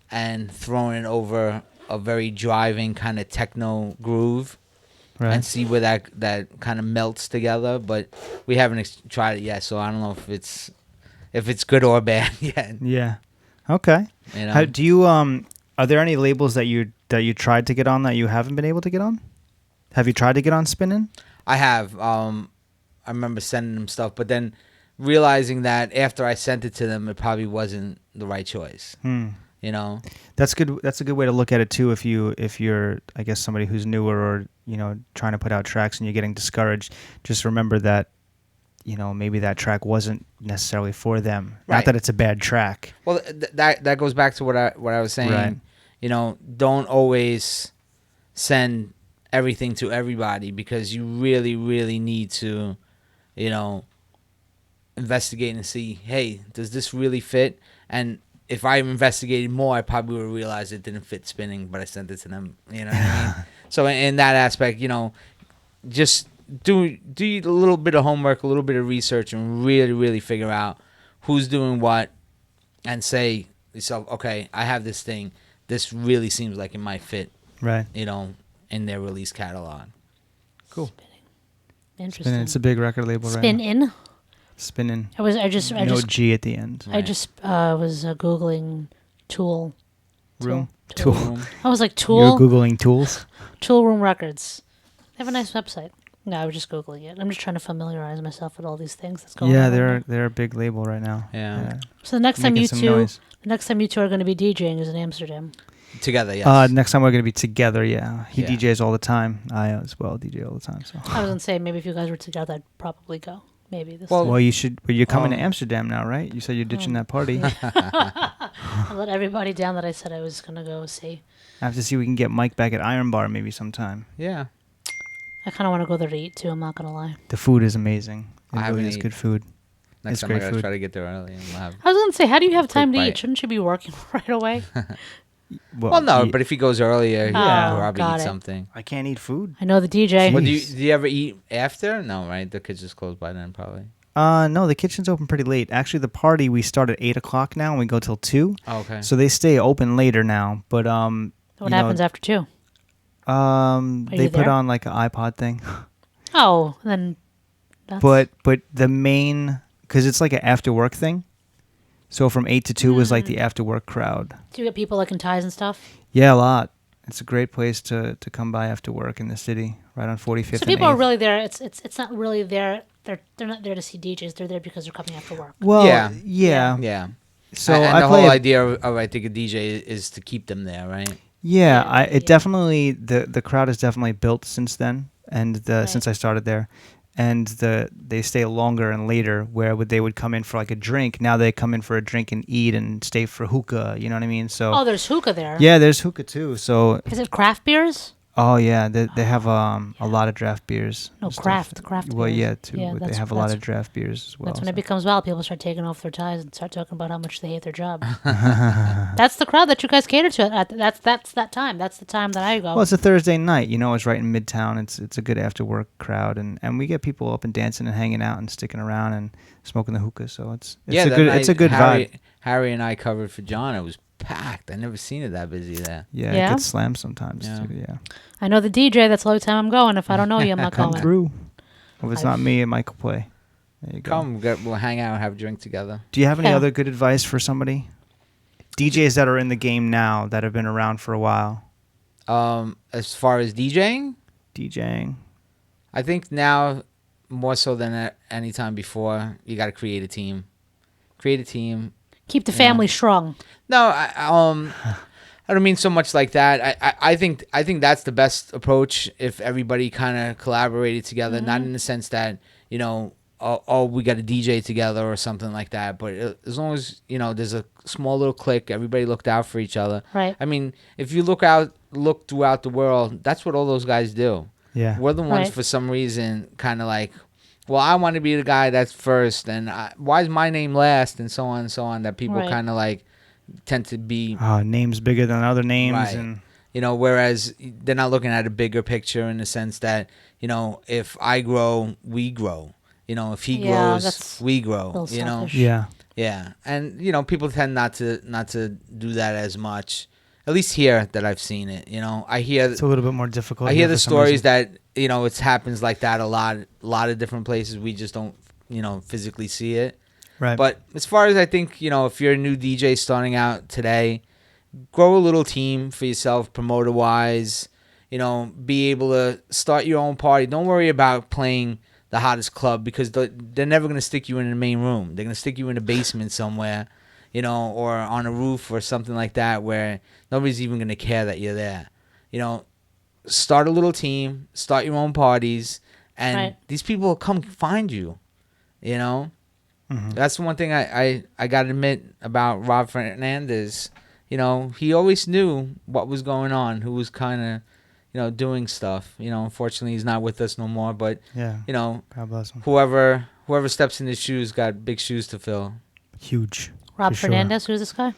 and throwing it over a very driving kind of techno groove. Right. And see where that kind of melts together, but we haven't tried it yet, so I don't know if it's good or bad yet. Yeah. Okay. You know? How, do you are there any labels that you tried to get on that you haven't been able to get on? Have you tried to get on Spinnin'? I have. I remember sending them stuff, but then realizing that after I sent it to them, it probably wasn't the right choice. You know, That's good. That's a good way to look at it too. If you're, I guess, somebody who's newer or trying to put out tracks and you're getting discouraged, just remember that maybe that track wasn't necessarily for them. Right. Not that it's a bad track. well that goes back to what I was saying. Right. You know, don't always send everything to everybody because you really, really need to, investigate and see, hey, does this really fit? And if I investigated more, I probably would have realized it didn't fit spinning, but I sent it to them. You know what I mean? So in that aspect, just do a little bit of homework, a little bit of research, and really, really figure out who's doing what, and say to yourself, okay, I have this thing. This really seems like it might fit, Right. in their release catalog. Cool. Interesting. Spinnin'. It's a big record label right Spin now. in. Spinnin'. I just No G at the end. I just was googling Tool. Room. Tool. Tool. I was like You're Tool. Googling tools? Toolroom Records. They have a nice website. No, I was just googling it. I'm just trying to familiarize myself with all these things that's going on. Yeah, right now. they're a big label right now. Yeah. So the next time Making you some two, noise. are going to be DJing is in Amsterdam. Together, yes. Next time we're going to be together, yeah. He Yeah. DJs all the time. I as well DJ all the time. So. I was going to say maybe if you guys were together, I'd probably go. Maybe this. Well, time. Well, you should. But you're coming to Amsterdam now, right? You said you're ditching that party. I let everybody down that I said I was going to go see. I have to see if we can get Mike back at Iron Bar maybe sometime. yeah. I kind of want to go there to eat too. I'm not going to lie. The food is amazing. It I haven't really is eaten. good food. Next It's time I great gotta food. try to get there early and we'll have. I was going to say, how do you have time to bite. eat? Shouldn't you be working right away? Well, no, ye- but if he goes earlier, he Yeah. will probably got eat it. something. I can't eat food. I know the DJ. Well, do Jeez. you ever eat after? No, right? The kids just closed by then, probably. No, the kitchen's open pretty late. Actually, the party we start at 8:00 now and we go till 2. Oh, okay. So they stay open later now. But What happens after 2? they you put there? on like an iPod thing. Oh, then that's... But the main, because it's like an after work thing, So from 8 to 2 was like the after work crowd. Do you get people like in ties and stuff? Yeah, a lot. It's a great place to come by after work in the city, right on 45th. So people and are 8th. really there. It's not really there. They're not there to see DJs. They're there because they're coming after work. Well, Yeah. yeah. Yeah. So and I the play whole a- idea of I think a DJ is to keep them there, right? Yeah, Yeah, it yeah. definitely the crowd has definitely built since then, and since I started there, and they stay longer and later. Where they would come in for like a drink, now they come in for a drink and eat and stay for hookah. You know what I mean? So Oh, there's hookah there. yeah, there's hookah too. So Is it craft beers? oh yeah, they have a lot of draft beers. No, and stuff. craft Well, beers. yeah, too. Yeah, but they that's- have a lot that's- of draft beers as well. That's when so. it becomes wild. People start taking off their ties and start talking about how much they hate their job. That's the crowd that you guys cater to. That's that time. That's the time that I go. Well, it's a Thursday night. You know, it's right in Midtown. It's a good after work crowd, and we get people up and dancing and hanging out and sticking around and smoking the hookah. So it's Yeah, a that good night it's a good Harry, vibe. Harry and I covered for John. It was packed. I never seen it that busy there. Yeah, Yeah? it gets slammed sometimes. Yeah. Too, yeah. I know the DJ. That's the only time I'm going. If I don't know you, I'm not Come going. through. If it's I've- not me, it might play. There you go. We'll hang out and have a drink together. Do you have any Yeah. other good advice for somebody? DJs that are in the game now that have been around for a while, As far as DJing, DJing. I think now more so than at any time before, you got to create a team. Create a team. Keep the family strong. No, I don't mean so much like that. I think that's the best approach if everybody kind of collaborated together, not in the sense that, you know, oh, we got a DJ together or something like that. But as long as, you know, there's a small little clique, everybody looked out for each other. Right. I mean, if you look throughout the world, that's what all those guys do. Yeah. We're the ones Right. for some reason kind of like, well, I want to be the guy that's first, and why is my name last, and so on, that people Right. kind of like tend to be, Names bigger than other names, Right. and you know, whereas they're not looking at a bigger picture in the sense that, you know, if I grow, we grow. You know, if he Yeah, grows, that's we grow. little You know, selfish. yeah. yeah, and you know, people tend not to do that as much. At least here that I've seen it. You know, I hear It's a little bit more difficult. I here hear for the some stories reason. that, you know, it happens like that a lot of different places. We just don't, you know, physically see it. Right. But as far as I think, you know, if you're a new DJ starting out today, grow a little team for yourself, promoter wise. You know, be able to start your own party. Don't worry about playing the hottest club because they're never going to stick you in the main room. They're going to stick you in the basement somewhere, you know, or on a roof or something like that where nobody's even going to care that you're there. You know, start a little team, start your own parties, and Right. these people will come find you, you know. Mhm. That's the one thing I got to admit about Rob Fernandez. You know, he always knew what was going on, who was kind of, you know, doing stuff. You know, unfortunately, he's not with us no more. But, Yeah. you know, God bless him. whoever steps in his shoes got big shoes to fill. Huge. Rob for sure. Fernandez, who's this guy?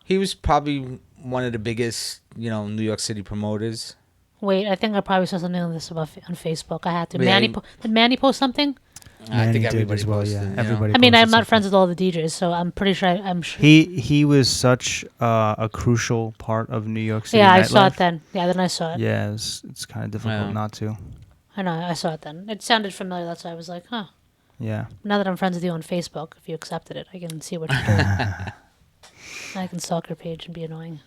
He was probably one of the biggest, you know, New York City promoters. Wait, I think I probably saw something on this on Facebook. I had to. Yeah, Did Manny post something? I Manny think did everybody as well, posted. yeah. You know? Everybody. I mean, I'm posted not something. friends with all the DJs, so I'm pretty sure. I'm sure. He was such a crucial part of New York City. Yeah, I saw nightlife. it then. Yeah, then I saw it. Yeah, it's kind of difficult Yeah. not to. I know, I saw it then. It sounded familiar. That's why I was like, huh. Yeah. Now that I'm friends with you on Facebook, if you accepted it, I can see what you're doing. I can stalk your page and be annoying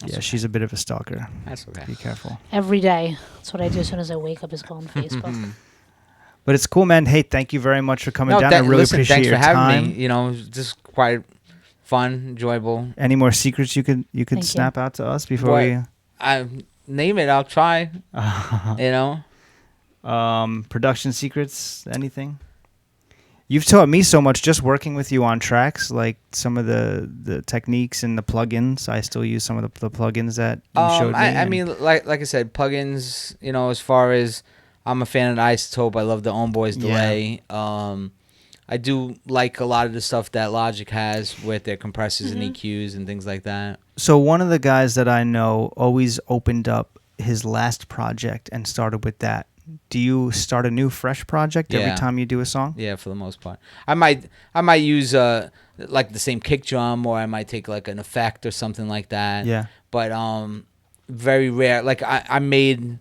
Yeah, she's a bit of a stalker. That's okay. Be careful. every day. That's what I do as soon as I wake up. Is go on Facebook. But it's cool, man. Hey, thank you very much for coming down. I really listen, appreciate thanks your for having time. me. You know, just quite fun, enjoyable. Any more secrets you could Thank you. snap out to us before What? I name it. I'll try. we? You know. Production secrets? Anything? You've taught me so much just working with you on tracks, like some of the techniques and the plugins. I still use some of the plugins that you showed me. I and- mean, like I said, plugins. You know, as far as I'm a fan of the Isotope. I love the Own Boys delay. I do like a lot of the stuff that Logic has with their compressors and EQs and things like that. So one of the guys that I know always opened up his last project and started with that. Do you start a new fresh project Yeah. every time you do a song? Yeah, for the most part. I might use like the same kick drum, or I might take like an effect or something like that. Yeah. But very rare. Like I made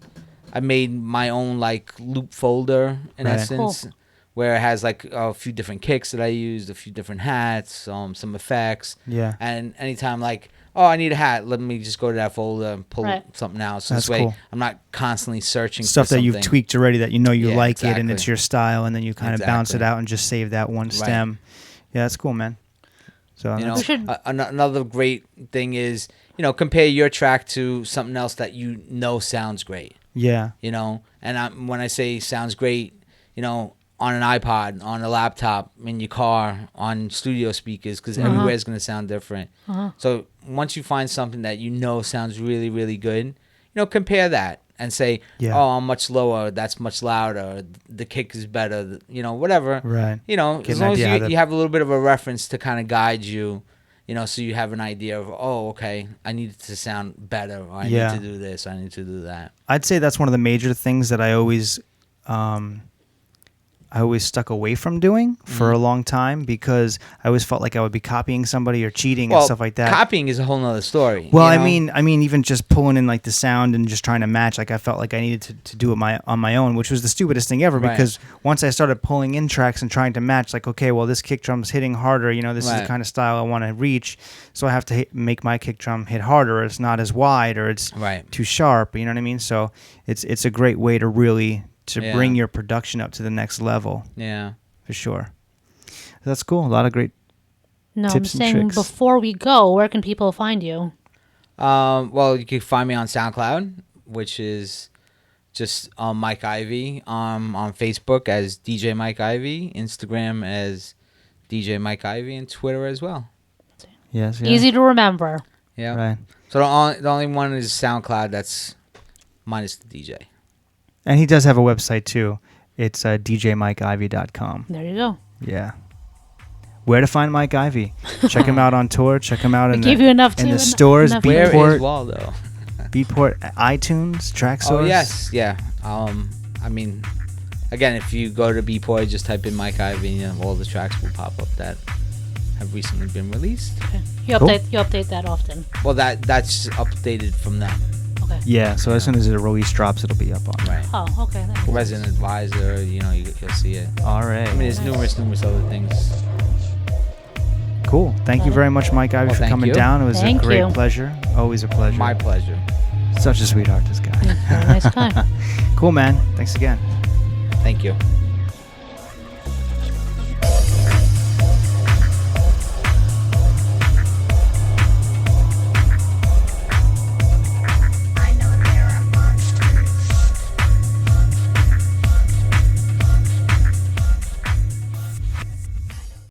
my own like loop folder in Right. essence, where it has like a few different kicks that I used, a few different hats, some effects. Yeah. And anytime like, oh, I need a hat, let me just go to that folder and pull something out. So That's this way cool. I'm not constantly searching Stuff for that you've something. tweaked already that you know you Yeah, like it and exactly. it's your style, and then you kind of bounce it Exactly. out and just save that one stem. Yeah, that's cool, man. So You know, We should- another great thing is, you know, compare your track to something else that you know sounds great. yeah, You know, and when I say sounds great, you know, on an iPod, on a laptop, in your car, on studio speakers, because everywhere is going to sound different. So once you find something that you know sounds really, really good, you know, compare that and say, Yeah. oh, I'm much lower, that's much louder, the kick is better, you know, whatever. right. You know, Get as an long as idea how you, to- you have a little bit of a reference to kind of guide you, you know, so you have an idea of, oh, okay, I need it to sound better, or I Yeah. need to do this, I need to do that. I'd say that's one of the major things that I always stuck away from doing for a long time, because I always felt like I would be copying somebody or cheating and stuff like that. Copying is a whole nother story. Well, you know? I mean, even just pulling in like the sound and just trying to match, like I felt like I needed to do it on my own, which was the stupidest thing ever. Right. Because once I started pulling in tracks and trying to match, like, okay, well, this kick drum's hitting harder. You know, this is the Right. kind of style I want to reach, so I have to make my kick drum hit harder. Or it's not as wide, or it's Right. too sharp. You know what I mean? So it's a great way to really Yeah. bring your production up to the next level, Yeah. for sure. That's cool. A lot of great. No, I'm Tips and saying tricks. before we go, where can people find you? Well, you can find me on SoundCloud, which is just Mike Ivy. On Facebook as DJ Mike Ivy, Instagram as DJ Mike Ivy, and Twitter as well. Yes. Yeah. Easy to remember. Yeah. Right. So the only one is SoundCloud. That's minus the DJ. And he does have a website too. It's djmikeivy.com. There you go. Yeah. Where to find Mike Ivy? Check him out on tour. Check him out in gave you enough in to- the stores. enough Where Beatport, is Waldo? Beatport, iTunes, Traxsource. Oh yes, yeah. I mean, again, if you go to Beatport, just type in Mike Ivy, and all the tracks will pop up that have recently been released. Okay. You Cool. update that often. Well, that's updated from them. Okay. Yeah. So as soon as the release drops, it'll be up on. Right. Oh, okay. That makes Resident Advisor, you know, you'll see it. All right. I mean, there's numerous other things. Cool. Thank you very much, Mike Ivy, Well, for thank coming you. down. It was Thank a great you. pleasure. Always a pleasure. My pleasure. Such a sweetheart, this guy. Very nice time. Cool, man. Thanks again. Thank you.